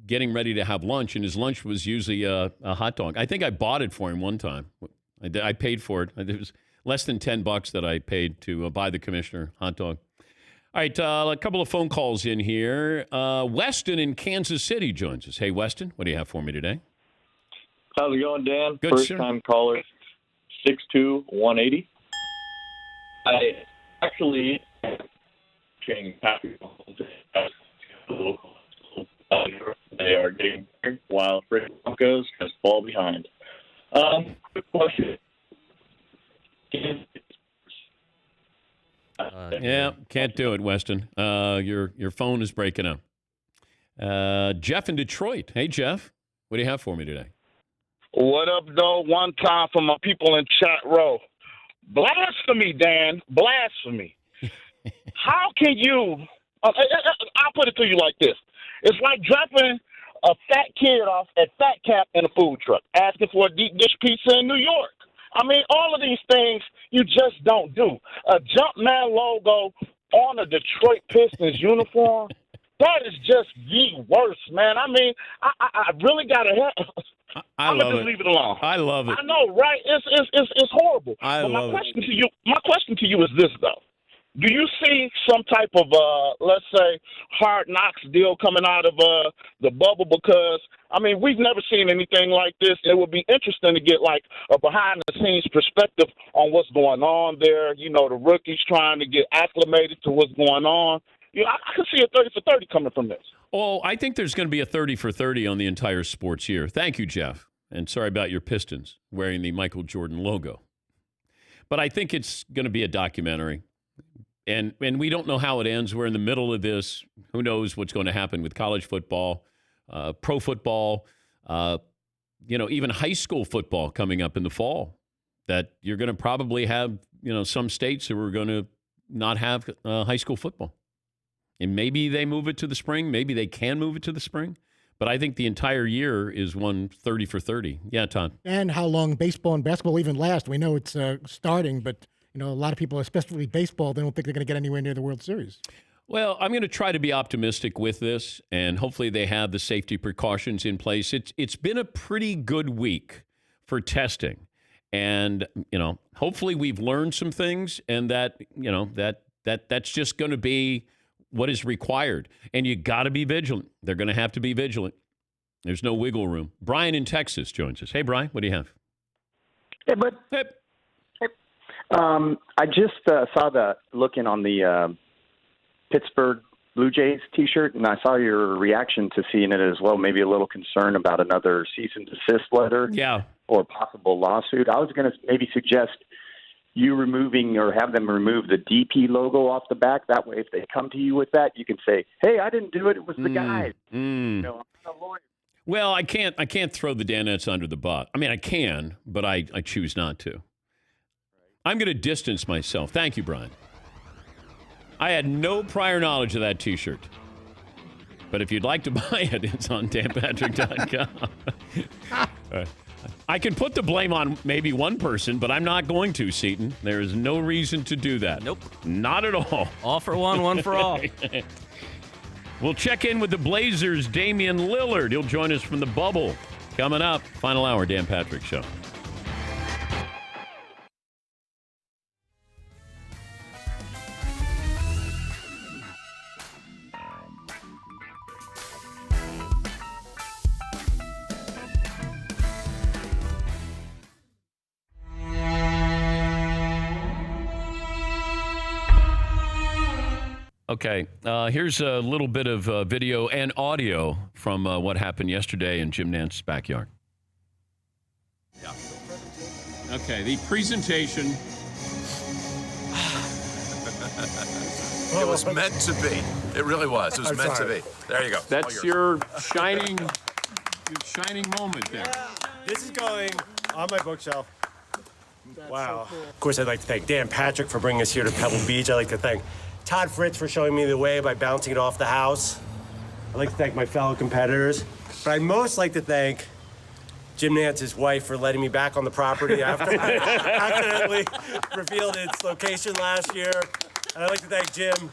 getting ready to have lunch, and his lunch was usually a hot dog. I think I bought it for him one time. I paid for it. It was less than $10 that I paid to buy the commissioner hot dog. All right, a couple of phone calls in here. Weston in Kansas City joins us. Hey, Weston, what do you have for me today? How's it going, Dan? Good, First sir. time caller, 62180. I actually changed Patrick. They are getting better while Fred Broncos has fall behind. Quick question. Yeah, can't do it, Weston. Your phone is breaking up. Jeff in Detroit. Hey, Jeff, what do you have for me today? What up, though? One time for my people in chat row. Blasphemy, Dan. Blasphemy. How can you... I'll put it to you like this. It's like dropping a fat kid off at Fat Cap in a food truck, asking for a deep dish pizza in New York. I mean, all of these things you just don't do. A Jumpman logo on a Detroit Pistons uniform, that is just the worst, man. I mean, I really got to have... I'm gonna just leave it alone. I love it. I know, right? It's horrible. But my question to you is this, though: do you see some type of let's say hard knocks deal coming out of the bubble? Because I mean, we've never seen anything like this. It would be interesting to get like a behind the scenes perspective on what's going on there. You know, the rookies trying to get acclimated to what's going on. You know, I can see a 30 for 30 coming from this. Oh, I think there's going to be a 30 for 30 on the entire sports year. Thank you, Jeff. And sorry about your Pistons wearing the Michael Jordan logo. But I think it's going to be a documentary. And we don't know how it ends. We're in the middle of this. Who knows what's going to happen with college football, pro football, even high school football coming up in the fall. That you're going to probably have, some states who are going to not have high school football. And maybe they move it to the spring. Maybe they can move it to the spring. But I think the entire year is one 30 for 30. Yeah, Todd. And how long baseball and basketball even last. We know it's starting, but a lot of people, especially baseball, they don't think they're going to get anywhere near the World Series. Well, I'm going to try to be optimistic with this, and hopefully they have the safety precautions in place. It's been a pretty good week for testing. And, hopefully we've learned some things, and that's just going to be what is required. And you got to be vigilant. They're going to have to be vigilant. There's no wiggle room. Brian in Texas joins us. Hey, Brian, what do you have? Hey, bud. Hey. I just saw looking on the Pittsburgh Blue Jays T-shirt, and I saw your reaction to seeing it as well. Maybe a little concern about another cease and desist letter, or possible lawsuit. I was going to maybe suggest you removing or have them remove the DP logo off the back. That way, if they come to you with that, you can say, "Hey, I didn't do it. It was the guys." I'm not a lawyer. Well, I can't throw the Danettes under the bus. I mean, I can, but I choose not to. I'm going to distance myself. Thank you, Brian. I had no prior knowledge of that T-shirt. But if you'd like to buy it, it's on danpatrick.com. All right. I can put the blame on maybe one person, but I'm not going to, Seton. There is no reason to do that. Nope. Not at all. All for one for all. We'll check in with the Blazers' Damian Lillard. He'll join us from the bubble. Coming up, final hour, Dan Patrick Show. Okay, here's a little bit of video and audio from what happened yesterday in Jim Nance's backyard. Yeah. Okay, the presentation. It was meant to be. It really was. It was meant to be. There you go. That's your shining moment there. This is going on my bookshelf. Wow. So cool. Of course, I'd like to thank Dan Patrick for bringing us here to Pebble Beach. I'd like to thank Todd Fritz for showing me the way by bouncing it off the house. I'd like to thank my fellow competitors. But I'd most like to thank Jim Nance's wife for letting me back on the property after I accidentally revealed its location last year. And I'd like to thank Jim.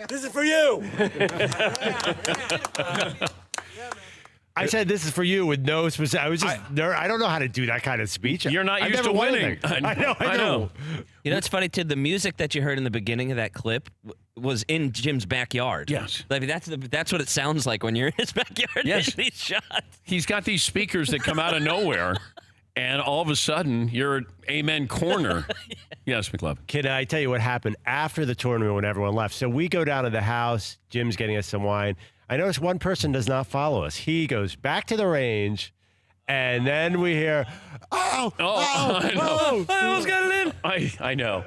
This is for you. I said this is for you with no specific. I was just I don't know how to do that kind of speech. You're not used to winning. I know. You know, it's funny, too. The music that you heard in the beginning of that clip was in Jim's backyard. Yes. I mean, that's what it sounds like when you're in his backyard. Yes. These shots. He's got these speakers that come out of nowhere, and all of a sudden, you're Amen Corner. Yes, McLovin. Can I tell you what happened after the tournament when everyone left? So we go down to the house. Jim's getting us some wine. I notice one person does not follow us. He goes back to the range, and then we hear, I almost got it in. I know.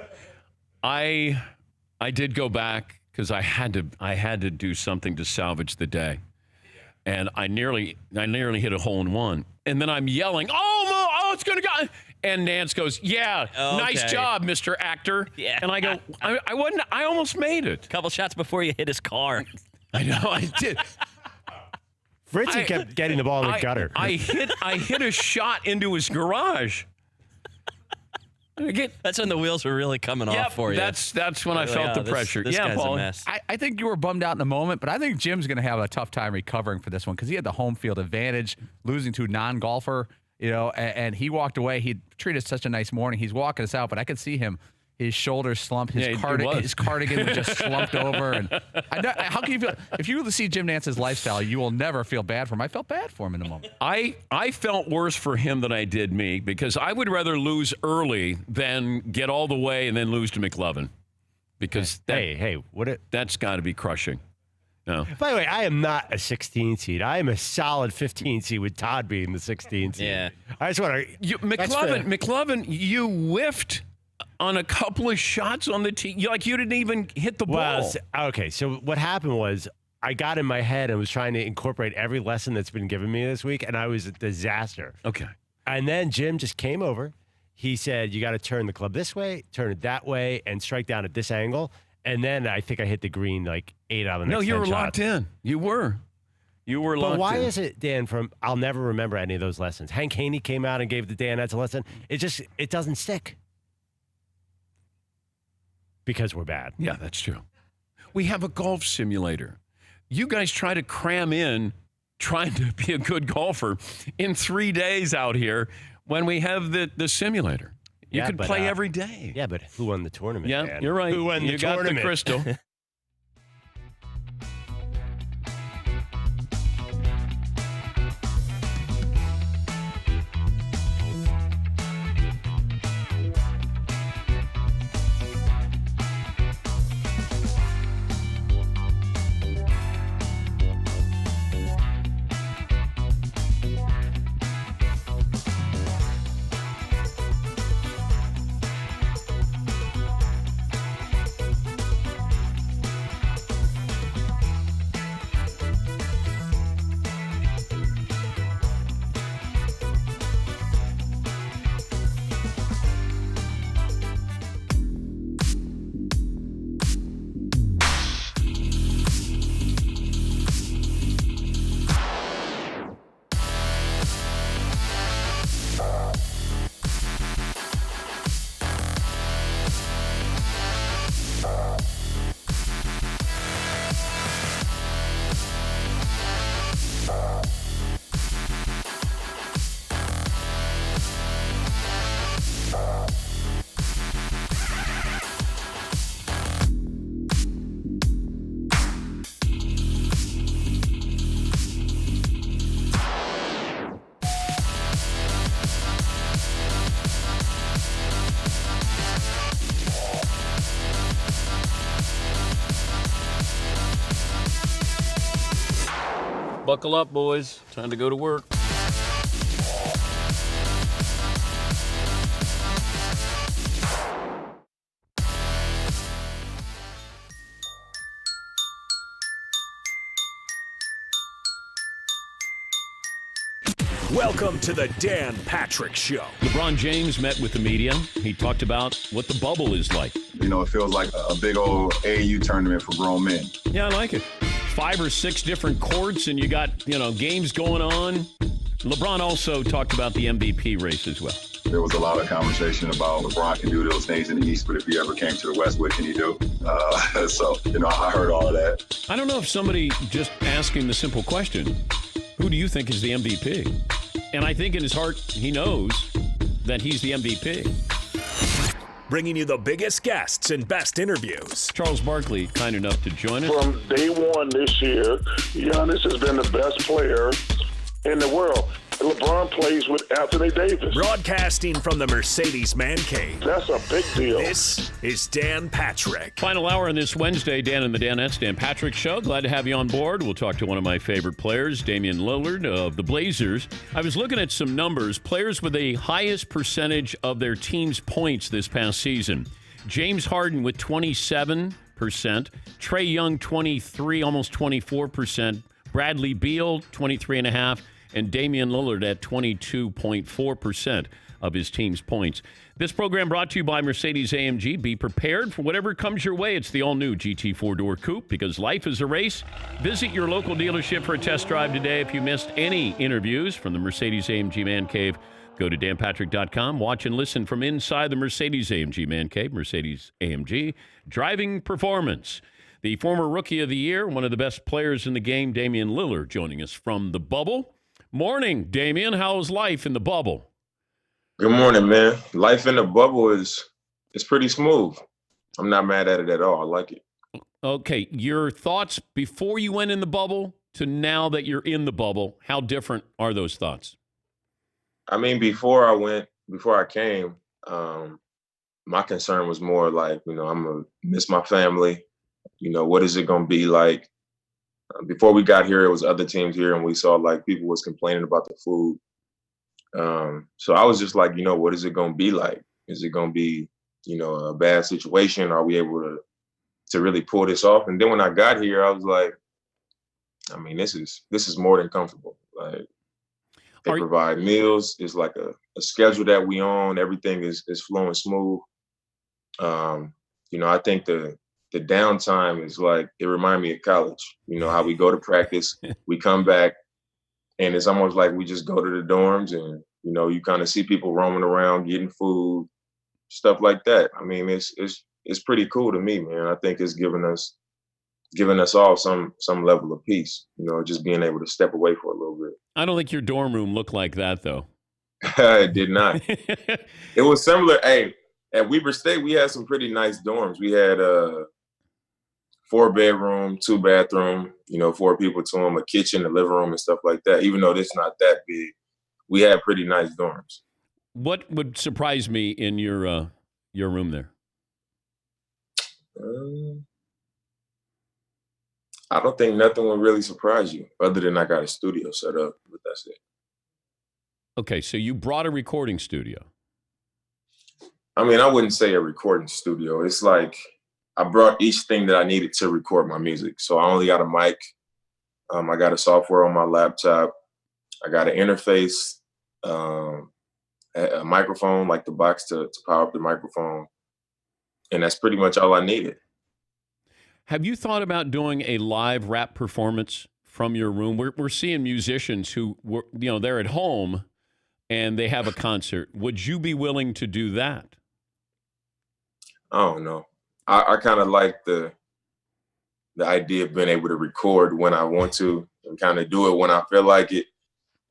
I did go back because I had to do something to salvage the day, and I nearly hit a hole in one, and then I'm yelling, oh, it's gonna go. And Nance goes, nice job, Mr. Actor. Yeah. And I go, I almost made it. A couple shots before you hit his car. I know, I did. Fritzy kept getting the ball in the gutter. I hit a shot into his garage. That's when the wheels were really coming off for you. That's when I felt the pressure. This guy's Paul. a mess. I think you were bummed out in the moment, but I think Jim's going to have a tough time recovering for this one because he had the home field advantage, losing to a non-golfer, and he walked away. He treated us such a nice morning. He's walking us out, but I could see him. His shoulders slumped. His cardigan was just slumped over. And how can you feel? If you see Jim Nance's lifestyle, you will never feel bad for him. I felt bad for him in the moment. I felt worse for him than I did me because I would rather lose early than get all the way and then lose to McLovin. Because that's got to be crushing. No. By the way, I am not a 16 seed. I am a solid 15 seed with Todd being the 16 seed. Yeah. I just want to. McLovin, you whiffed on a couple of shots on the tee. You didn't even hit the ball. Okay, so what happened was I got in my head and was trying to incorporate every lesson that's been given me this week, and I was a disaster. Okay. And then Jim just came over. He said, you got to turn the club this way, turn it that way, and strike down at this angle. And then I think I hit the green 8 out of the next 10 shots. No, you were locked in. You were locked in. But why is it, Dan, I'll never remember any of those lessons. Hank Haney came out and gave the Danettes a lesson. It doesn't stick. Because we're bad. Yeah, that's true. We have a golf simulator. You guys try to cram in trying to be a good golfer in 3 days out here when we have the simulator. You could play every day. Yeah, but who won the tournament? Yeah, man? You're right. Who won the tournament? You got the crystal. Buckle up, boys. Time to go to work. Welcome to the Dan Patrick Show. LeBron James met with the media. He talked about what the bubble is like. You know, it feels like a big old AAU tournament for grown men. Yeah, I like it. 5 or 6 different courts, and you got, games going on. LeBron also talked about the MVP race as well. There was a lot of conversation about LeBron can do those things in the East, but if he ever came to the West, what can he do? So, I heard all of that. I don't know if somebody just asking the simple question, who do you think is the MVP? And I think in his heart, he knows that he's the MVP. Bringing you the biggest guests and best interviews. Charles Barkley, kind enough to join us. From day one this year, Giannis has been the best player in the world. LeBron plays with Anthony Davis. Broadcasting from the Mercedes Man Cave. That's a big deal. This is Dan Patrick. Final hour on this Wednesday, Dan and the Danettes, Dan Patrick Show. Glad to have you on board. We'll talk to one of my favorite players, Damian Lillard of the Blazers. I was looking at some numbers. Players with the highest percentage of their team's points this past season. James Harden with 27%. Trae Young, 23, almost 24%. Bradley Beal, 23.5%. And Damian Lillard at 22.4% of his team's points. This program brought to you by Mercedes-AMG. Be prepared for whatever comes your way. It's the all-new GT 4-door coupe because life is a race. Visit your local dealership for a test drive today. If you missed any interviews from the Mercedes-AMG Man Cave, go to danpatrick.com. Watch and listen from inside the Mercedes-AMG Man Cave. Mercedes-AMG, driving performance. The former Rookie of the Year, one of the best players in the game, Damian Lillard, joining us from the bubble. Morning, Damian. How's life in the bubble? Good morning, man. Life in the bubble is pretty smooth. I'm not mad at it at all. I like it. Okay, your thoughts before you went in the bubble to now that you're in the bubble, how different are those thoughts? I mean, before I came, my concern was more like, I'm going to miss my family. What is it going to be like? Before we got here, it was other teams here, and we saw like people was complaining about the food. So I was just like, what is it going to be like? Is it going to be, a bad situation? Are we able to really pull this off? And then when I got here, I was like, I mean, this is more than comfortable. Like they provide meals. It's like a schedule that we on. Everything is flowing smooth. I think the downtime is like, it reminded me of college, how we go to practice, we come back, and it's almost like we just go to the dorms and, you kind of see people roaming around, getting food, stuff like that. I mean, it's pretty cool to me, man. I think it's giving us all some level of peace, just being able to step away for a little bit. I don't think your dorm room looked like that, though. It did not. It was similar. Hey, at Weber State, we had some pretty nice dorms. We had 4-bedroom, 2-bathroom, 4 people to them, a kitchen, a living room, and stuff like that. Even though it's not that big, we had pretty nice dorms. What would surprise me in your room there? I don't think nothing would really surprise you, other than I got a studio set up, but that's it. Okay, so you brought a recording studio. I mean, I wouldn't say a recording studio. It's like I brought each thing that I needed to record my music. So I only got a mic. I got a software on my laptop. I got an interface, a microphone, like the box to power up the microphone. And that's pretty much all I needed. Have you thought about doing a live rap performance from your room? We're seeing musicians who, they're at home and they have a concert. Would you be willing to do that? I don't know. I kind of like the idea of being able to record when I want to and kind of do it when I feel like it,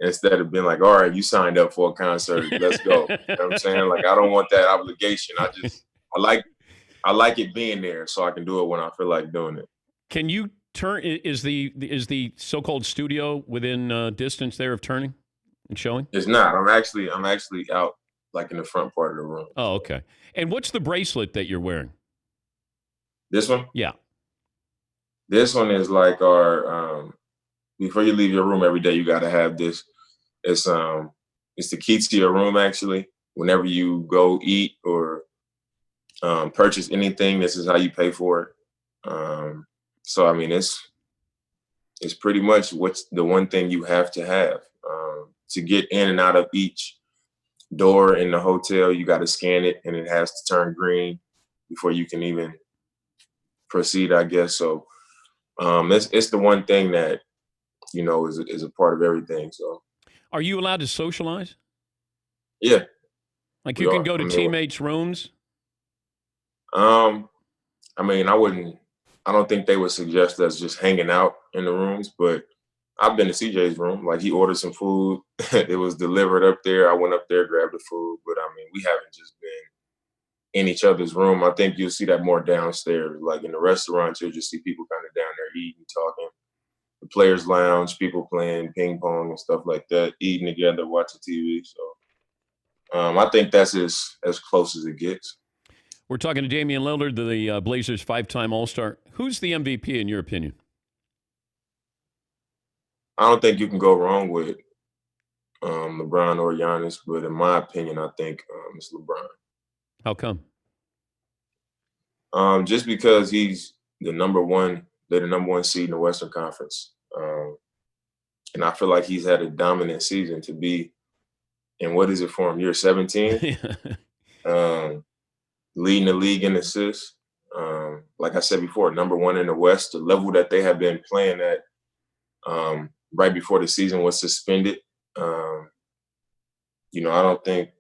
instead of being like, all right, you signed up for a concert, let's go. You know what I'm saying? Like, I don't want that obligation. I like it being there so I can do it when I feel like doing it. Can you turn, is the so-called studio within distance there of turning and showing? It's not. I'm actually out like in the front part of the room. Oh, okay. And what's the bracelet that you're wearing? This one? Yeah. This one is like our before you leave your room every day, you got to have this. It's the key to your room, actually. Whenever you go eat or purchase anything, this is how you pay for it. So, I mean, it's pretty much what's the one thing you have to have. To get in and out of each door in the hotel, you got to scan it, and it has to turn green before you can even proceed, I guess. So it's the one thing that, you know, is a part of everything. So, are you allowed to socialize? Yeah. Like you can go to teammates' rooms? I mean, I don't think they would suggest us just hanging out in the rooms, but I've been to CJ's room. Like, he ordered some food. It was delivered up there. I went up there, grabbed the food. But, I mean, we haven't just been in each other's room. I think you'll see that more downstairs. Like, in the restaurants, you'll just see people kind of down there eating, talking. The players' lounge, people playing ping pong and stuff like that, eating together, watching TV. So I think that's as close as it gets. We're talking to Damian Lillard, the Blazers' 5-time All-Star. Who's the MVP in your opinion? I don't think you can go wrong with LeBron or Giannis, but in my opinion, I think it's LeBron. How come? Just because he's the number one seed in the Western Conference. And I feel like he's had a dominant season to be in, what is it for him, year 17? Leading the league in assists. Like I said before, number one in the West, the level that they have been playing at right before the season was suspended. You know, I don't think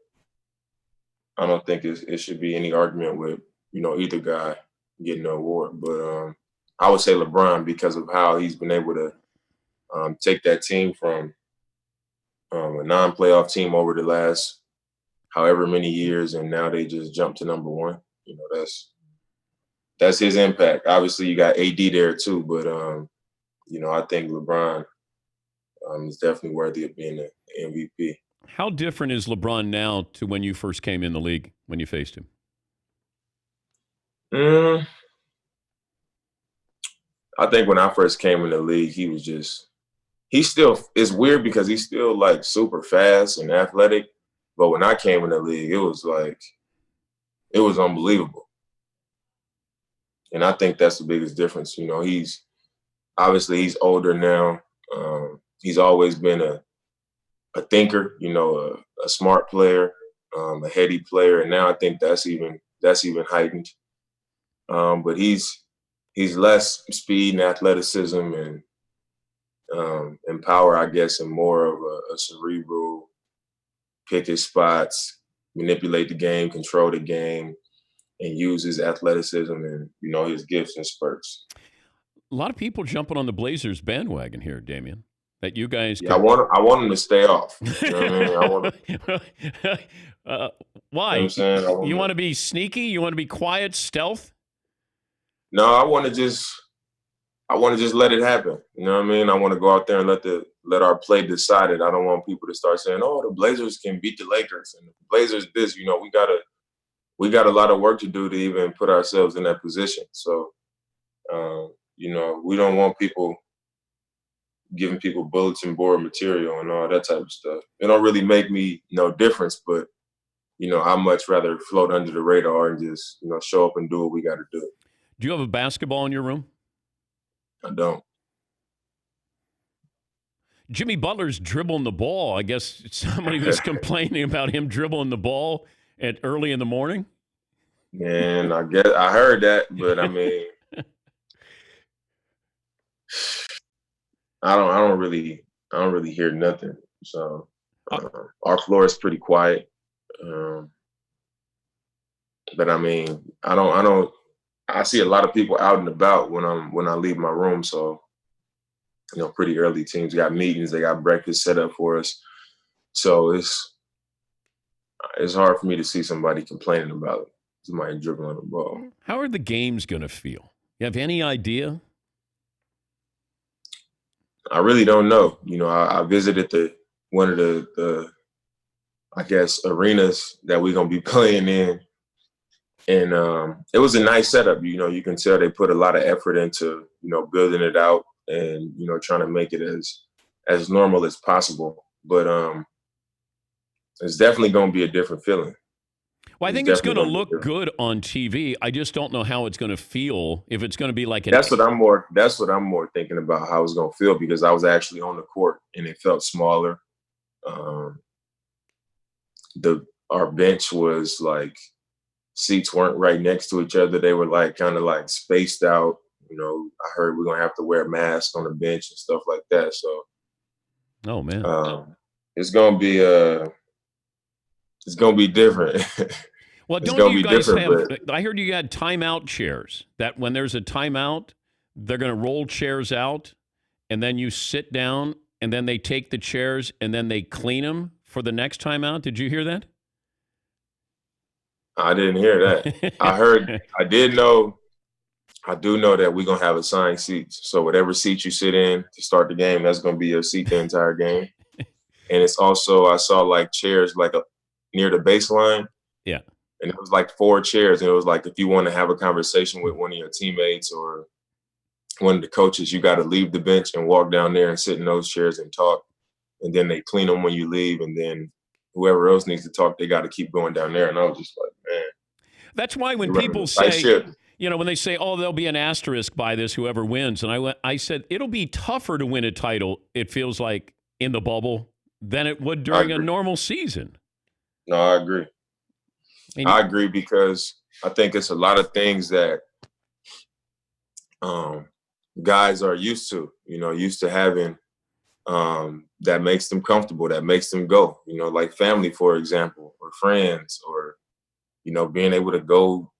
it should be any argument with, you know, either guy getting the award. But I would say LeBron, because of how he's been able to take that team from a non-playoff team over the last however many years, and now they just jumped to number one. You know, that's his impact. Obviously, you got AD there too, but you know, I think LeBron is definitely worthy of being the MVP. How different is LeBron now to when you first came in the league, when you faced him? I think when I first came in the league, it's weird because he's still like super fast and athletic. But when I came in the league, it was unbelievable. And I think that's the biggest difference. You know, he's older now. He's always been a thinker, you know, a smart player, a heady player. And now I think that's even heightened. But he's less speed and athleticism and power, I guess, and more of a cerebral, pick his spots, manipulate the game, control the game, and use his athleticism and, you know, his gifts and spurts. A lot of people jumping on the Blazers bandwagon here, Damian. That you guys. Yeah, I want him to stay off. You know what I mean? Why? You know what I'm saying? You want to be sneaky? You want to be quiet, stealth? No, I want to just let it happen. You know what I mean? I want to go out there and let our play decide it. I don't want people to start saying, "Oh, the Blazers can beat the Lakers," and the Blazers this. You know, we got a lot of work to do to even put ourselves in that position. So, you know, we don't want people giving people bulletin board material and all that type of stuff. It don't really make me no difference, but, you know, I'd much rather float under the radar and just, you know, show up and do what we got to do. Do you have a basketball in your room? I don't. Jimmy Butler's dribbling the ball. I guess somebody was complaining about him dribbling the ball early in the morning. Man, I guess I heard that, but I mean, I don't really hear nothing. So our floor is pretty quiet. But I mean, I see a lot of people out and about when I leave my room. So, you know, pretty early teams got meetings, they got breakfast set up for us. So it's hard for me to see somebody complaining about somebody dribbling the ball. How are the games going to feel? You have any idea? I really don't know. You know, I visited one of the I guess arenas that we're gonna be playing in, and it was a nice setup. You know, you can tell they put a lot of effort into, you know, building it out and trying to make it as normal as possible. But it's definitely going to be a different feeling. Well, I think it's going to look good on TV. I just don't know how it's going to feel, if it's going to be like an. That's what I'm more thinking about, how it's going to feel, because I was actually on the court and it felt smaller. Our bench was like, seats weren't right next to each other. They were like kind of like spaced out. I heard we're gonna have to wear a mask on the bench and stuff like that. So, oh man, it's gonna be different. Well, don't you guys have? I heard you had timeout chairs. That when there's a timeout, they're gonna roll chairs out, and then you sit down, and then they take the chairs and then they clean them for the next timeout. Did you hear that? I didn't hear that. I do know that we're going to have assigned seats. So whatever seat you sit in to start the game, that's going to be your seat the entire game. And it's also, I saw like chairs like near the baseline. Yeah. And it was like 4 chairs. And it was like, if you want to have a conversation with one of your teammates or one of the coaches, you got to leave the bench and walk down there and sit in those chairs and talk. And then they clean them when you leave. And then whoever else needs to talk, they got to keep going down there. And I was just like, man. That's why when people say, when they say, oh, there'll be an asterisk by this, whoever wins. And I said, it'll be tougher to win a title, it feels like, in the bubble than it would during a normal season. No, I agree. I agree, because I think it's a lot of things that guys are used to, used to having that makes them comfortable, that makes them go, like family, for example, or friends, or, being able to go,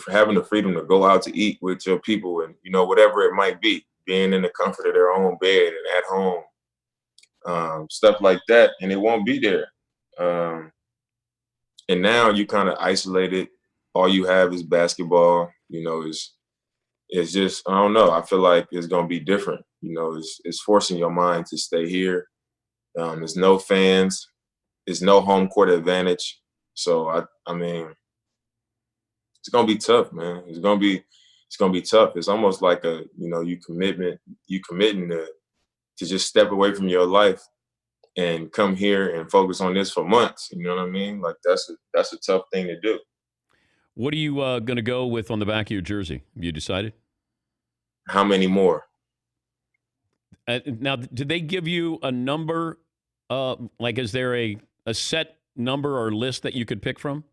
having the freedom to go out to eat with your people and, whatever it might be, being in the comfort of their own bed and at home, stuff like that. And it won't be there. And now you kind of isolated. All you have is basketball, it's just, I don't know. I feel like it's going to be different. It's forcing your mind to stay here. There's no fans. There's no home court advantage. So, I mean, it's going to be tough, man. It's going to be tough. It's almost like you committing to just step away from your life and come here and focus on this for months. You know what I mean? Like that's a tough thing to do. What are you going to go with on the back of your jersey? Have you decided? How many more? Now, did they give you a number? Is there a set number or list that you could pick from?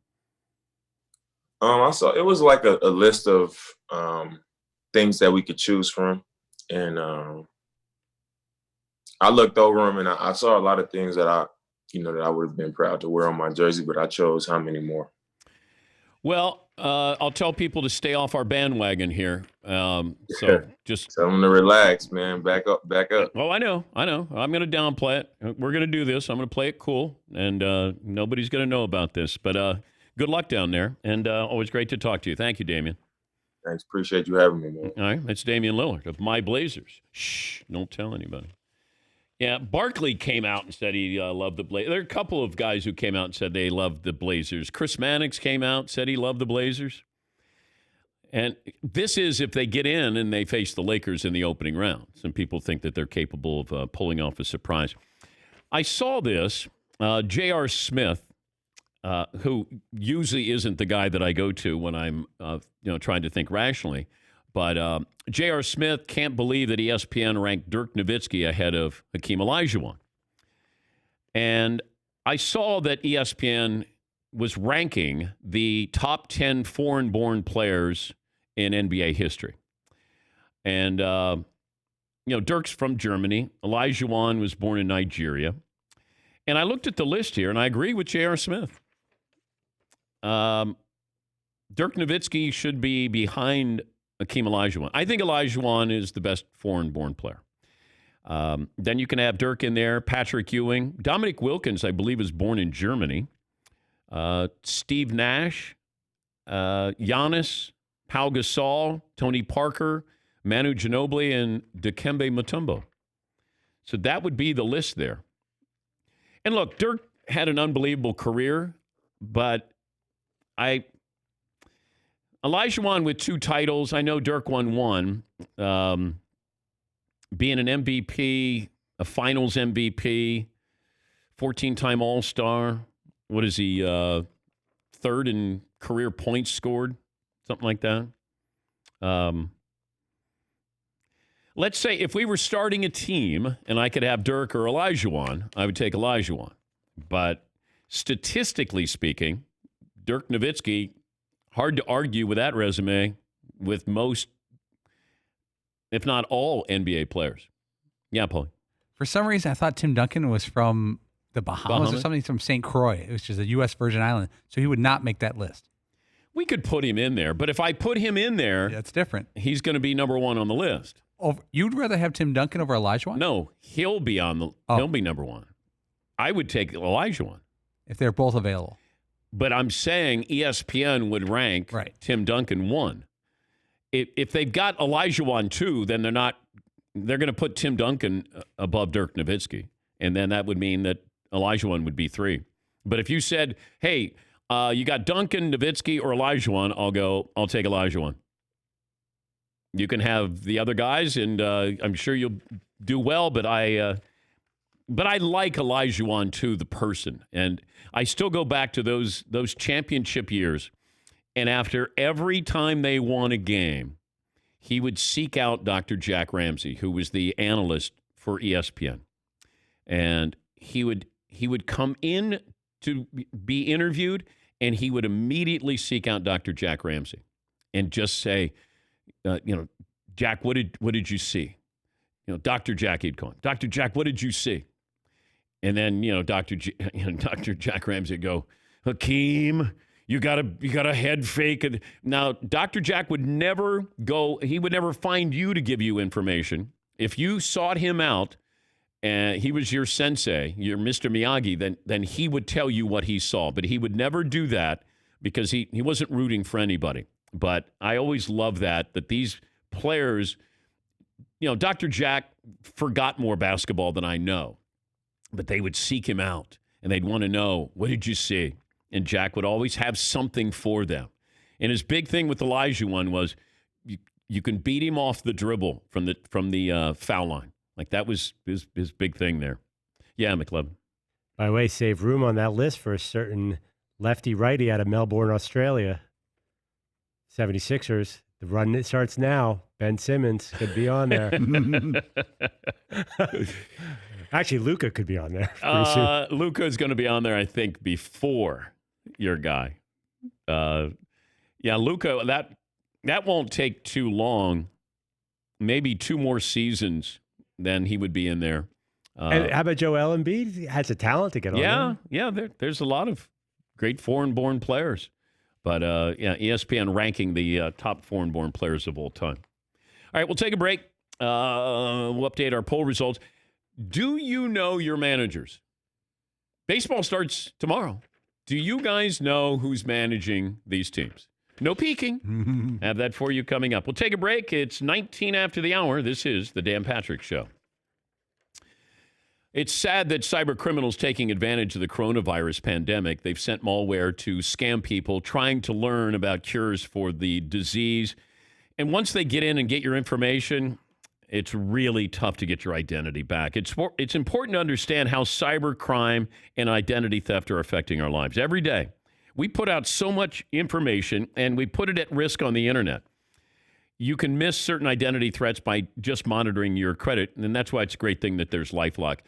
I saw it was like a list of things that we could choose from, and I looked over them and I saw a lot of things that I would have been proud to wear on my jersey, but I chose how many more. Well, I'll tell people to stay off our bandwagon here. Just tell them to relax, man. Back up. Oh, I know. I'm going to downplay it. We're going to do this. I'm going to play it cool, and nobody's going to know about this. But good luck down there, and always great to talk to you. Thank you, Damian. Thanks. Appreciate you having me, man. All right. It's Damian Lillard of My Blazers. Shh, don't tell anybody. Yeah, Barkley came out and said he loved the Blazers. There are a couple of guys who came out and said they loved the Blazers. Chris Mannix came out and said he loved the Blazers. And this is if they get in and they face the Lakers in the opening round. Some people think that they're capable of pulling off a surprise. I saw this. J.R. Smith, who usually isn't the guy that I go to when I'm trying to think rationally, but J.R. Smith can't believe that ESPN ranked Dirk Nowitzki ahead of Hakeem Olajuwon. And I saw that ESPN was ranking the top 10 foreign-born players in NBA history. And, Dirk's from Germany. Olajuwon was born in Nigeria. And I looked at the list here, and I agree with J.R. Smith. Dirk Nowitzki should be behind Hakeem Olajuwon. I think Olajuwon is the best foreign-born player. Then you can have Dirk in there, Patrick Ewing. Dominic Wilkins, I believe, was born in Germany. Steve Nash, Giannis, Pau Gasol, Tony Parker, Manu Ginobili, and Dikembe Mutombo. So that would be the list there. And look, Dirk had an unbelievable career, but Olajuwon with 2 titles. I know Dirk won 1. being an MVP, a finals MVP, 14-time All-Star. What is he, third in career points scored? Something like that. Let's say if we were starting a team and I could have Dirk or Olajuwon, I would take Olajuwon. But statistically speaking, Dirk Nowitzki, hard to argue with that resume with most, if not all, NBA players. Yeah, Paul. For some reason, I thought Tim Duncan was from the Bahamas or something. He's from St. Croix, which is a U.S. Virgin Island. So he would not make that list. We could put him in there, but if I put him in there, that's different. He's going to be number one on the list. Oh, you'd rather have Tim Duncan over Olajuwon? No, he'll be he'll be number one. I would take Olajuwon if they're both available. But I'm saying ESPN would rank Tim Duncan 1. If they've got Olajuwon 2, then they're going to put Tim Duncan above Dirk Nowitzki, and then that would mean that Olajuwon would be 3. But if you said, hey, you got Duncan, Nowitzki, or Olajuwon, I'll take Olajuwon. You can have the other guys, and I'm sure you'll do well, but I like Olajuwon too, the person. And I still go back to those championship years, and after every time they won a game, he would seek out Dr. Jack Ramsey, who was the analyst for ESPN. And he would come in to be interviewed, and he would immediately seek out Dr. Jack Ramsey and just say, Jack, what did you see? Dr. Jack, he'd call him. Dr. Jack, what did you see? And then, Dr. Jack Ramsey would go, Hakeem, you got a head fake. Now, Dr. Jack would never he would never find you to give you information. If you sought him out and he was your sensei, your Mr. Miyagi, then he would tell you what he saw. But he would never do that because he wasn't rooting for anybody. But I always love that these players, Dr. Jack forgot more basketball than I know, but they would seek him out and they'd want to know, what did you see? And Jack would always have something for them. And his big thing with Olajuwon was you can beat him off the dribble from the foul line. Like that was his big thing there. Yeah, McLeod. By the way, save room on that list for a certain lefty-righty out of Melbourne, Australia. 76ers. The run starts now. Ben Simmons could be on there. Actually, Luka could be on there pretty soon. Luka is going to be on there, I think, before your guy. Luka, that won't take too long. Maybe 2 more seasons, then he would be in there. And how about Joel Embiid? He has a talent to get on there. Yeah, there's a lot of great foreign-born players. But, ESPN ranking the top foreign-born players of all time. All right, we'll take a break. We'll update our poll results. Do you know your managers? Baseball starts tomorrow. Do you guys know who's managing these teams? No peeking. Have that for you coming up. We'll take a break. It's 19 after the hour. This is the Dan Patrick Show. It's sad that cyber criminals taking advantage of the coronavirus pandemic, they've sent malware to scam people trying to learn about cures for the disease. And once they get in and get your information, it's really tough to get your identity back. It's important to understand how cybercrime and identity theft are affecting our lives. Every day, we put out so much information and we put it at risk on the internet. You can miss certain identity threats by just monitoring your credit, and that's why it's a great thing that there's LifeLock.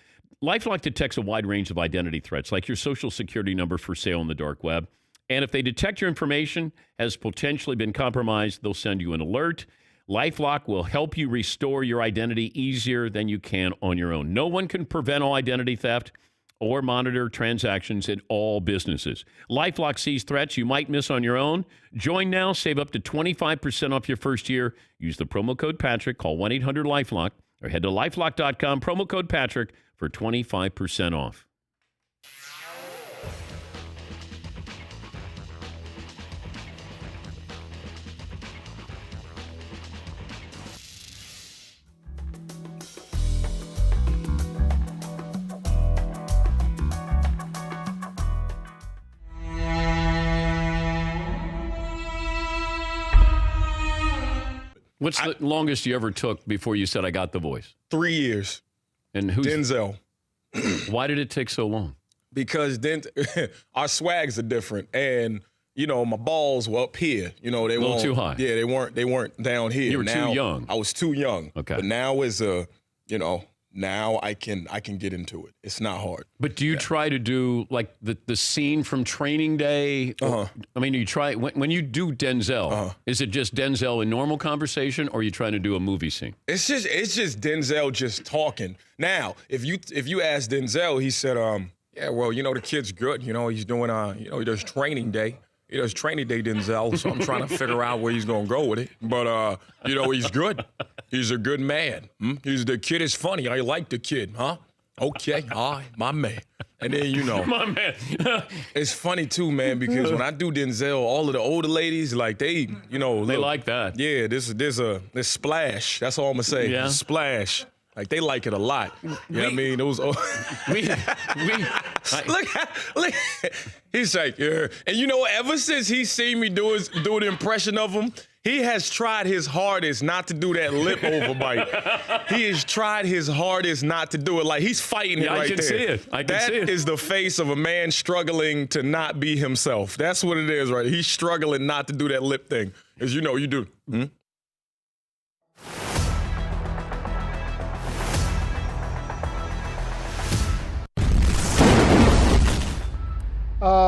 LifeLock detects a wide range of identity threats, like your social security number for sale on the dark web. And if they detect your information has potentially been compromised, they'll send you an alert. LifeLock will help you restore your identity easier than you can on your own. No one can prevent all identity theft or monitor transactions at all businesses. LifeLock sees threats you might miss on your own. Join now. Save up to 25% off your first year. Use the promo code Patrick. Call 1-800-LifeLock or head to LifeLock.com. Promo code Patrick for 25% off. What's the longest you ever took before you said, I got the voice? 3 years. And who's Denzel. Why did it take so long? Because then our swags are different, and my balls were up here. They a little weren't too high. Yeah, they weren't down here. You were now, too young. I was too young. Okay. But now now I can get into it. It's not hard. But do you try to do like the scene from Training Day? I mean, you try when you do Denzel. Is it just Denzel in normal conversation, or are you trying to do a movie scene? It's just Denzel just talking. Now, if you ask Denzel, he said, yeah, well, the kid's good. He's doing he does Training Day. He does Training Day, Denzel. So I'm trying to figure out where he's gonna go with it. But he's good. He's a good man. The kid is funny. I like the kid, huh? Okay, all right, my man. And then my man. It's funny too, man, because when I do Denzel, all of the older ladies, like they like that. Yeah, there's splash. That's all I'm gonna say. Yeah. Splash. Like they like it a lot. You know what I mean? Those look. He's like, yeah. And ever since he seen me do the impression of him, he has tried his hardest not to do that lip overbite. He has tried his hardest not to do it. Like he's fighting it right there. I can see it. That is the face of a man struggling to not be himself. That's what it is, right? He's struggling not to do that lip thing. As you do.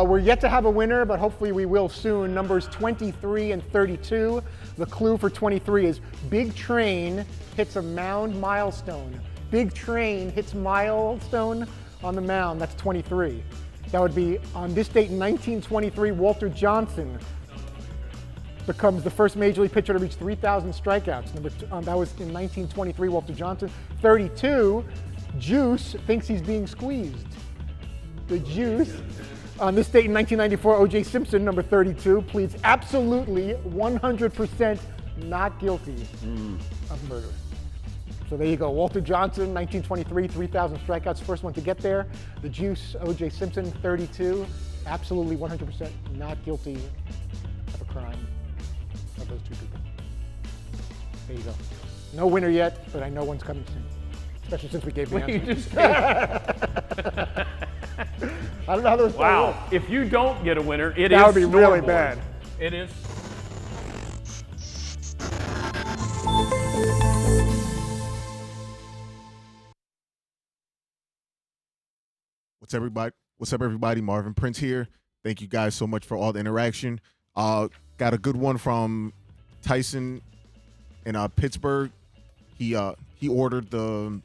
We're yet to have a winner, but hopefully we will soon. Numbers 23 and 32. The clue for 23 is Big Train hits a mound milestone. Big Train hits milestone on the mound. That's 23. That would be on this date in 1923, Walter Johnson becomes the first major league pitcher to reach 3,000 strikeouts. That was in 1923, Walter Johnson. 32, Juice thinks he's being squeezed. The Juice. On this date in 1994, O.J. Simpson, number 32, pleads absolutely 100% not guilty of murder. So there you go. Walter Johnson, 1923, 3,000 strikeouts, first one to get there. The Juice, O.J. Simpson, 32, absolutely 100% not guilty of a crime of those two people. There you go. No winner yet, but I know one's coming soon. Especially since we gave the answer. I don't know how those Wow. If you don't get a winner, that would be really bad. It is. What's up, everybody? Marvin Prince here. Thank you guys so much for all the interaction. Got a good one from Tyson in Pittsburgh. He ordered the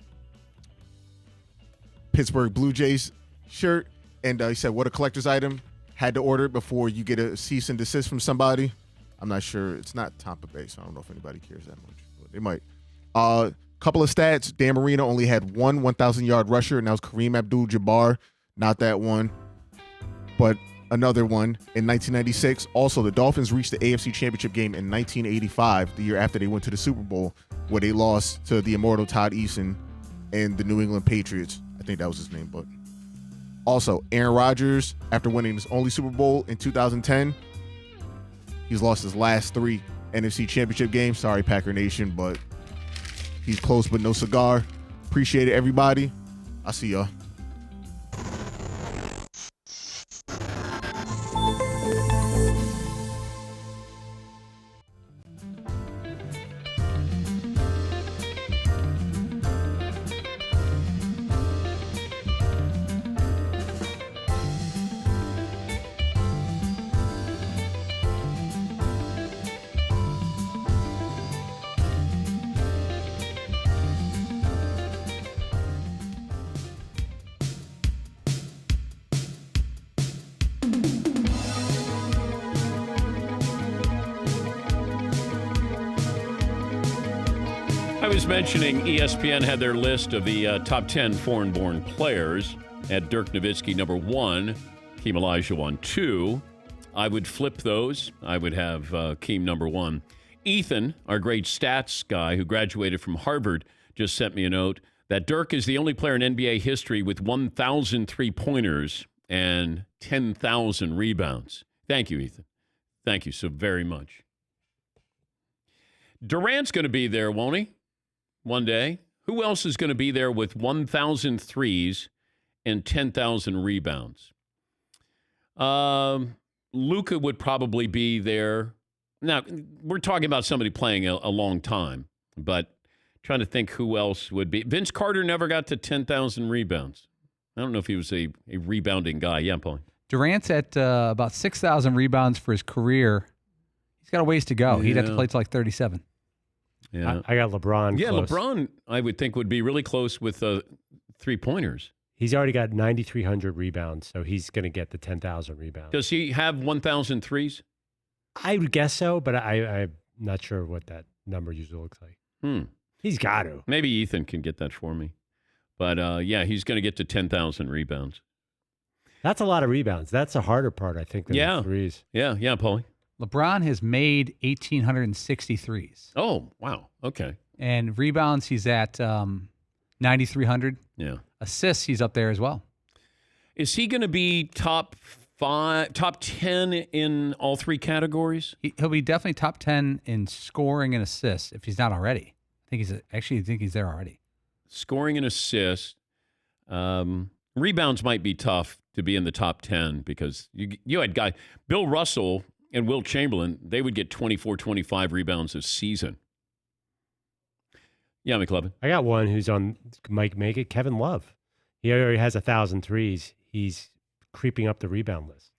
Pittsburgh Blue Jays shirt, and he said, what a collector's item. Had to order it before you get a cease and desist from somebody. I'm not sure. It's not Tampa Bay, so I don't know if anybody cares that much. But they might. Couple of stats. Dan Marino only had one 1,000-yard rusher, and that was Kareem Abdul-Jabbar. Not that one, but another one in 1996. Also, the Dolphins reached the AFC Championship game in 1985, the year after they went to the Super Bowl, where they lost to the immortal Todd Eason and the New England Patriots. I think that was his name, but also Aaron Rodgers, after winning his only Super Bowl in 2010, he's lost his last 3 NFC Championship games. Sorry, Packer Nation, but he's close but no cigar. Appreciate it, everybody. I'll see y'all. I was mentioning ESPN had their list of the top 10 foreign-born players. Had Dirk Nowitzki number 1, Keem Olajuwon 2. I would flip those. I would have Keem number 1. Ethan, our great stats guy who graduated from Harvard, just sent me a note that Dirk is the only player in NBA history with 1,000 three-pointers and 10,000 rebounds. Thank you, Ethan. Thank you so very much. Durant's going to be there, won't he? One day. Who else is going to be there with 1,000 threes and 10,000 rebounds? Luka would probably be there. Now, we're talking about somebody playing a long time, but trying to think who else would be. Vince Carter never got to 10,000 rebounds. I don't know if he was a rebounding guy. Yeah, Paul. Durant's at about 6,000 rebounds for his career. He's got a ways to go. He'd have to play till like 37. Yeah, I got LeBron. Yeah, close. LeBron, I would think, would be really close with 3-pointers. He's already got 9,300 rebounds, so he's going to get the 10,000 rebounds. Does he have 1,000 threes? I would guess so, but I'm not sure what that number usually looks like. He's got to. Maybe Ethan can get that for me. But, yeah, he's going to get to 10,000 rebounds. That's a lot of rebounds. That's the harder part, I think, than the threes. Yeah, Paulie. LeBron has made 1,860 threes. Oh, wow. Okay. And rebounds, he's at 9,300. Yeah. Assists, he's up there as well. Is he going to be top 10 in all three categories? He'll be definitely top 10 in scoring and assists if he's not already. I think he's there already. Scoring and assists. Rebounds might be tough to be in the top 10 because you had guys, Bill Russell and Will Chamberlain, they would get 24, 25 rebounds a season. Yeah, McLevin. I got one who's on Mike Make It, Kevin Love. He already has 1,000 threes. He's creeping up the rebound list.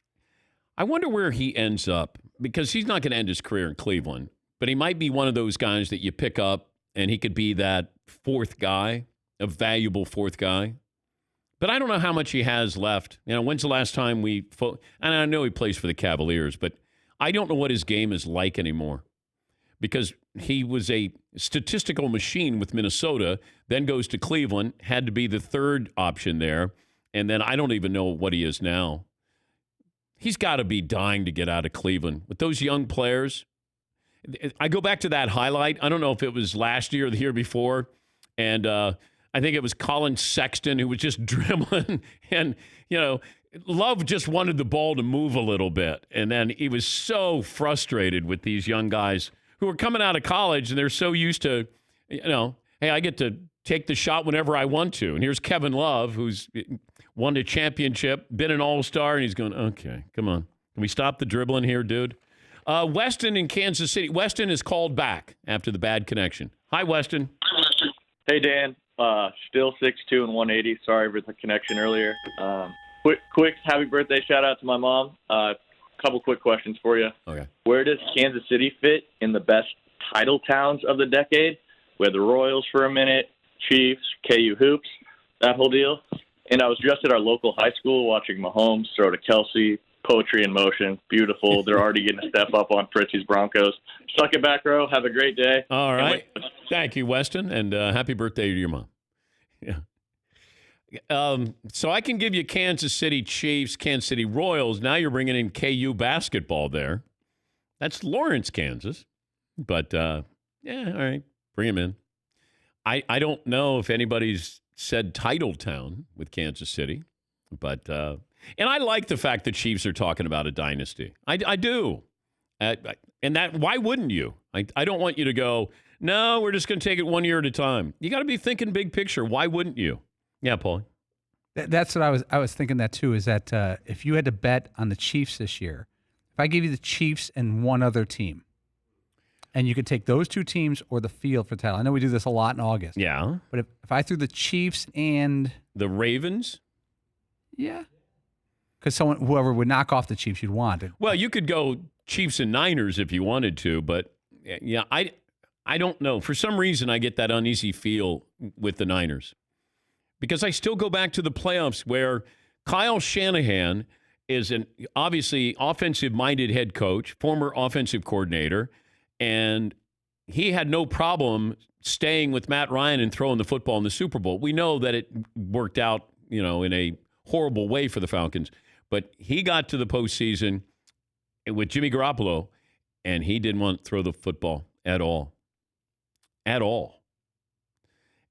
I wonder where he ends up because he's not going to end his career in Cleveland, but he might be one of those guys that you pick up and he could be that fourth guy, a valuable fourth guy. But I don't know how much he has left. You know, when's the last time and I know he plays for the Cavaliers, but I don't know what his game is like anymore because he was a statistical machine with Minnesota, then goes to Cleveland, had to be the third option there, and then I don't even know what he is now. He's got to be dying to get out of Cleveland. With those young players, I go back to that highlight. I don't know if it was last year or the year before, and I think it was Colin Sexton who was just dribbling, and, you know, Love just wanted the ball to move a little bit, and then he was so frustrated with these young guys who are coming out of college, and they're so used to, you know, hey, I get to take the shot whenever I want to. And here's Kevin Love, who's won a championship, been an all-star, and he's going, okay, come on. Can we stop the dribbling here, dude? Weston in Kansas City. Weston is called back after the bad connection. Hi, Weston. Hey, Dan. Still 6'2" and 180. Sorry for the connection earlier. Quick happy birthday shout out to my mom. Couple quick questions for you. Okay. Where does Kansas City fit in the best title towns of the decade? We had the Royals for a minute, Chiefs, KU Hoops, that whole deal. And I was just at our local high school watching Mahomes throw to Kelsey. Poetry in motion. Beautiful. They're already getting a step up on Fritzy's Broncos. Suck it back row. Have a great day. All right. Thank you, Weston, and happy birthday to your mom. Yeah. So I can give you Kansas City Chiefs, Kansas City Royals. Now you're bringing in KU basketball there. That's Lawrence, Kansas. But, yeah, all right. Bring him in. I don't know if anybody's said title town with Kansas City, but and I like the fact that Chiefs are talking about a dynasty. I do. And that, why wouldn't you? I don't want you to go, no, we're just going to take it 1 year at a time. You got to be thinking big picture. Why wouldn't you? Yeah, Paul. That's what I was thinking that too, is that if you had to bet on the Chiefs this year, if I gave you the Chiefs and one other team, and you could take those two teams or the field for title. I know we do this a lot in August. Yeah. But if I threw the Chiefs and the Ravens? Yeah. Because whoever would knock off the Chiefs, you'd want it. Well, you could go Chiefs and Niners if you wanted to, but yeah, I don't know. For some reason, I get that uneasy feel with the Niners. Because I still go back to the playoffs where Kyle Shanahan is an obviously offensive-minded head coach, former offensive coordinator, and he had no problem staying with Matt Ryan and throwing the football in the Super Bowl. We know that it worked out, in a horrible way for the Falcons, but he got to the postseason with Jimmy Garoppolo, and he didn't want to throw the football at all. At all.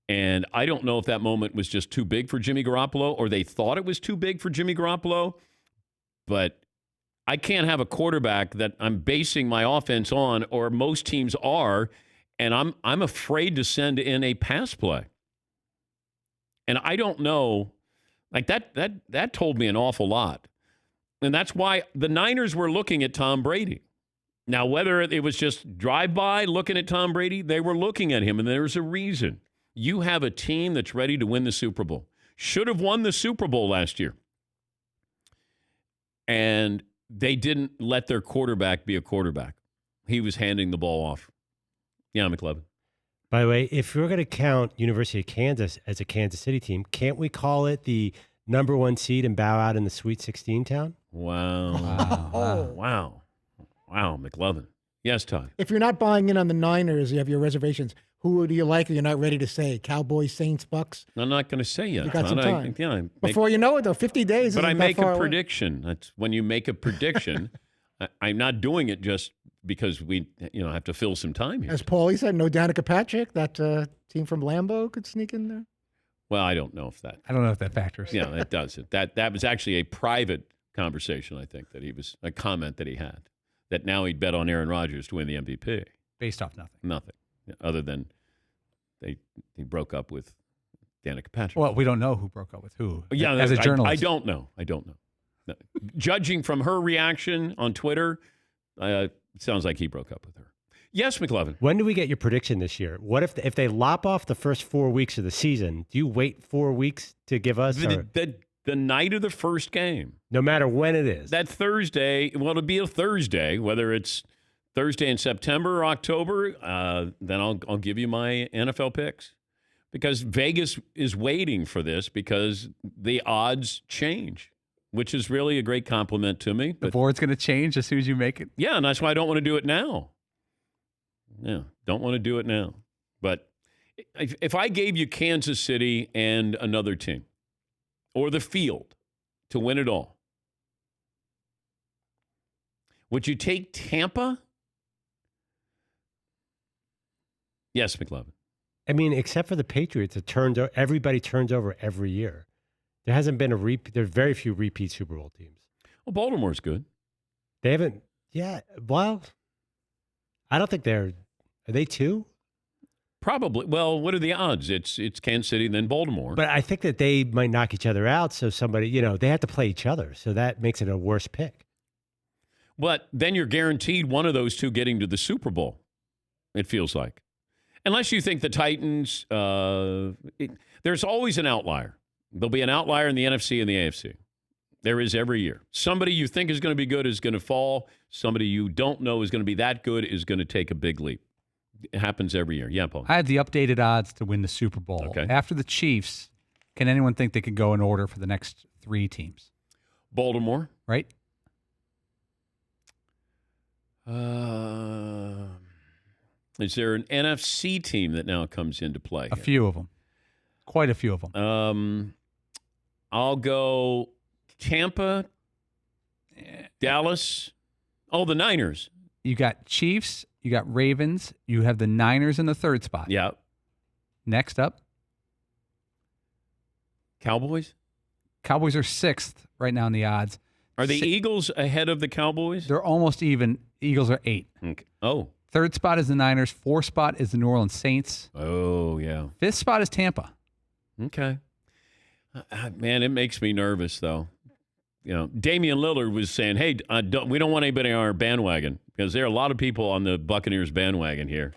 And I don't know if that moment was just too big for Jimmy Garoppolo or they thought it was too big for Jimmy Garoppolo, but I can't have a quarterback that I'm basing my offense on, or most teams are, And I'm afraid to send in a pass play. And I don't know, like that told me an awful lot. And that's why the Niners were looking at Tom Brady. Now, whether it was just drive-by looking at Tom Brady, they were looking at him, and there's a reason. You have a team that's ready to win the Super Bowl. Should have won the Super Bowl last year. And they didn't let their quarterback be a quarterback. He was handing the ball off. Yeah, McLevin. By the way, if we're going to count University of Kansas as a Kansas City team, can't we call it the number 1 seed and bow out in the Sweet 16 town? Wow. Wow, McLovin. Yes, Todd. If you're not buying in on the Niners, you have your reservations. Who do you like that you're not ready to say? Cowboys, Saints, Bucks? I'm not going to say yet. You got some time. I Before you know it, though, 50 days But isn't I that make far a away. prediction. That's when you make a prediction. I'm not doing it just because we have to fill some time here. As Paulie said, no Danica Patrick. That team from Lambeau could sneak in there. Well, I don't know if that. I don't know if that factors. Yeah, that does it. That was actually a private conversation, I think, that he was a comment that he had. That now he'd bet on Aaron Rodgers to win the MVP. Based off nothing. Nothing. Other than he broke up with Danica Patrick. Well, we don't know who broke up with who. Yeah, as a journalist. I don't know. No. Judging from her reaction on Twitter, it sounds like he broke up with her. Yes, McLevin. When do we get your prediction this year? What if they lop off the first 4 weeks of the season? Do you wait 4 weeks to give us the night of the first game? No matter when it is. That Thursday, well, it'll be a Thursday, whether it's Thursday in September or October, then I'll give you my NFL picks. Because Vegas is waiting for this because the odds change, which is really a great compliment to me. The board's going to change as soon as you make it? Yeah, and that's why I don't want to do it now. Yeah, don't want to do it now. But if I gave you Kansas City and another team, or the field, to win it all, would you take Tampa? Yes, McLevin. I mean, except for the Patriots, everybody turns over every year. There hasn't been there's very few repeat Super Bowl teams. Well, Baltimore's good. They haven't, well, I don't think are they 2? Probably. Well, what are the odds? It's Kansas City, then Baltimore. But I think that they might knock each other out, so somebody, they have to play each other, so that makes it a worse pick. But then you're guaranteed one of those two getting to the Super Bowl, it feels like. Unless you think the Titans, there's always an outlier. There'll be an outlier in the NFC and the AFC. There is every year. Somebody you think is going to be good is going to fall. Somebody you don't know is going to be that good is going to take a big leap. It happens every year. Yeah, Paul. I had the updated odds to win the Super Bowl. Okay. After the Chiefs, can anyone think they could go in order for the next 3 teams? Baltimore. Right? Is there an NFC team that now comes into play? A few of them. Quite a few of them. I'll go Tampa, Dallas. Oh, the Niners. You got Chiefs. You got Ravens. You have the Niners in the 3rd spot. Yeah. Next up. Cowboys? Cowboys are 6th right now in the odds. Are the Eagles ahead of the Cowboys? They're almost even. Eagles are 8. Okay. Oh. 3rd spot is the Niners. 4th spot is the New Orleans Saints. Oh, yeah. 5th spot is Tampa. Okay. Man, it makes me nervous, though. Damian Lillard was saying, hey, we don't want anybody on our bandwagon because there are a lot of people on the Buccaneers bandwagon here.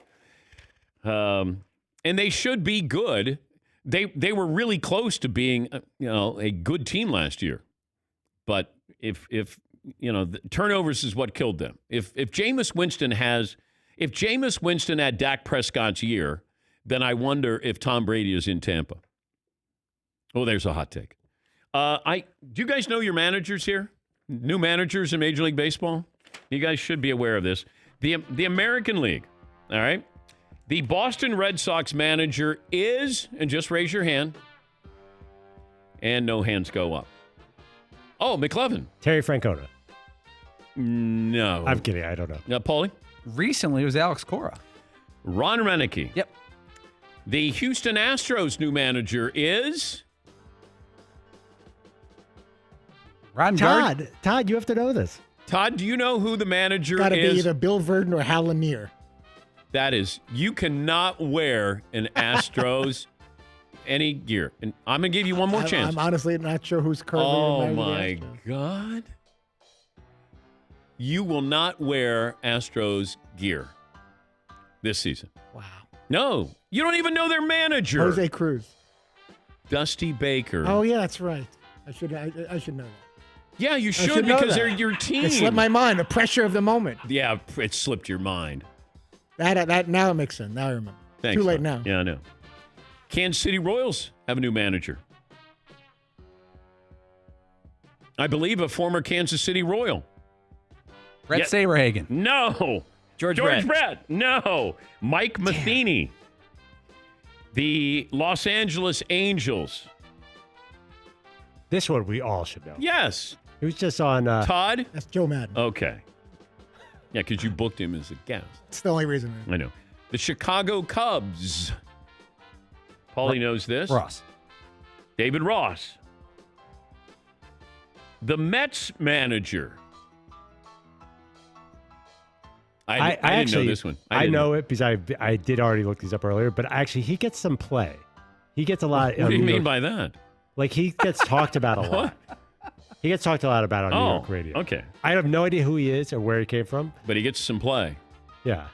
And they should be good. They were really close to being, a good team last year. But if the turnovers is what killed them. If Jameis Winston had Dak Prescott's year, then I wonder if Tom Brady is in Tampa. Oh, there's a hot take. Do you guys know your managers here? New managers in Major League Baseball? You guys should be aware of this. The American League, all right? The Boston Red Sox manager is, and just raise your hand, and no hands go up. Oh, McLevin. Terry Francona. No. I'm kidding. I don't know. Paulie? Recently, it was Alex Cora. Ron Renicky. Yep. The Houston Astros' new manager is... Ron Todd. Todd, you have to know this. Todd, do you know who the manager Got to be is? either Bill Verdon or Hal Lanier. That is, you cannot wear an Astros any gear. And I'm going to give you one more chance. I'm honestly not sure who's currently Oh, in my God. You will not wear Astros gear this season. Wow. No. You don't even know their manager. Jose Cruz. Dusty Baker. Oh, yeah, that's right. I should know that. Yeah, you I should know because that. they're your team. It slipped my mind. The pressure of the moment. Yeah, it slipped your mind. That now it makes sense. Now I remember. Thanks, Too late Tom. now. Yeah, I know. Kansas City Royals have a new manager. I believe a former Kansas City Royal. Brett Saberhagen. No. George Brett. No. Mike Matheny. The Los Angeles Angels. This one we all should know. Yes. He was just on. Todd? That's Joe Madden. Okay. Yeah, because you booked him as a guest. It's the only reason. I know. The Chicago Cubs. Paulie knows this. Ross. David Ross. The Mets manager. I didn't actually know this one. I know it because I did already look these up earlier, but actually he gets some play. He gets a lot. What do you mean by that? Like he gets talked about a lot. He gets talked a lot about on New York radio. Okay. I have no idea who he is or where he came from. But he gets some play. Yeah.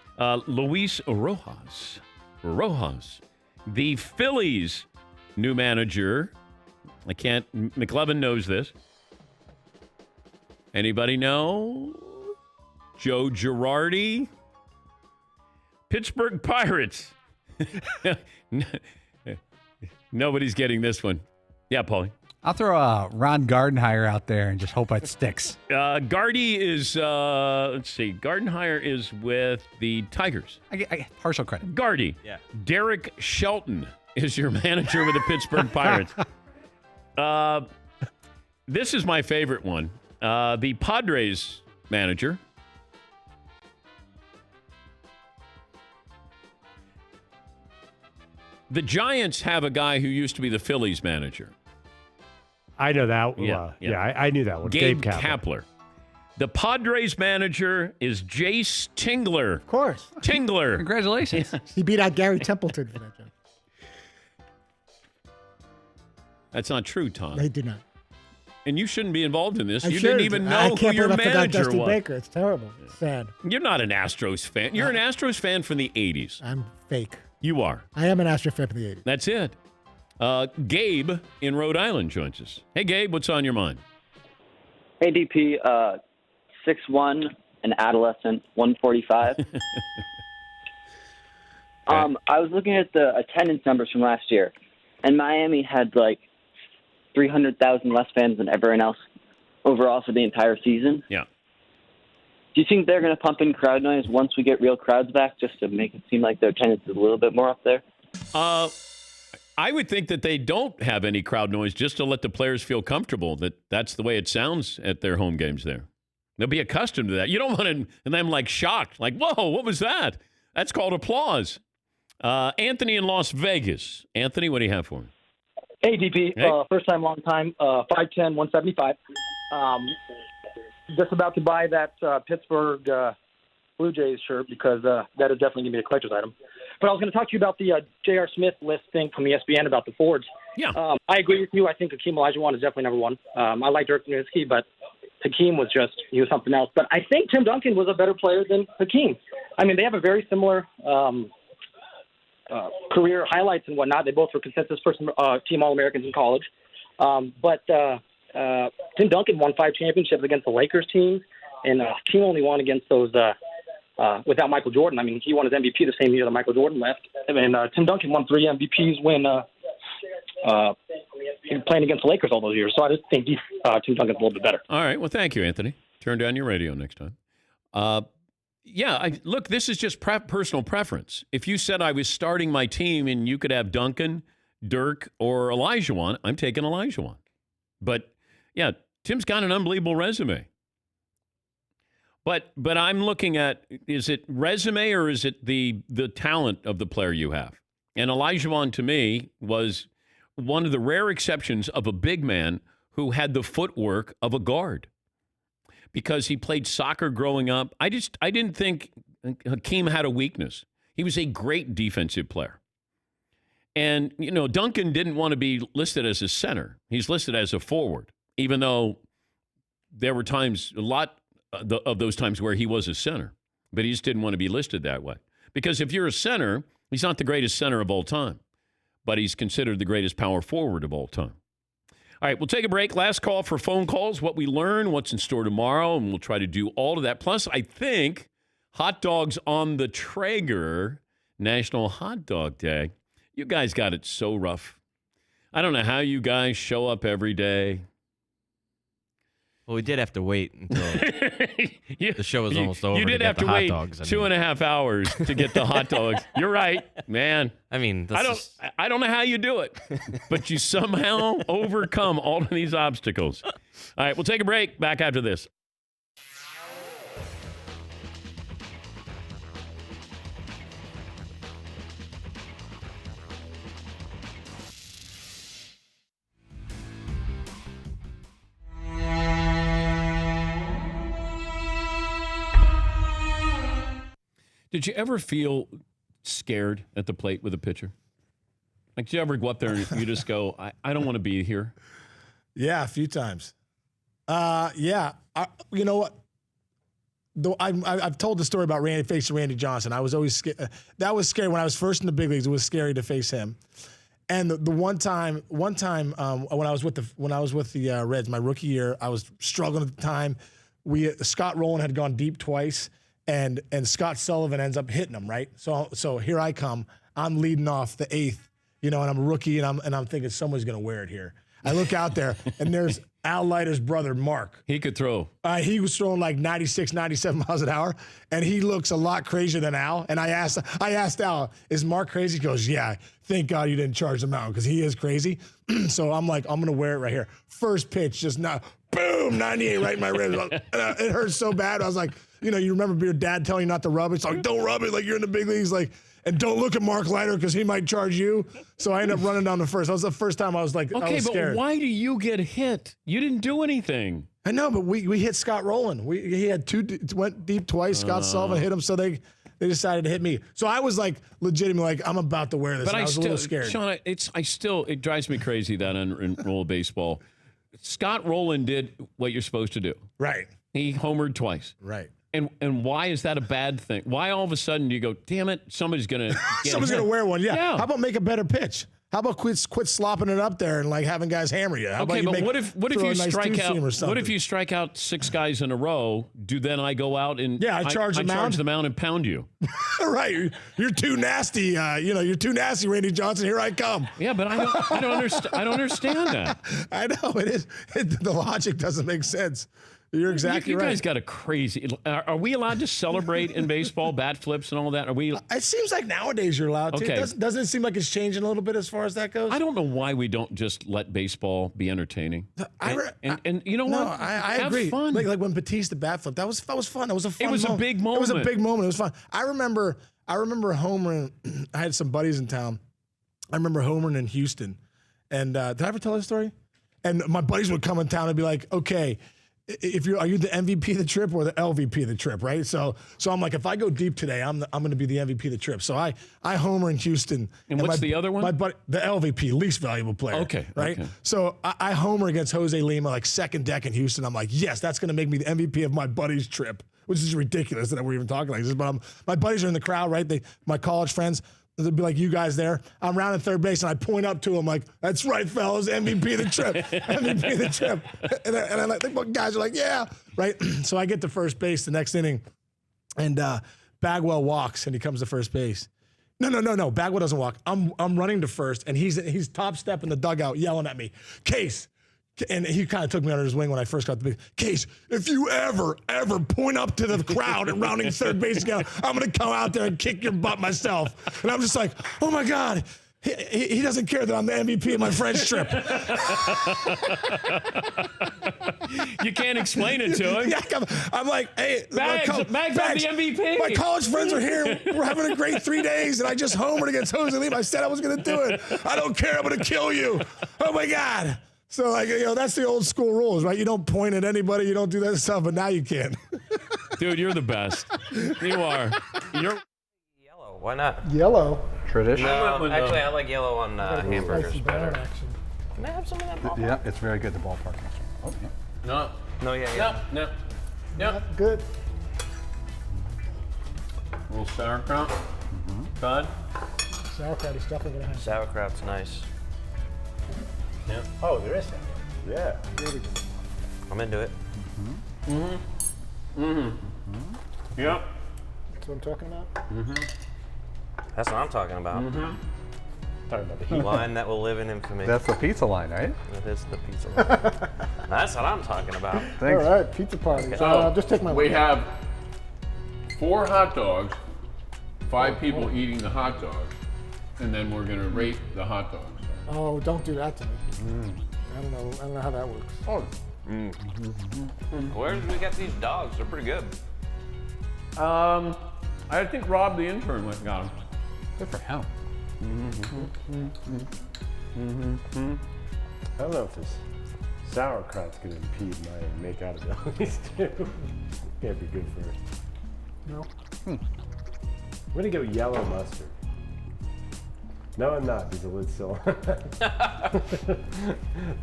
Luis Rojas. The Phillies' new manager. McLevin knows this. Anybody know? Joe Girardi. Pittsburgh Pirates. Nobody's getting this one. Yeah, Paulie. I'll throw Ron Gardenhire out there and just hope it sticks. Gardy is, let's see, Gardenhire is with the Tigers. I get partial credit. Gardy. Yeah. Derek Shelton is your manager with the Pittsburgh Pirates. This is my favorite one. The Padres manager. The Giants have a guy who used to be the Phillies manager. I know that. Yeah. I knew that one. Gabe Kapler. The Padres manager is Jace Tingler. Of course. Tingler. Congratulations. He beat out Gary Templeton for that job. That's not true, Tom. They do not. And you shouldn't be involved in this. I You should. didn't even I know can't who your believe I forgot manager Dusty was. Baker. It's terrible. It's sad. You're not an Astros fan. You're an Astros fan from the 80s. I'm fake. You are. I am an Astro fan from the 80s. That's it. Gabe in Rhode Island joins us. Hey, Gabe, what's on your mind? Hey, DP. 6'1", an adolescent, 145. I was looking at the attendance numbers from last year, and Miami had like 300,000 less fans than everyone else overall for the entire season. Yeah. Do you think they're going to pump in crowd noise once we get real crowds back, just to make it seem like their attendance is a little bit more up there? I would think that they don't have any crowd noise just to let the players feel comfortable that that's the way it sounds at their home games there. They'll be accustomed to that. You don't want them like shocked, like, whoa, what was that? That's called applause. Anthony in Las Vegas. Anthony, what do you have for me? Hey, DP. Hey. First time, long time. 5'10", 175. Just about to buy that Pittsburgh Blue Jays shirt because that is definitely going to be a collector's item. But I was going to talk to you about the J.R. Smith list thing from ESPN about the forwards. Yeah. I agree with you. I think Hakeem Olajuwon is definitely number one. I like Dirk Nowitzki, but Hakeem was something else. But I think Tim Duncan was a better player than Hakeem. I mean, they have a very similar career highlights and whatnot. They both were consensus team All-Americans in college. But Tim Duncan won 5 championships against the Lakers team, and Hakeem only won against those without Michael Jordan. I mean, he won his MVP the same year that Michael Jordan left. And Tim Duncan won 3 MVPs when playing against the Lakers all those years. So I just think Tim Duncan's a little bit better. All right. Well, thank you, Anthony. Turn down your radio next time. Look, this is just personal preference. If you said I was starting my team and you could have Duncan, Dirk, or Olajuwon, I'm taking Olajuwon. But, yeah, Tim's got an unbelievable resume. But I'm looking at, is it resume or is it the talent of the player you have? And Olajuwon, to me, was one of the rare exceptions of a big man who had the footwork of a guard. Because he played soccer growing up. I didn't think Hakeem had a weakness. He was a great defensive player. And, Duncan didn't want to be listed as a center. He's listed as a forward, even though there were times, a lot of those times where he was a center. But he just didn't want to be listed that way. Because if you're a center, he's not the greatest center of all time, but he's considered the greatest power forward of all time. All right, we'll take a break. Last call for phone calls, what we learn, what's in store tomorrow, and we'll try to do all of that. Plus, I think hot dogs on the Traeger, National Hot Dog Day. You guys got it so rough. I don't know how you guys show up every day. Well, we did have to wait until the show was almost over. You did have to wait 2.5 hours to get the hot dogs. You're right, man. I mean, I don't know how you do it, but you somehow overcome all of these obstacles. All right, we'll take a break. Back after this. Did you ever feel scared at the plate with a pitcher? Like, did you ever go up there and you just go, I don't want to be here? Yeah, a few times. Yeah. You know what? Though I've told the story about facing Randy Johnson. I was always scared. That was scary when I was first in the big leagues. It was scary to face him. And the one time when I was with the Reds, my rookie year, I was struggling at the time. Scott Rowland had gone deep twice. And Scott Sullivan ends up hitting him, right? So here I come. I'm leading off the eighth, and I'm a rookie, and I'm thinking someone's going to wear it here. I look out there, and there's Al Leiter's brother, Mark. He could throw. He was throwing like 96, 97 miles an hour, and he looks a lot crazier than Al. And I asked Al, is Mark crazy? He goes, yeah, thank God you didn't charge him out because he is crazy. So I'm like, I'm going to wear it right here. First pitch, just now, boom, 98 right in my ribs. It hurts so bad. I was like, you remember your dad telling you not to rub it. It's like, don't rub it like you're in the big leagues. Like, and don't look at Mark Leiter because he might charge you. So I ended up running down the first. That was the first time I was like, I was scared. But why do you get hit? You didn't do anything. I know, but we hit Scott Rowland. He had went deep twice. Scott Sullivan hit him, so they decided to hit me. So I was like legitimately like, I'm about to wear this. But I was a little scared. Sean, it drives me crazy that in roll baseball, Scott Rowland did what you're supposed to do. Right. He homered twice. Right. And why is that a bad thing? Why all of a sudden do you go, damn it, somebody's gonna wear one? Yeah. How about make a better pitch? How about quit slopping it up there and like having guys hammer you? How okay, about but what if you strike out? What if you you strike out 6 guys in a row? Do then I go out and I charge the mound and pound you? Right, you're too nasty. You're too nasty, Randy Johnson. Here I come. Yeah, but I don't understand. I don't understand that. I know it is. The logic doesn't make sense. You're exactly right. You guys got a crazy. Are we allowed to celebrate in baseball, bat flips and all that? Are we? It seems like nowadays you're allowed to. Okay. Doesn't it seem like it's changing a little bit as far as that goes? I don't know why we don't just let baseball be entertaining. And you know what? I agree. Fun. Like when Batista bat flip, that was fun. That was a fun. It was a big moment. It was a big moment. It was fun. I remember homering. I had some buddies in town. I remember homering in Houston, and did I ever tell this story? And my buddies would come in town and be like, okay. Are you the MVP of the trip or the LVP of the trip, right? So I'm like, if I go deep today, I'm going to be the MVP of the trip. So I homer in Houston. And what's the other one? My buddy, the LVP, least valuable player. Okay. Right. Okay. So I homer against Jose Lima, like second deck in Houston. I'm like, yes, that's going to make me the MVP of my buddy's trip, which is ridiculous that we're even talking like this. But my buddies are in the crowd, right? My college friends. They'd be like, you guys there. I'm rounding third base, and I point up to them like, that's right, fellas, MVP of the trip. MVP of the trip. And I think guys are like, yeah, right? So I get to first base the next inning, and Bagwell walks, and he comes to first base. No. Bagwell doesn't walk. I'm running to first, and he's top step in the dugout yelling at me, Case. And he kind of took me under his wing when I first got the big Case. If you ever point up to the crowd and rounding third base again, I'm going to come out there and kick your butt myself. And I'm just like, oh my God, he doesn't care that I'm the MVP of my friend's trip. You can't explain it to him. Yeah, I'm like, hey, Bags, I'm the MVP. My college friends are here. We're having a great 3 days, and I just homered against Jose Lima. I said I was going to do it. I don't care. I'm going to kill you. Oh my God. So, that's the old school rules, right? You don't point at anybody. You don't do that stuff, but now you can. Dude, you're the best. You are. why not? Yellow. Tradition. No, actually, I like yellow on hamburgers Spicy better. brown action. Can I have some of that ballpark? Yeah, it's very good, the ballpark. Oh, yeah. No. No, yeah. No. Not good. A little sauerkraut. Todd? Sauerkraut is definitely going to have. Sauerkraut's nice. Yeah. Oh, there is that. Yeah. There we go. I'm into it. Yep. That's what I'm talking about. That's what I'm talking about. Talking about the The heat. line that will live in infamy. That's the pizza line, right? That is the pizza line. That's what I'm talking about. Thanks. All right, pizza party. Okay. So I'll just take my. We have 4 hot dogs, 5 people eating the hot dogs, and then we're going to rate the hot dogs. Oh, don't do that to me. I don't know how that works. Oh. Where did we get these dogs? They're pretty good. I think Rob, the intern, went and got them. Good for him. I don't know if this sauerkraut's going to impede my make-out abilities too. Can't be good for it. No. I'm going to go yellow mustard. No, I'm not. There's a lid still. That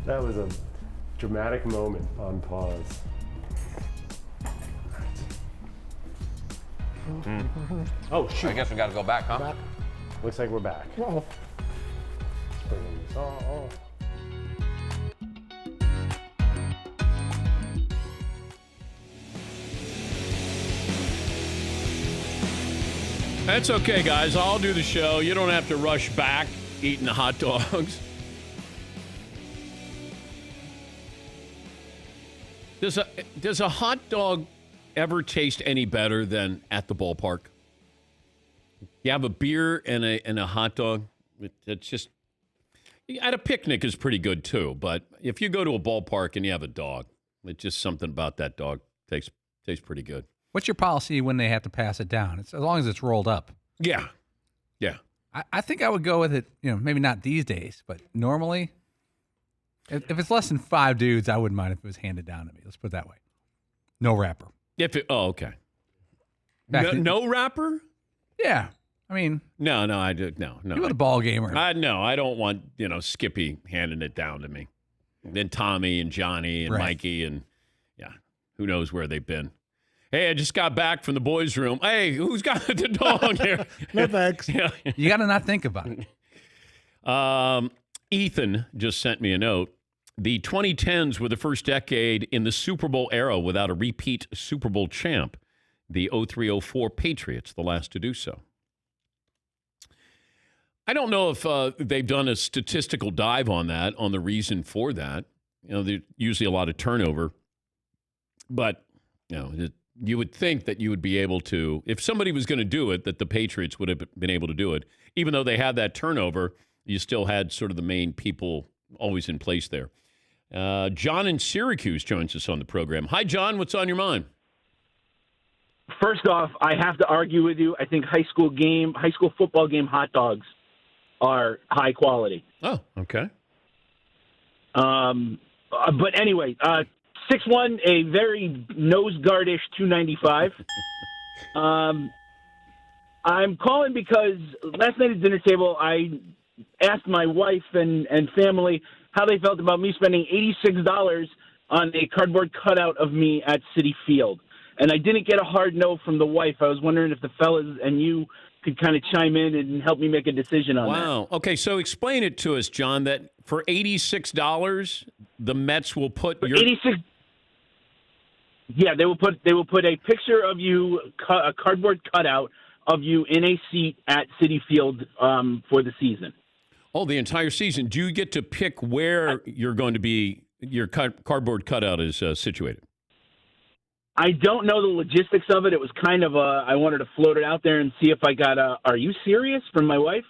was a dramatic moment on pause. Oh, shoot. I guess we got to go back, huh? Back. Looks like we're back. Uh-oh. Let's bring this all off. That's okay, guys. I'll do the show. You don't have to rush back eating the hot dogs. Does a hot dog ever taste any better than at the ballpark? You have a beer and a hot dog. It's just at a picnic is pretty good too. But if you go to a ballpark and you have a dog, it's just something about that dog tastes pretty good. What's your policy when they have to pass it down? It's as long as it's rolled up. Yeah. I think I would go with it. Maybe not these days, but normally, if it's less than 5 dudes, I wouldn't mind if it was handed down to me. Let's put it that way. No wrapper. Okay. No wrapper? Yeah. I mean, no, I do no. You at a ball game or no, I don't want Skippy handing it down to me. Then Tommy and Johnny and Mikey and who knows where they've been. Hey, I just got back from the boys' room. Hey, who's got the dog here? No thanks. Yeah. You got to not think about it. Ethan just sent me a note. The 2010s were the first decade in the Super Bowl era without a repeat Super Bowl champ. The 03-04 Patriots, the last to do so. I don't know if they've done a statistical dive on that, on the reason for that. There's usually a lot of turnover. But, you would think that you would be able to, if somebody was going to do it, that the Patriots would have been able to do it. Even though they had that turnover, you still had sort of the main people always in place there. John in Syracuse joins us on the program. Hi, John. What's on your mind? First off, I have to argue with you. I think high school football game hot dogs are high quality. Oh, okay. But anyway, 6'1", a very nose guardish 295. I'm calling because last night at dinner table, I asked my wife and family how they felt about me spending $86 on a cardboard cutout of me at Citi Field. And I didn't get a hard no from the wife. I was wondering if the fellas and you could kind of chime in and help me make a decision on that. Wow. Okay, so explain it to us, John, that for $86, the Mets will put your... 86. Yeah, they will put a picture of you, a cardboard cutout of you in a seat at Citi Field for the season. Oh, the entire season. Do you get to pick where you're going to be, your cardboard cutout is situated? I don't know the logistics of it. It was kind of I wanted to float it out there and see if I got "Are you serious?" from my wife.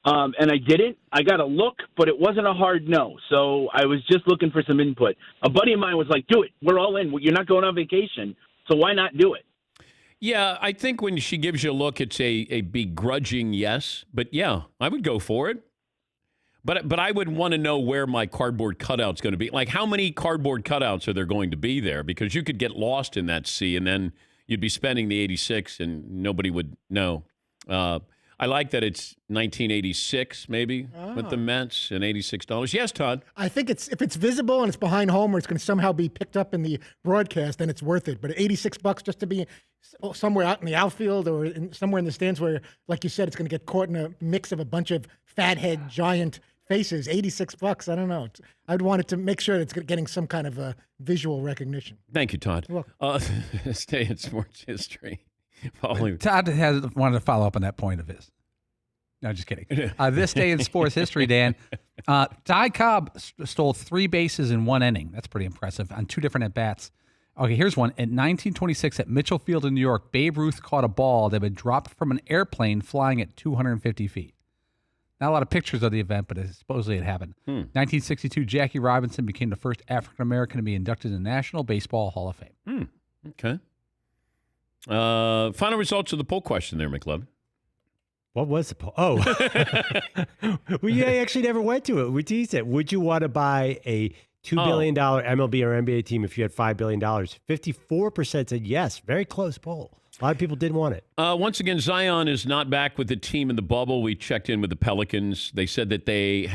And I didn't. I got a look, but it wasn't a hard no. So I was just looking for some input. A buddy of mine was like, do it. We're all in. You're not going on vacation, so why not do it? Yeah, I think when she gives you a look, it's a begrudging yes. But, yeah, I would go for it. But I would want to know where my cardboard cutout's going to be. Like, how many cardboard cutouts are there going to be there? Because you could get lost in that sea, and then you'd be spending the 86, and nobody would know. I like that it's 1986 maybe with the Mets and $86. Yes, Todd. I think if it's visible and it's behind home or it's going to somehow be picked up in the broadcast, then it's worth it. But $86 just to be somewhere out in the outfield or somewhere in the stands where, like you said, it's going to get caught in a mix of a bunch of fathead giant faces. $86. I don't know. I'd want it to make sure it's getting some kind of visual recognition. Thank you, Todd. You're Stay in sports history. Todd wanted to follow up on that point of his. No, just kidding. This day in sports history, Dan, Ty Cobb stole 3 bases in 1 inning. That's pretty impressive on 2 different at-bats. Okay, here's one. In 1926 at Mitchell Field in New York, Babe Ruth caught a ball that had been dropped from an airplane flying at 250 feet. Not a lot of pictures of the event, but supposedly it happened. 1962, Jackie Robinson became the first African-American to be inducted in the National Baseball Hall of Fame. Okay. Final results of the poll question there, McLovin. What was the poll? Oh. We actually never went to it. We teased it. Would you want to buy a $2 billion MLB or NBA team if you had $5 billion? 54% said yes. Very close poll. A lot of people didn't want it. Once again, Zion is not back with the team in the bubble. We checked in with the Pelicans. They said that they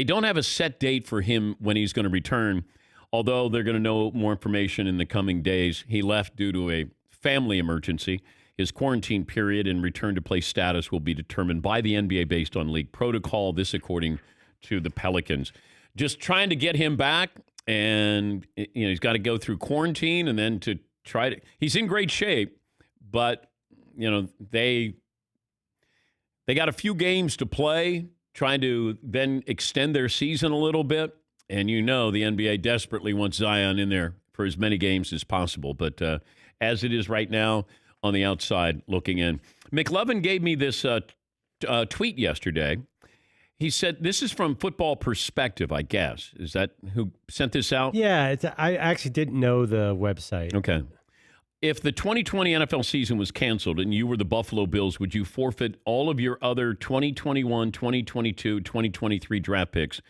don't have a set date for him when he's going to return, although they're going to know more information in the coming days. He left due to a family emergency. His quarantine period and return to play status will be determined by the NBA based on league protocol. This according to the Pelicans. Just trying to get him back, and he's got to go through quarantine and then to try to. He's in great shape, but they got a few games to play, trying to then extend their season a little bit. And the NBA desperately wants Zion in there for as many games as possible. But as it is right now, on the outside looking in. McLovin gave me this tweet yesterday. He said, this is from Football Perspective, I guess. Is that who sent this out? Yeah, I actually didn't know the website. Okay. If the 2020 NFL season was canceled and you were the Buffalo Bills, would you forfeit all of your other 2021, 2022, 2023 draft picks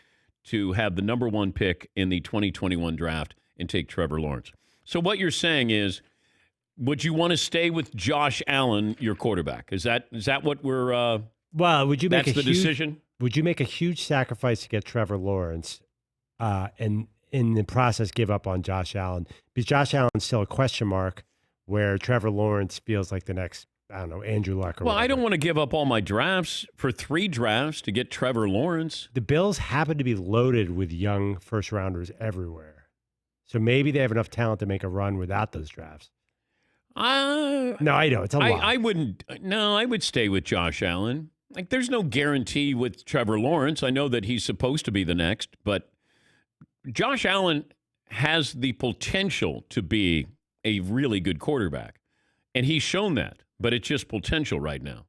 to have the number 1 pick in the 2021 draft and take Trevor Lawrence? So what you're saying is, would you want to stay with Josh Allen, your quarterback? Is that what we're? Well, would you make that's the decision? Would you make a huge sacrifice to get Trevor Lawrence, and in the process give up on Josh Allen? Because Josh Allen's still a question mark, where Trevor Lawrence feels like the next, I don't know, Andrew Luck. Well, I don't want to give up all my drafts for 3 drafts to get Trevor Lawrence. The Bills happen to be loaded with young first rounders everywhere, so maybe they have enough talent to make a run without those drafts. No, I know. It's a lot. I wouldn't. No, I would stay with Josh Allen. Like, there's no guarantee with Trevor Lawrence. I know that he's supposed to be the next, but Josh Allen has the potential to be a really good quarterback, and he's shown that, but it's just potential right now.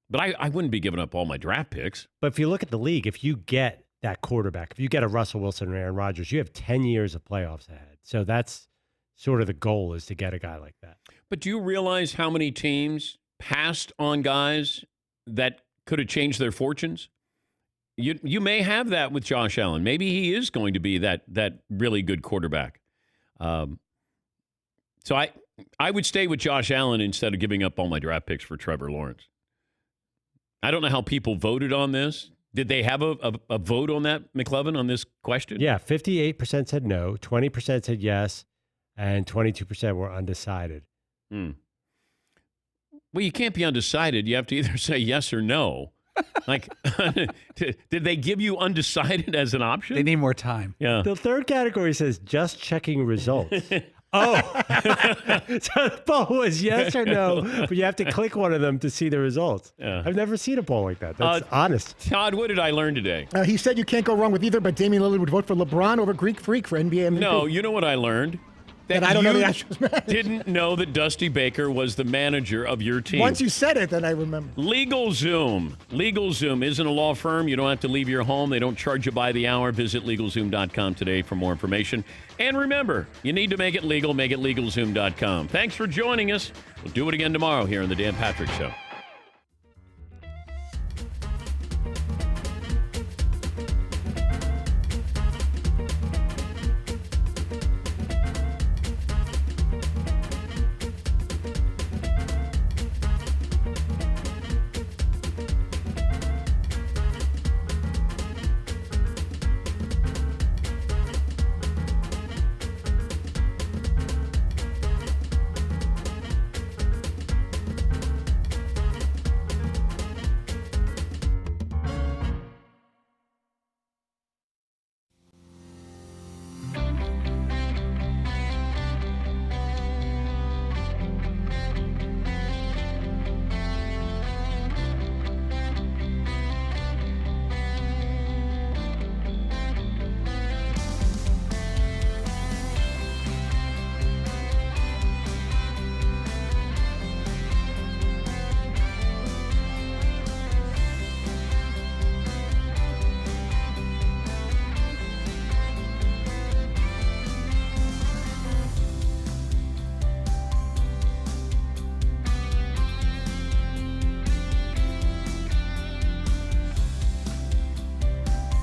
But I wouldn't be giving up all my draft picks. But if you look at the league, if you get that quarterback, if you get a Russell Wilson or Aaron Rodgers, you have 10 years of playoffs ahead. So that's sort of the goal, is to get a guy like that. But do you realize how many teams passed on guys that could have changed their fortunes? You may have that with Josh Allen. Maybe he is going to be that really good quarterback. So I would stay with Josh Allen instead of giving up all my draft picks for Trevor Lawrence. I don't know how people voted on this. Did they have a vote on that, McLovin, on this question? Yeah, 58% said no, 20% said yes, and 22% were undecided. Well, you can't be undecided. You have to either say yes or no. Like, did they give you undecided as an option? They need more time. Yeah. The third category says just checking results. Oh, so the poll was yes or no, but you have to click one of them to see the results. Yeah. I've never seen a poll like that. That's honest. Todd, what did I learn today? He said you can't go wrong with either, but Damian Lillard would vote for LeBron over Greek Freak for NBA MVP. No, you know what I learned? That I don't know the Astros manager. Didn't know that Dusty Baker was the manager of your team. Once you said it, then I remember. LegalZoom. LegalZoom isn't a law firm. You don't have to leave your home. They don't charge you by the hour. Visit LegalZoom.com today for more information. And remember, you need to make it legal. Make it LegalZoom.com. Thanks for joining us. We'll do it again tomorrow here on The Dan Patrick Show.